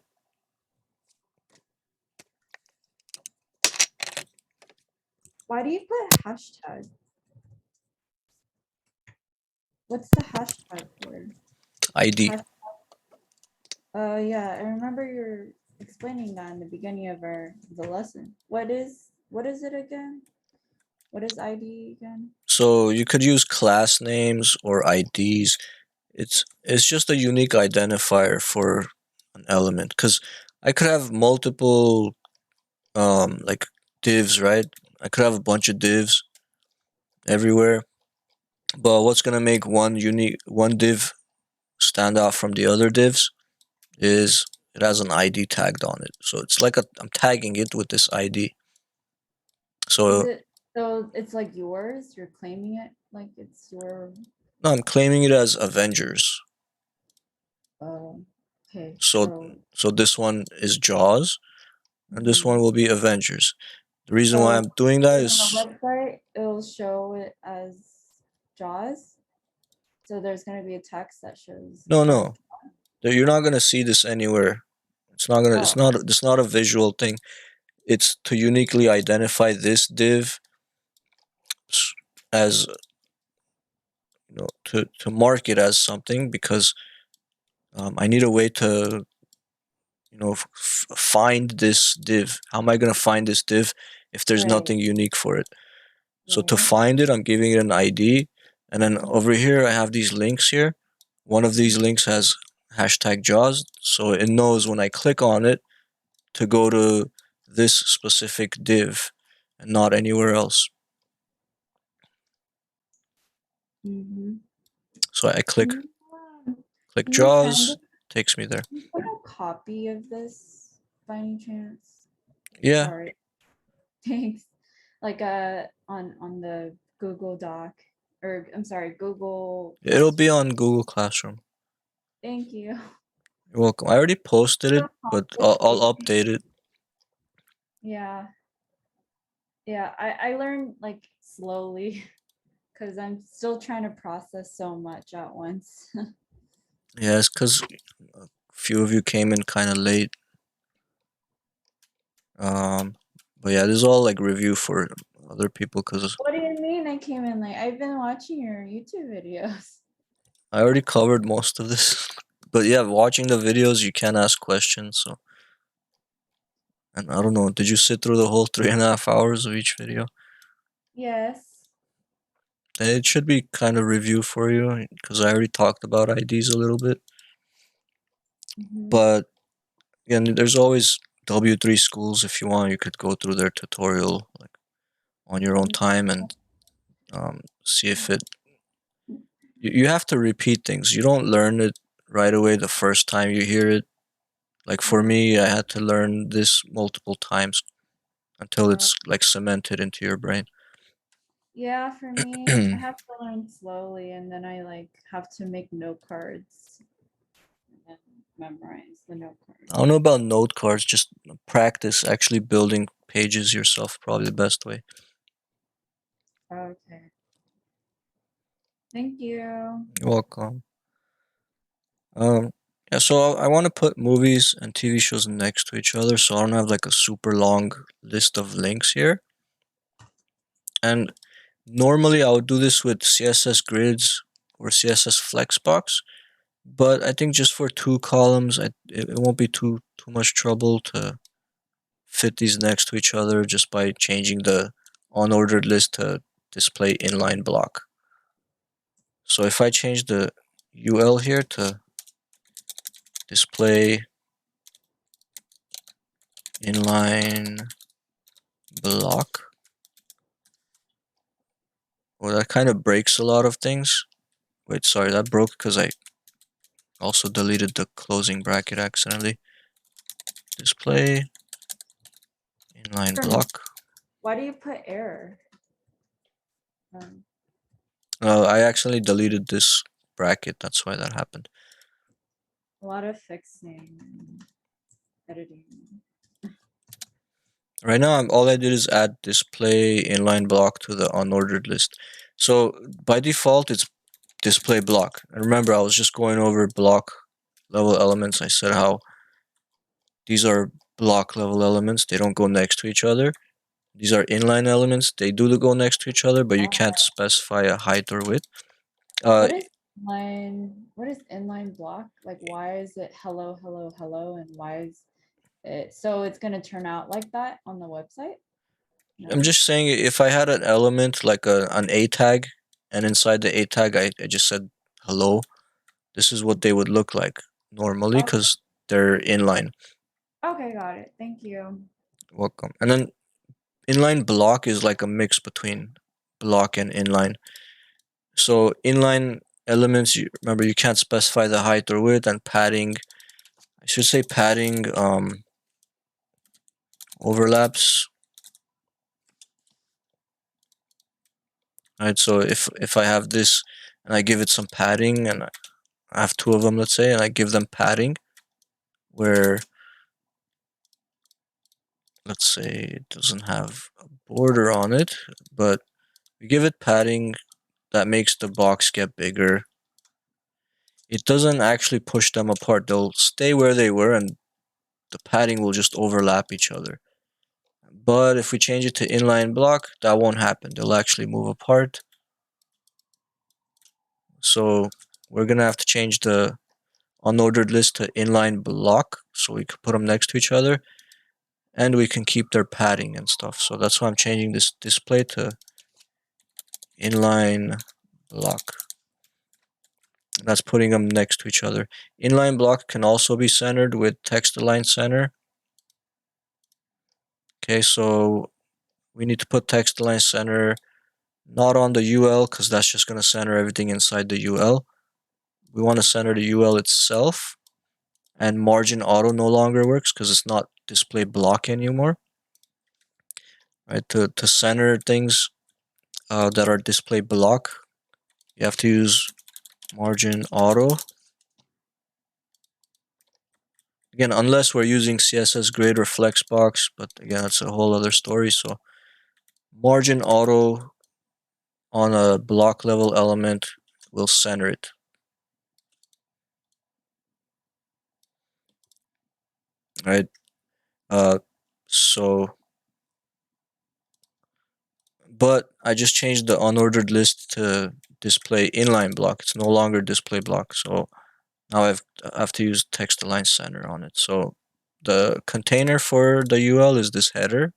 Why do you put hashtag? What's the hashtag for? ID. Yeah, I remember you're explaining that in the beginning of the lesson. What is it again? What is ID again? So you could use class names or IDs. It's just a unique identifier for an element because I could have multiple like divs, right? I could have a bunch of divs everywhere, but what's gonna make one div stand out from the other divs is it has an ID tagged on it. So it's like I'm tagging it with this ID. So Is it so it's like yours? You're claiming it like it's your no, I'm claiming it as Avengers. okay. So this one is Jaws, and this one will be Avengers. The reason why So I'm doing that on the is website, it'll show it as Jaws. So there's gonna be a text that shows no, Jaws. no. You're not gonna see this anywhere. It's not gonna. Oh. It's not a visual thing. It's to uniquely identify this div as to mark it as something because I need a way to, find this div. How am I going to find this div if there's Right. nothing unique for it? So to Right. find it, I'm giving it an ID. And then over here, I have these links here. One of these links has hashtag JAWS. So it knows when I click on it to go to this specific div and not anywhere else. Mhm. So I click Can click can you send JAWS, takes me there. can you put a copy of this by any chance? Yeah, Sorry. Thanks. Like on the Google Doc, or I'm sorry, Google it'll be Classroom. on Google Classroom. Thank you. You're welcome. I already posted it, So but I'll complicated. update it. Yeah. Yeah, I learned like slowly because I'm still trying to process so much at once. Yeah, it's because a few of you came in kind of late. But yeah, this is all like review for other people because What do you mean I came in late? I've been watching your YouTube videos. I already covered most of this. But yeah, watching the videos, you can ask questions. So, and I don't know, did you sit through the whole 3.5 hours of each video? Yes. It should be kind of review for you because I already talked about IDs a little bit. Mhm. But again, there's always W3 schools. If you want, you could go through their tutorial like on your own time and see if it. You have to repeat things. You don't learn it right away the first time you hear it. Like for me, I had to learn this multiple times until it's like cemented into your brain. Yeah, for me, I have to learn slowly and then I like have to make note cards and then memorize the note cards. I don't know about note cards, just practice actually building pages yourself, probably the best way. Okay. Thank you. You're welcome. Yeah, so I want to put movies and TV shows next to each other, so I don't have like a super long list of links here. And normally I would do this with CSS grids or CSS flexbox, but I think just for 2 columns, it won't be too much trouble to fit these next to each other just by changing the unordered list to display inline block. So if I change the UL here to display inline block, well, that kind of breaks a lot of things. Wait, sorry, that broke because I also deleted the closing bracket accidentally. Display inline For me, block. why do you put error? Um, I accidentally deleted this bracket. That's why that happened. a lot of fixing, and editing. Right now, all I did is add display inline block to the unordered list. So by default, it's display block. And remember, I was just going over block level elements. I said how these are block level elements. They don't go next to each other. These are inline elements. They do go next to each other, but you can't specify a height or width. What is inline block? Like why is it hello, hello, hello, and why is it so it's gonna turn out like that on the website? I'm No? just saying if I had an element like an A tag, and inside the A tag I just said hello, this is what they would look like normally Okay. because they're inline. Okay, got it. Thank you. Welcome. And then inline block is like a mix between block and inline. So inline elements, remember you can't specify the height or width, and padding, I should say padding overlaps. Right, so if I have this and I give it some padding, and I have 2 of them, let's say, and I give them padding where, let's say, it doesn't have a border on it, but we give it padding that makes the box get bigger. It doesn't actually push them apart. They'll stay where they were and the padding will just overlap each other. But if we change it to inline block, that won't happen. They'll actually move apart. So we're gonna have to change the unordered list to inline block, so we could put them next to each other, and we can keep their padding and stuff. So that's why I'm changing this display to inline block. That's putting them next to each other. Inline block can also be centered with text align center. Okay, so we need to put text align center not on the UL, because that's just going to center everything inside the UL. We want to center the UL itself, and margin auto no longer works because it's not display block anymore. Right, to center things that are display block, you have to use margin auto. Again, unless we're using CSS Grid or Flexbox, but again, that's a whole other story. So margin auto on a block level element will center it. Right. So, but I just changed the unordered list to display inline block. It's no longer display block. So now I have to use text align center on it. So the container for the UL is this header.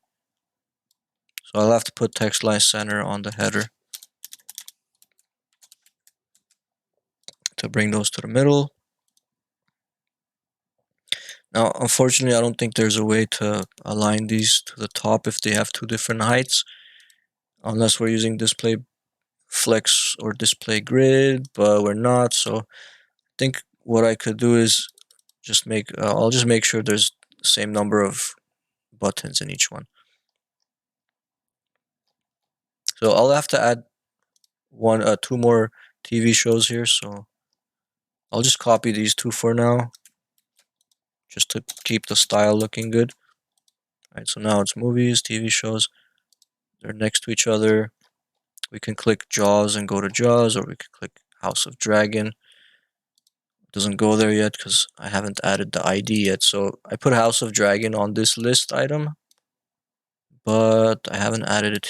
So I'll have to put text align center on the header to bring those to the middle. Now, unfortunately, I don't think there's a way to align these to the top if they have two different heights, unless we're using display flex or display grid, but we're not. So I think what I could do is just I'll just make sure there's the same number of buttons in each one. So I'll have to add two more TV shows here. So I'll just copy these two for now, just to keep the style looking good. All right, so now it's movies, TV shows. They're next to each other. We can click Jaws and go to Jaws, or we can click House of Dragon. It doesn't go there yet because I haven't added the ID yet. So I put House of Dragon on this list item, but I haven't added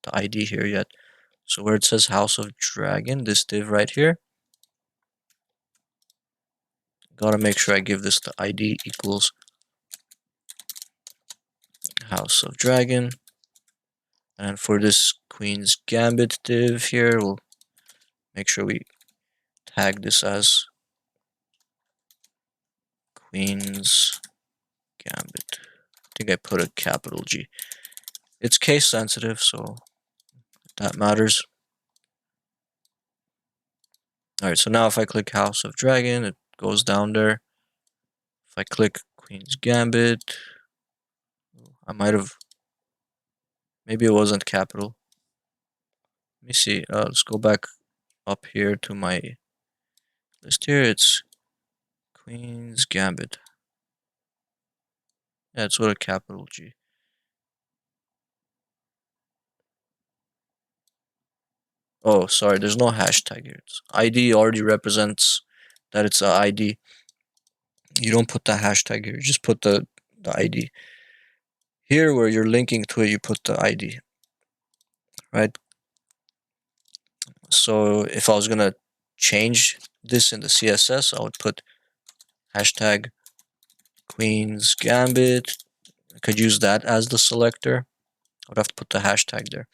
the ID here yet. So where it says House of Dragon, this div right here, gotta make sure I give this the ID equals House of Dragon. And for this Queen's Gambit div here, we'll make sure we tag this as Queen's Gambit. I think I put a capital G. It's case sensitive, so that matters. Alright, so now if I click House of Dragon, it goes down there. If I click Queen's Gambit, I might have, maybe it wasn't capital. Let me see, let's go back up here to my list here. It's Queen's Gambit. Yeah, it's with a capital G. Oh, sorry, there's no hashtag here. It's ID already represents that it's a ID. You don't put the hashtag here, you just put the ID. Here, where you're linking to it, you put the ID. Right? So if I was gonna change this in the CSS, I would put hashtag Queen's Gambit. I could use that as the selector. I would have to put the hashtag there.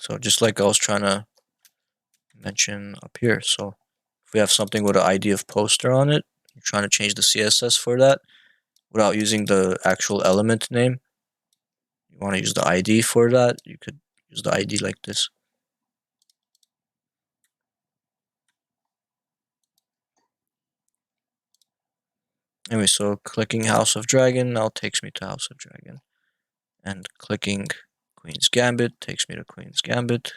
So just like I was trying to mention up here. So if we have something with an ID of poster on it, you're trying to change the CSS for that without using the actual element name. You want to use the ID for that, you could use the ID like this. Anyway, so clicking House of Dragon now takes me to House of Dragon. And clicking Queen's Gambit takes me to Queen's Gambit.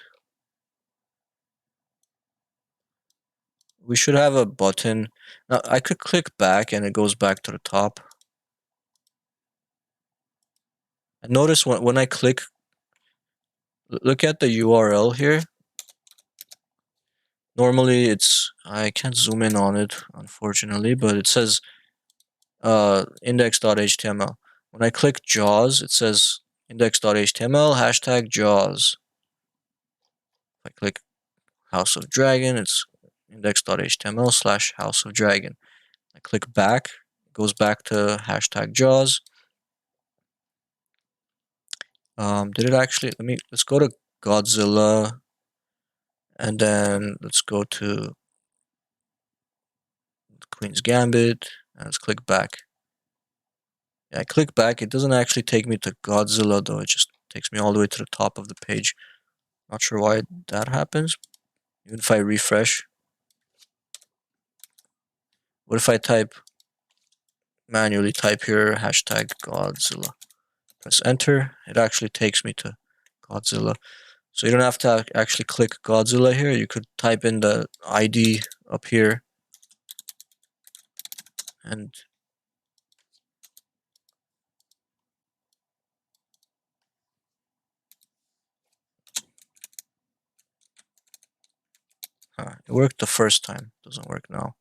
We should have a button. Now, I could click back and it goes back to the top. And notice when I click, look at the URL here. Normally I can't zoom in on it, unfortunately, but it says index.html. When I click JAWS, it says index.html hashtag JAWS. If I click House of Dragon, it's index.html / House of Dragon. I click back, it goes back to hashtag JAWS. Did it actually? Let's go to Godzilla, and then let's go to Queen's Gambit, and let's click back. Yeah, I click back. It doesn't actually take me to Godzilla though. It just takes me all the way to the top of the page. Not sure why that happens. Even if I refresh. What if I manually type here hashtag Godzilla? Press enter. It actually takes me to Godzilla. So you don't have to actually click Godzilla here. You could type in the ID up here. And it worked the first time. Doesn't work now.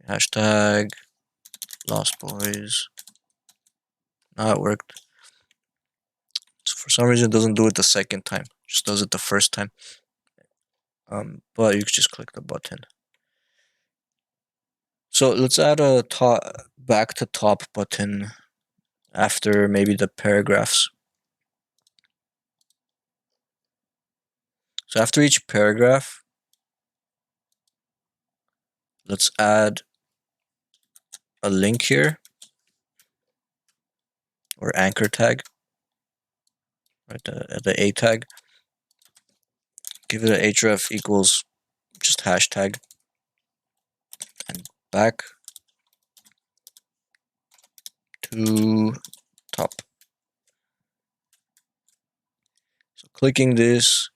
Hashtag Lost Boys. Now it worked. So for some reason it doesn't do it the second time. It just does it the first time. But you could just click the button. So let's add a back to top button after maybe the paragraphs. So after each paragraph, let's add a link here, or anchor tag, right? The A tag. Give it a href equals just hashtag, and back to top. So clicking this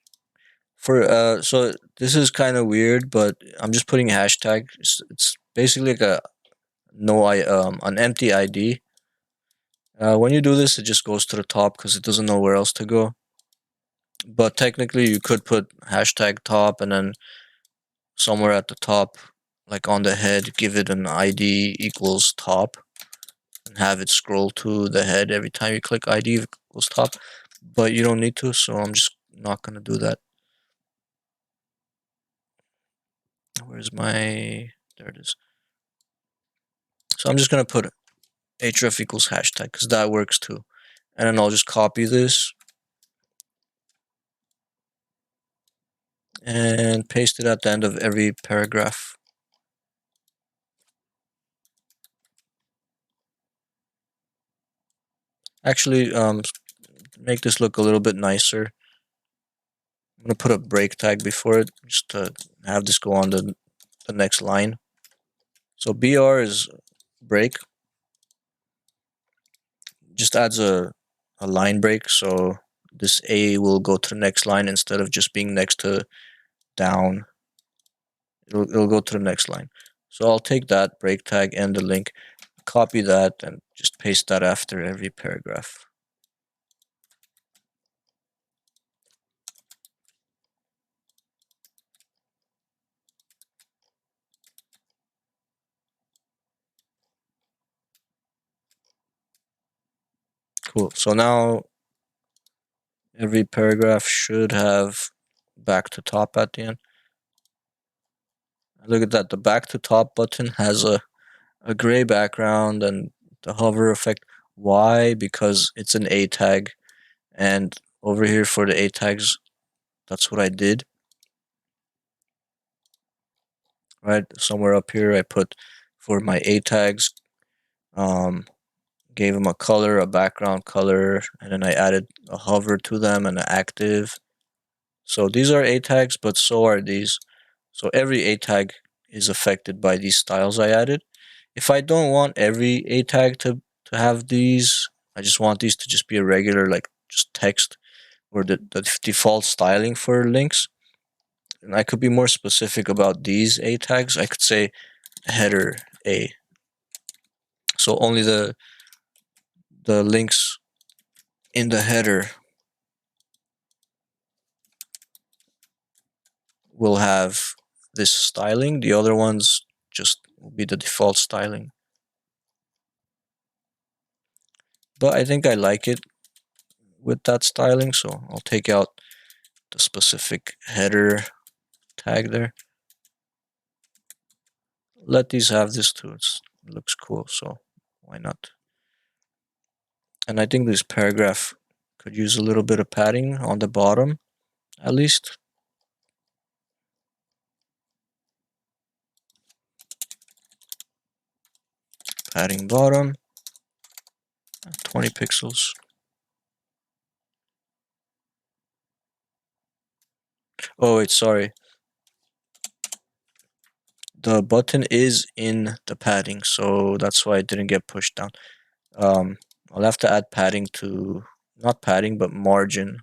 so this is kind of weird, but I'm just putting hashtag. It's basically like an empty ID. When you do this, it just goes to the top because it doesn't know where else to go. But technically, you could put hashtag top and then somewhere at the top, like on the head, give it an ID equals top and have it scroll to the head every time you click ID equals top. But you don't need to, so I'm just not going to do that. Where's my... There it is. So I'm just going to put href equals hashtag because that works too. And then I'll just copy this and paste it at the end of every paragraph. Actually, make this look a little bit nicer. I'm going to put a break tag before it just to have this go on the next line. So BR is break. Just adds a line break, so this A will go to the next line instead of just being next to down. It'll go to the next line. So I'll take that break tag and the link, copy that, and just paste that after every paragraph. Cool. So now every paragraph should have back to top at the end. Look at that. The back to top button has a gray background and the hover effect. Why? Because it's an A tag. And over here for the A tags, that's what I did. Right? Somewhere up here I put for my A tags, gave them a color, a background color, and then I added a hover to them and an active. So these are A tags, but so are these. So every A tag is affected by these styles I added. If I don't want every A tag to have these, I just want these to just be a regular, like just text or the default styling for links. And I could be more specific about these A tags. I could say header A. So only the links in the header will have this styling. The other ones just will be the default styling. but I think I like it with that styling, so I'll take out the specific header tag there. Let these have this too. It looks cool, so why not? And I think this paragraph could use a little bit of padding on the bottom, at least. Padding bottom, 20 pixels. Oh wait, sorry. The button is in the padding, so that's why it didn't get pushed down. I'll have to add padding to, not padding, but margin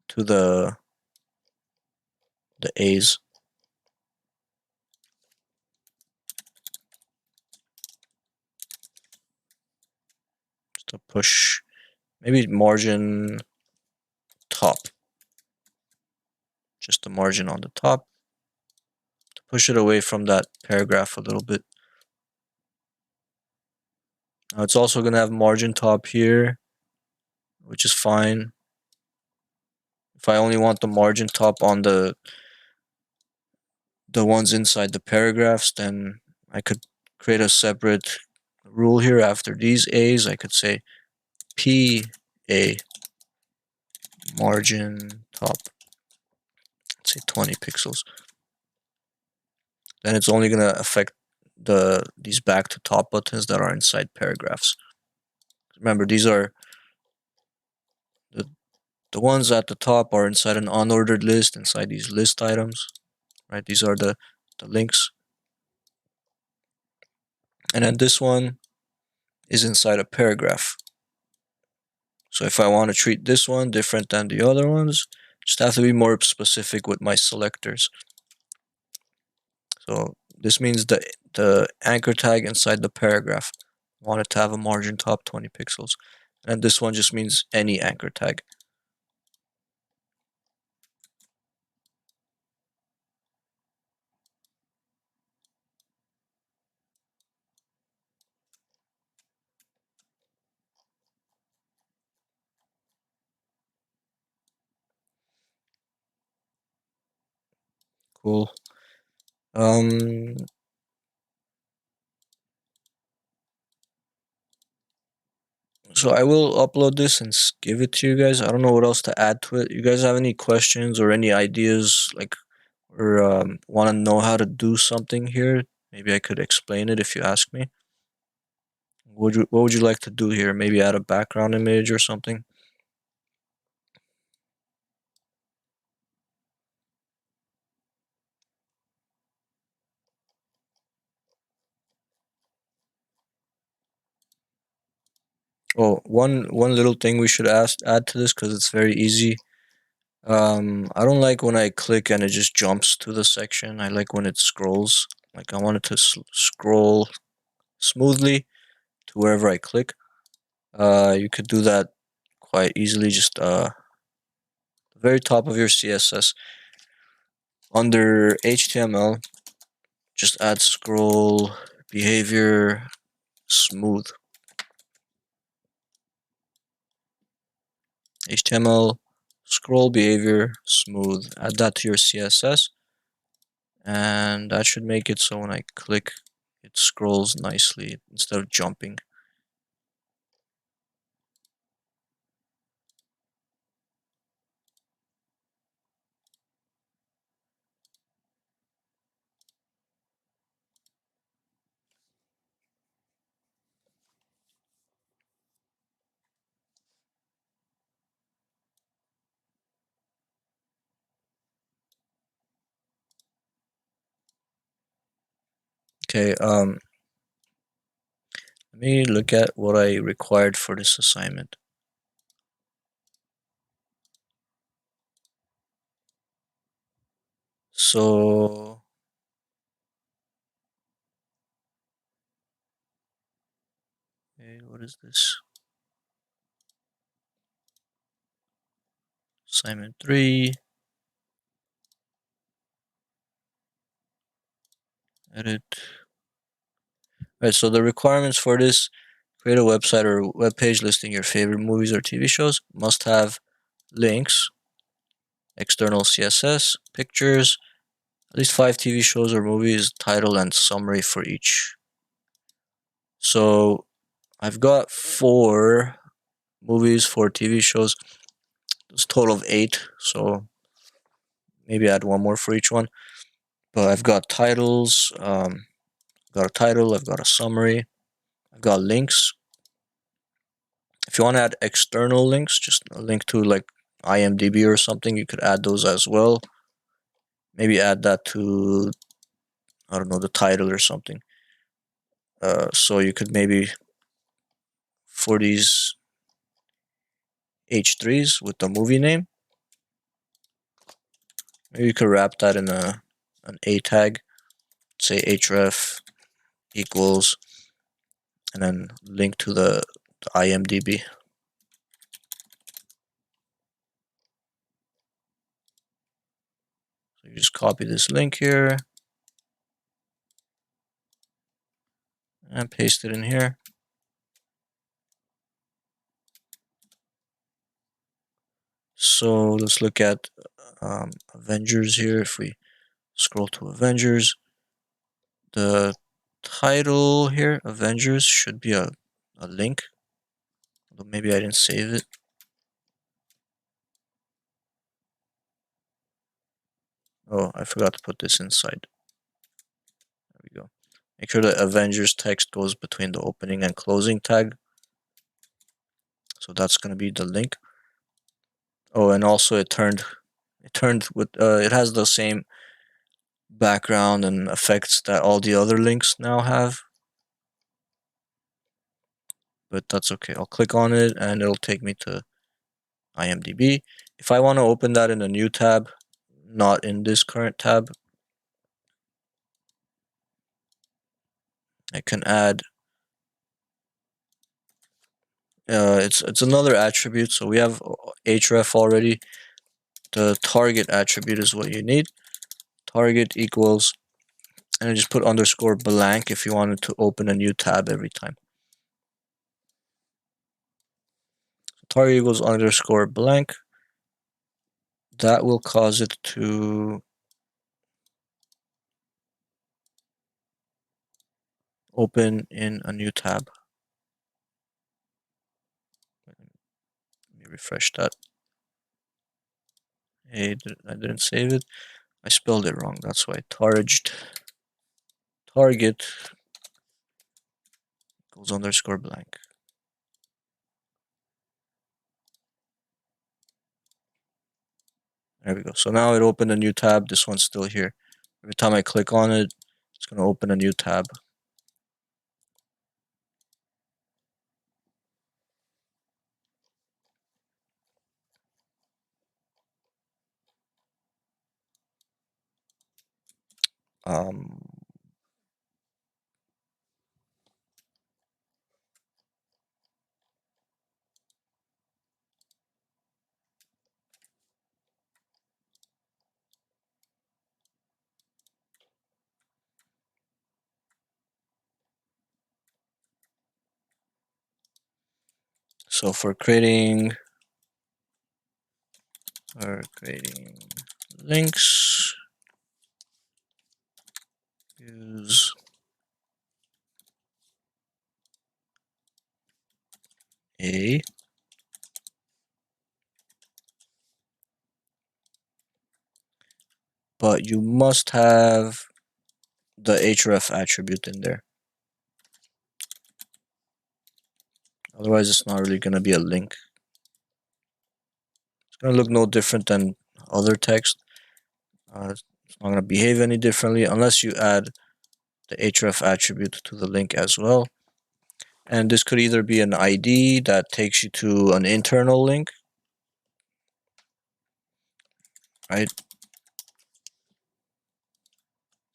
to the A's. Just to push, maybe margin top. Just the margin on the top. To push it away from that paragraph a little bit. Now it's also going to have margin top here, which is fine. If I only want the margin top on the ones inside the paragraphs, then I could create a separate rule here after these A's. I could say PA margin top, let's say 20 pixels. Then it's only going to affect these back to top buttons that are inside paragraphs. Remember, these are the ones at the top are inside an unordered list, inside these list items, right? These are the links. And then this one is inside a paragraph. So if I want to treat this one different than the other ones, just have to be more specific with my selectors. So this means the anchor tag inside the paragraph, I want it to have a margin top 20 pixels. And this one just means any anchor tag. Cool. So I will upload this and give it to you guys. I don't know what else to add to it. You guys have any questions or any ideas, like, or want to know how to do something here? Maybe I could explain it if you ask me. What would you like to do here? Maybe add a background image or something? Oh, one little thing we should add to this, because it's very easy. I don't like when I click and it just jumps to the section. I like when it scrolls. Like, I want it to scroll smoothly to wherever I click. You could do that quite easily. Just the very top of your CSS, under HTML, just add scroll behavior smooth. HTML scroll behavior smooth. Add that to your CSS, and that should make it so when I click, it scrolls nicely instead of jumping. Okay, let me look at what I required for this assignment. So okay, what is this? Assignment 3. Edit. Right, so the requirements for this, Create a website or web page listing your favorite movies or TV shows. Must have links, external CSS, pictures, at least 5 TV shows or movies, title and summary for each. So I've got 4 movies, 4 TV shows. It's a total of 8. So maybe add 1 more for each one. But I've got titles. I've got a title. I've got a summary. I've got links. If you want to add external links, just a link to like IMDb or something, you could add those as well. Maybe add that to, I don't know, the title or something. So you could maybe, for these H3s with the movie name, maybe you could wrap that in an A tag, say href equals, and then link to the IMDb. So you just copy this link here and paste it in here. So let's look at Avengers here. If we scroll to Avengers, the title here, Avengers, should be a link. Although maybe I didn't save it. Oh, I forgot to put this inside. There we go. Make sure the Avengers text goes between the opening and closing tag. So that's going to be the link. Oh, and also it turned with it has the same background and effects that all the other links now have. But that's okay. I'll click on it and it'll take me to IMDb. If I want to open that in a new tab, not in this current tab, I can add it's another attribute. So we have href already. The target attribute is what you need. Target equals, and I just put underscore blank if you wanted to open a new tab every time. Target equals underscore blank. That will cause it to open in a new tab. Let me refresh that. Hey, I didn't save it. I spelled it wrong. That's why. Target equals underscore blank. There we go. So now it opened a new tab. This one's still here. Every time I click on it, it's going to open a new tab. Um, so for creating links, use a but you must have the href attribute in there. Otherwise, it's not really going to be a link. It's going to look no different than other text. It's not going to behave any differently unless you add the href attribute to the link as well. And this could either be an ID that takes you to an internal link, right?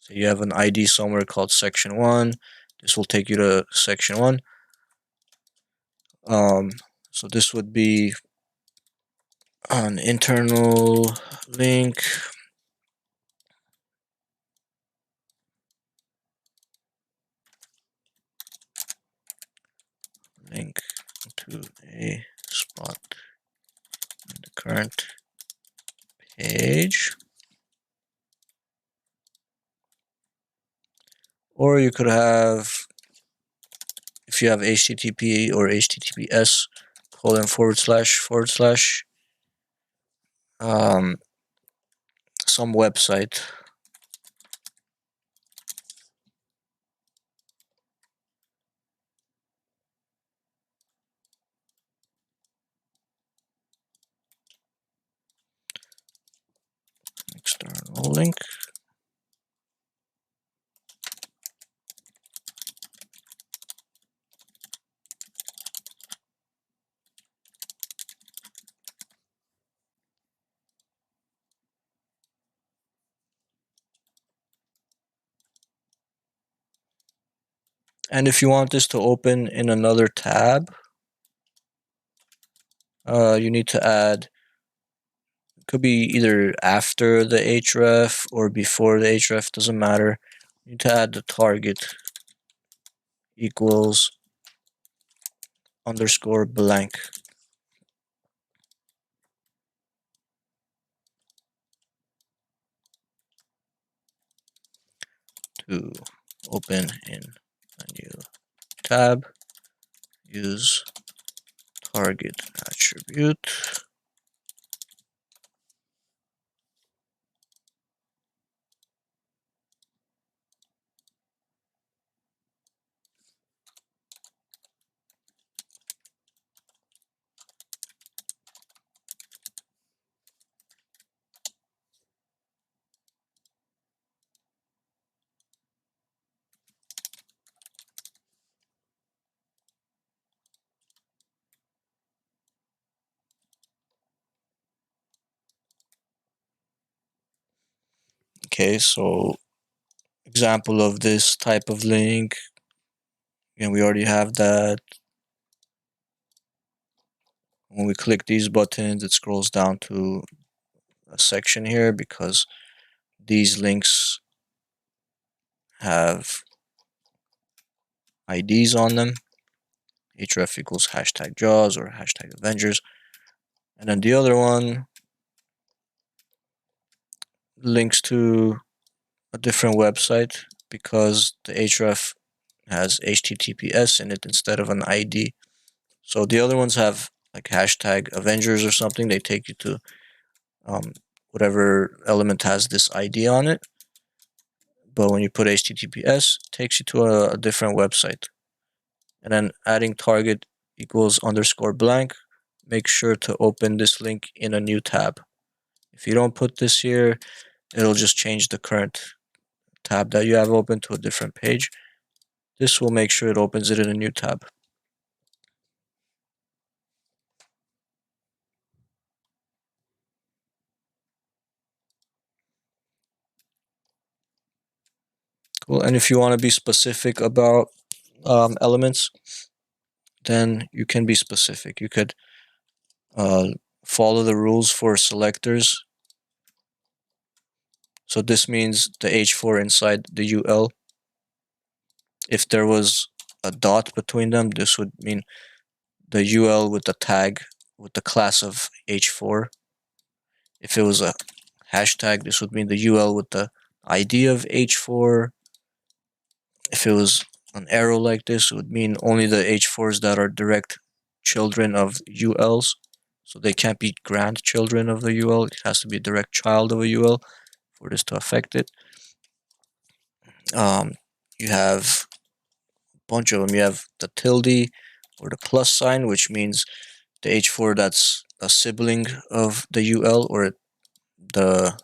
So you have an ID somewhere called section 1. This will take you to section 1. So this would be an internal link. to a spot in the current page. Or you could have, if you have HTTP or HTTPS colon // some website. External link. And if you want this to open in another tab, you need to add, could be either after the href or before the href, doesn't matter. You need to add the target equals underscore blank. To open in a new tab, use target attribute. Okay, so example of this type of link, and we already have that. When we click these buttons, it scrolls down to a section here because these links have IDs on them. href equals hashtag jaws or hashtag avengers. And then the other one links to a different website because the href has HTTPS in it instead of an ID. So the other ones have like hashtag avengers or something. They take you to whatever element has this ID on it. But when you put HTTPS, it takes you to a different website. And then adding target equals underscore blank, make sure to open this link in a new tab. If you don't put this here, it'll just change the current tab that you have open to a different page. This will make sure it opens it in a new tab. Cool. And if you want to be specific about elements, then you can be specific. You could follow the rules for selectors. So this means the h4 inside the ul. If there was a dot between them, this would mean the ul with the tag with the class of h4. If it was a hashtag, this would mean the ul with the ID of h4. If it was an arrow like this, it would mean only the h4s that are direct children of uls. So they can't be grandchildren of the ul. It has to be a direct child of a ul for this to affect it. You have a bunch of them. You have the tilde or the plus sign, which means the h4 that's a sibling of the ul, or the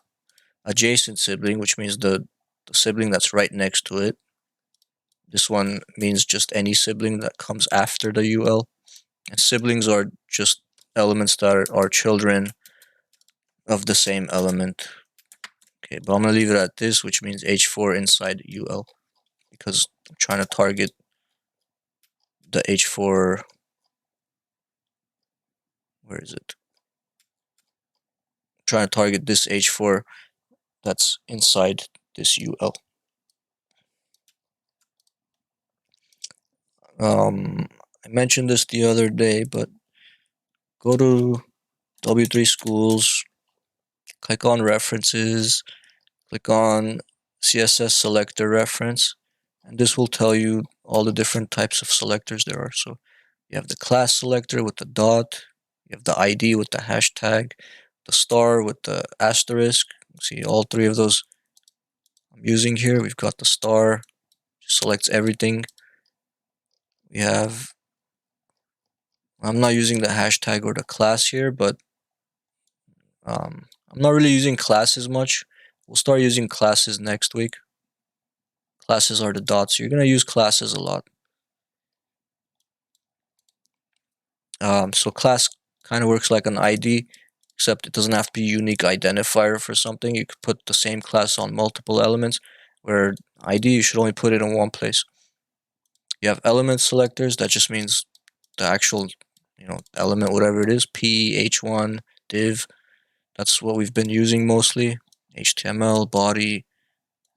adjacent sibling, which means the sibling that's right next to it. This one means just any sibling that comes after the ul. And siblings are just elements that are children of the same element. Okay, but I'm going to leave it at this, which means h4 inside ul, because I'm trying to target the h4. Where is it? I'm trying to target this h4 that's inside this ul. I mentioned this the other day, but go to W3 Schools, click on References, click on CSS Selector Reference, and this will tell you all the different types of selectors there are. So you have the class selector with the dot, you have the ID with the hashtag, the star with the asterisk. See all three of those I'm using here. We've got the star, selects everything. We have, I'm not using the hashtag or the class here, but I'm not really using classes much. We'll start using classes next week. Classes are the dots. You're going to use classes a lot. So class kind of works like an ID, except it doesn't have to be a unique identifier for something. You could put the same class on multiple elements, where ID you should only put it in one place. You have element selectors. That just means the actual, element, whatever it is, P, H1, div. That's what we've been using mostly. HTML, body,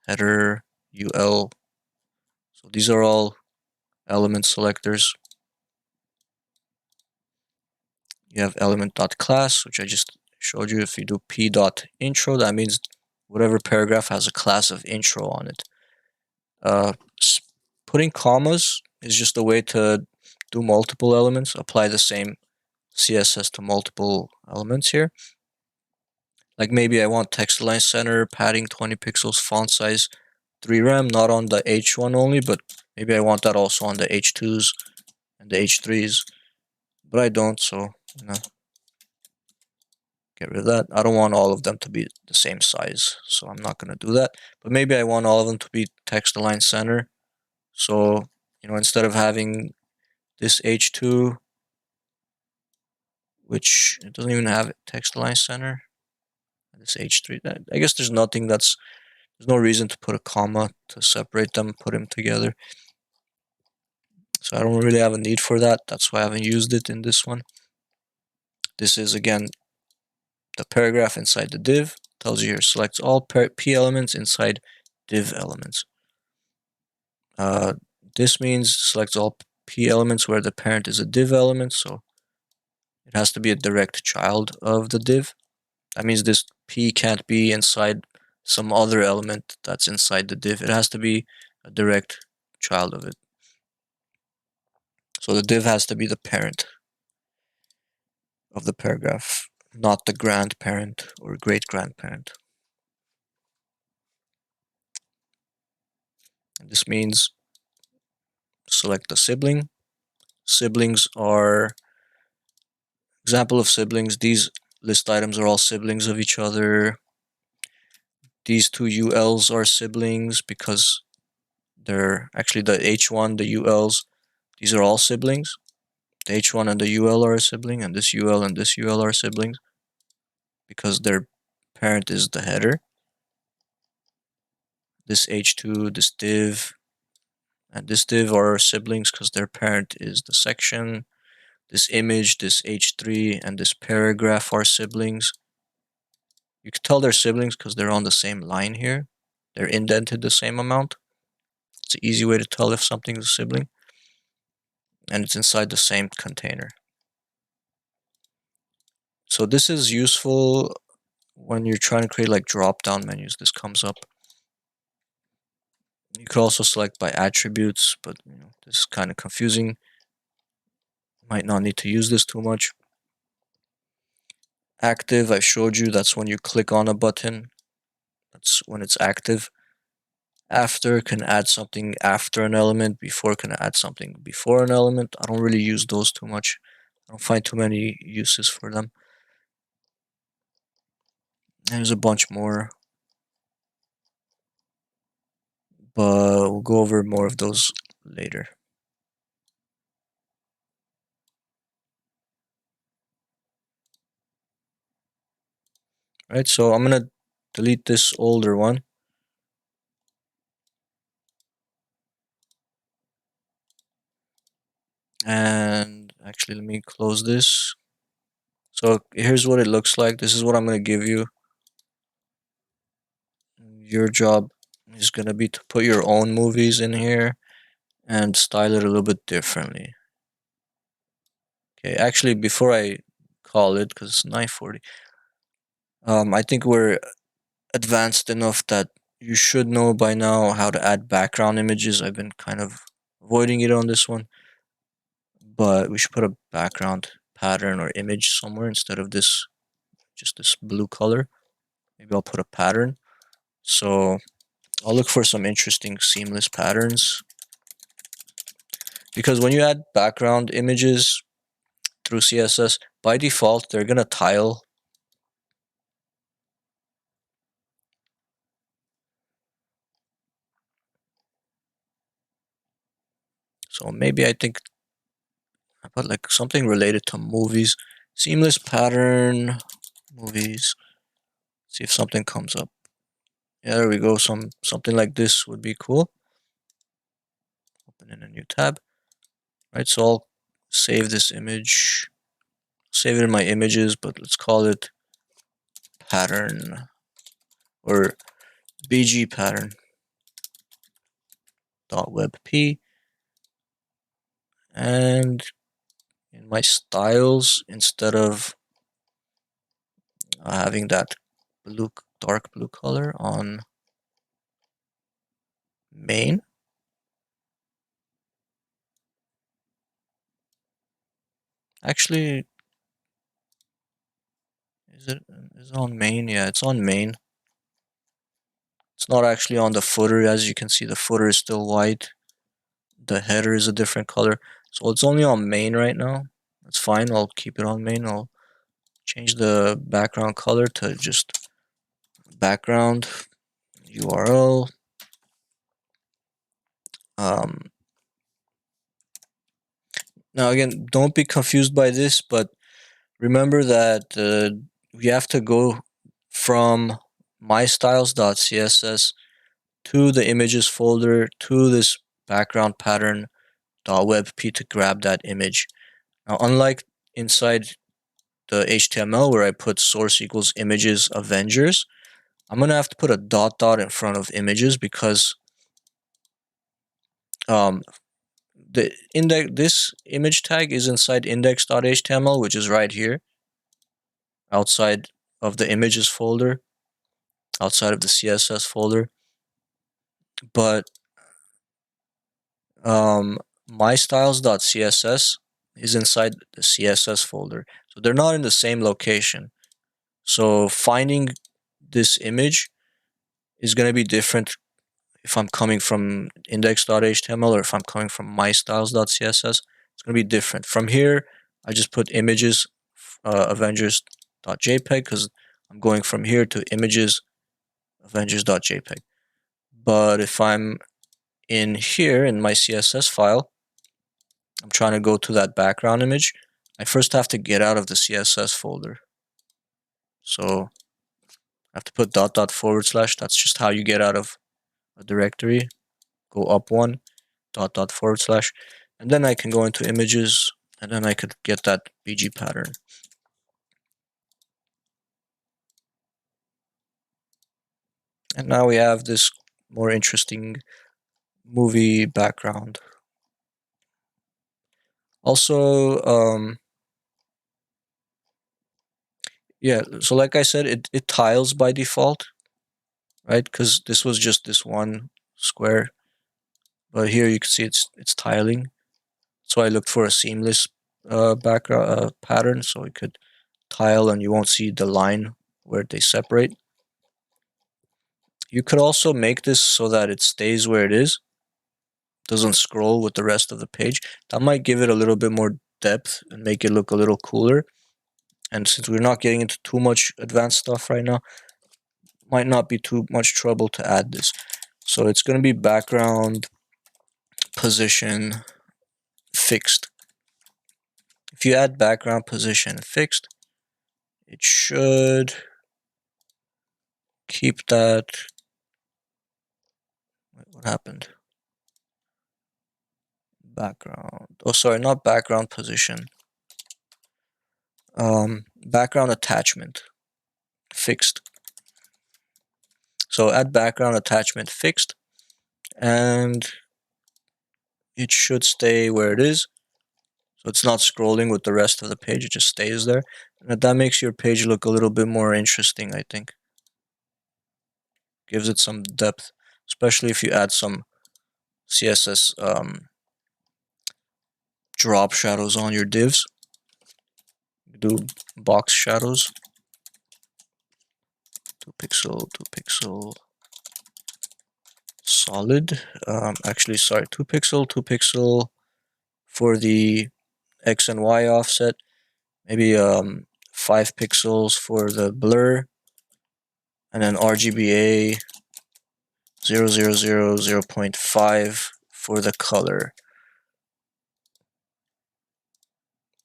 header, UL. So these are all element selectors. You have element.class, which I just showed you. If you do p.intro, that means whatever paragraph has a class of intro on it. Putting commas is just a way to do multiple elements, apply the same CSS to multiple elements here. Like maybe I want text align center, padding 20 pixels, font size 3 rem, not on the H1 only, but maybe I want that also on the H2s and the H3s. But I don't, so get rid of that. I don't want all of them to be the same size, so I'm not going to do that. But maybe I want all of them to be text align center. So, instead of having this H2, which it doesn't even have text align center, this H3, I guess there's no reason to put a comma to separate them, put them together. So I don't really have a need for that. That's why I haven't used it in this one. This is, again, the paragraph inside the div. Tells you here, selects all p elements inside div elements. This means selects all p elements where the parent is a div element, so it has to be a direct child of the div. That means this p can't be inside some other element that's inside the div. It has to be a direct child of it. So the div has to be the parent of the paragraph, not the grandparent or great-grandparent. And this means select the sibling. Siblings are example of siblings. These list items are all siblings of each other. These two ULs are siblings because they're actually the H1, the ULs. These are all siblings. The H1 and the UL are a sibling, and this UL and this UL are siblings because their parent is the header. This H2, this div, and this div are siblings because their parent is the section. This image, this H3, and this paragraph are siblings. You can tell they're siblings because they're on the same line here. They're indented the same amount. It's an easy way to tell if something's a sibling. And it's inside the same container. So this is useful when you're trying to create like drop-down menus. This comes up. You could also select by attributes, but this is kind of confusing. Might not need to use this too much. Active, I showed you, that's when you click on a button. That's when it's active. After can add something after an element. Before can add something before an element. I don't really use those too much. I don't find too many uses for them. And there's a bunch more, but we'll go over more of those later. Right, so I'm gonna delete this older one. And actually, let me close this. So here's what it looks like. This is what I'm gonna give you. Your job is gonna be to put your own movies in here and style it a little bit differently. Okay, actually, before I call it, because it's 9:40, I think we're advanced enough that you should know by now how to add background images. I've been kind of avoiding it on this one, but we should put a background pattern or image somewhere instead of this, just this blue color. Maybe I'll put a pattern. So I'll look for some interesting seamless patterns, because when you add background images through CSS, by default, they're gonna tile. So maybe I think I put like something related to movies. Seamless pattern, movies. See if something comes up. Yeah, there we go. Something like this would be cool. Open in a new tab. Right, so I'll save this image. Save it in my images, but let's call it pattern or BG pattern .webp. And in my styles, instead of having that blue, dark blue color on main, actually, is it on main? Yeah, it's on main. It's not actually on the footer. As you can see, the footer is still white. The header is a different color. So it's only on main right now. That's fine. I'll keep it on main. I'll change the background color to just background URL. Now again, don't be confused by this, but remember that we have to go from mystyles.css to the images folder to this background pattern .webp to grab that image. Now, unlike inside the HTML where I put source equals images Avengers, I'm gonna have to put a dot in front of images because the index, this image tag is inside index.html, which is right here outside of the images folder, outside of the CSS folder. But mystyles.css is inside the CSS folder, so they're not in the same location. So finding this image is going to be different if I'm coming from index.html or if I'm coming from mystyles.css. It's going to be different. From here, I just put images avengers.jpg because I'm going from here to images avengers.jpg. But if I'm in here in my CSS file, I'm trying to go to that background image, I first have to get out of the CSS folder. So I have to put .. // that's just how you get out of a directory. Go up one, .. // and then I can go into images, and then I could get that BG pattern. And now we have this more interesting movie background. Also, yeah, so like I said, it tiles by default, right? Because this was just this one square, but here you can see it's tiling. So I looked for a seamless background pattern, so we could tile and you won't see the line where they separate. You could also make this so that it stays where it is, doesn't scroll with the rest of the page. That might give it a little bit more depth and make it look a little cooler. And since we're not getting into too much advanced stuff right now, might not be too much trouble to add this. So it's going to be background position fixed. If you add background position fixed, it should keep that. What happened? Background. Oh, sorry, not background position. Background attachment fixed. So add background attachment fixed, and it should stay where it is. So it's not scrolling with the rest of the page, it just stays there. And that makes your page look a little bit more interesting, I think. Gives it some depth, especially if you add some CSS drop shadows on your divs. Do box shadows. 2 pixel, solid. Actually, sorry, 2 pixel for the X and Y offset. Maybe 5 pixels for the blur, and then RGBA 0.5 for the color.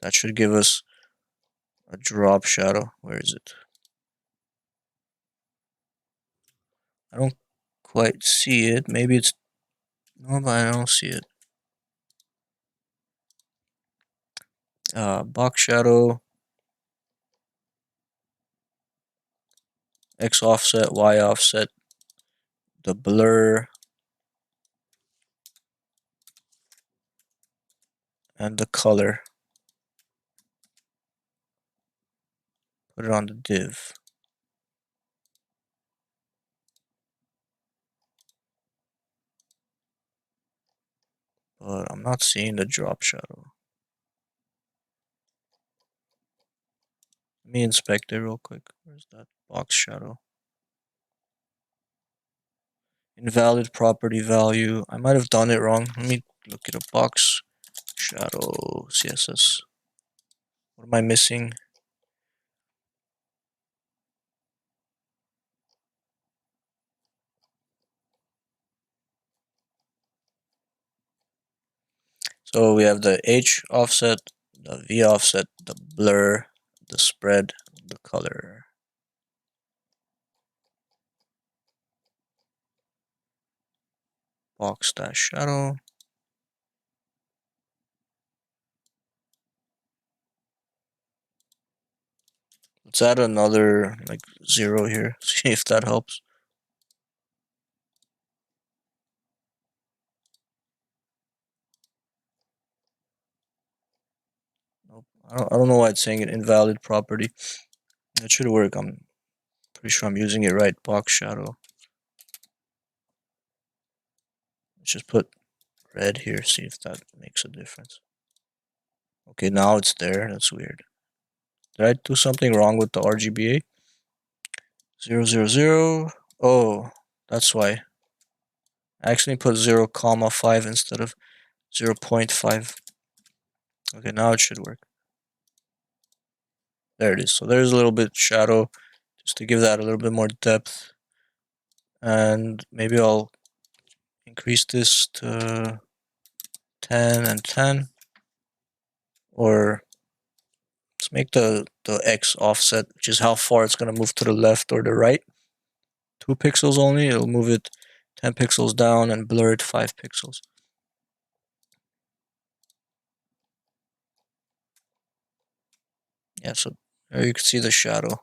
That should give us a drop shadow. Where is it? I don't quite see it. Maybe it's no, but I don't see it. Box shadow, X offset, Y offset, the blur, and the color. Put it on the div. But I'm not seeing the drop shadow. Let me inspect it real quick. Where's that box shadow? Invalid property value. I might have done it wrong. Let me look at a box shadow CSS. What am I missing? So we have the H offset, the V offset, the blur, the spread, the color. Box dash shadow. Let's add another like 0 here. See if that helps. Nope. I don't know why it's saying an invalid property. That should work. I'm pretty sure I'm using it right. Box shadow. Let's just put red here. See if that makes a difference. Okay, now it's there. That's weird. Did I do something wrong with the RGBA? 000. Oh, that's why. I actually put 0.5 instead of 0.5. Okay, now it should work. There it is. So there's a little bit shadow just to give that a little bit more depth. And maybe I'll increase this to 10 and 10. Or let's make the X offset, which is how far it's going to move to the left or the right. 2 pixels only. It'll move it 10 pixels down and blur it 5 pixels. Yeah, so there you can see the shadow,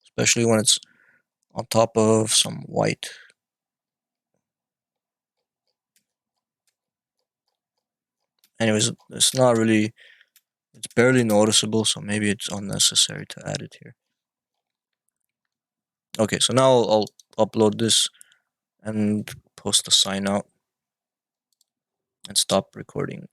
especially when it's on top of some white. Anyways, it's not really, it's barely noticeable, so maybe it's unnecessary to add it here. Okay, so now I'll upload this and post the sign out and stop recording.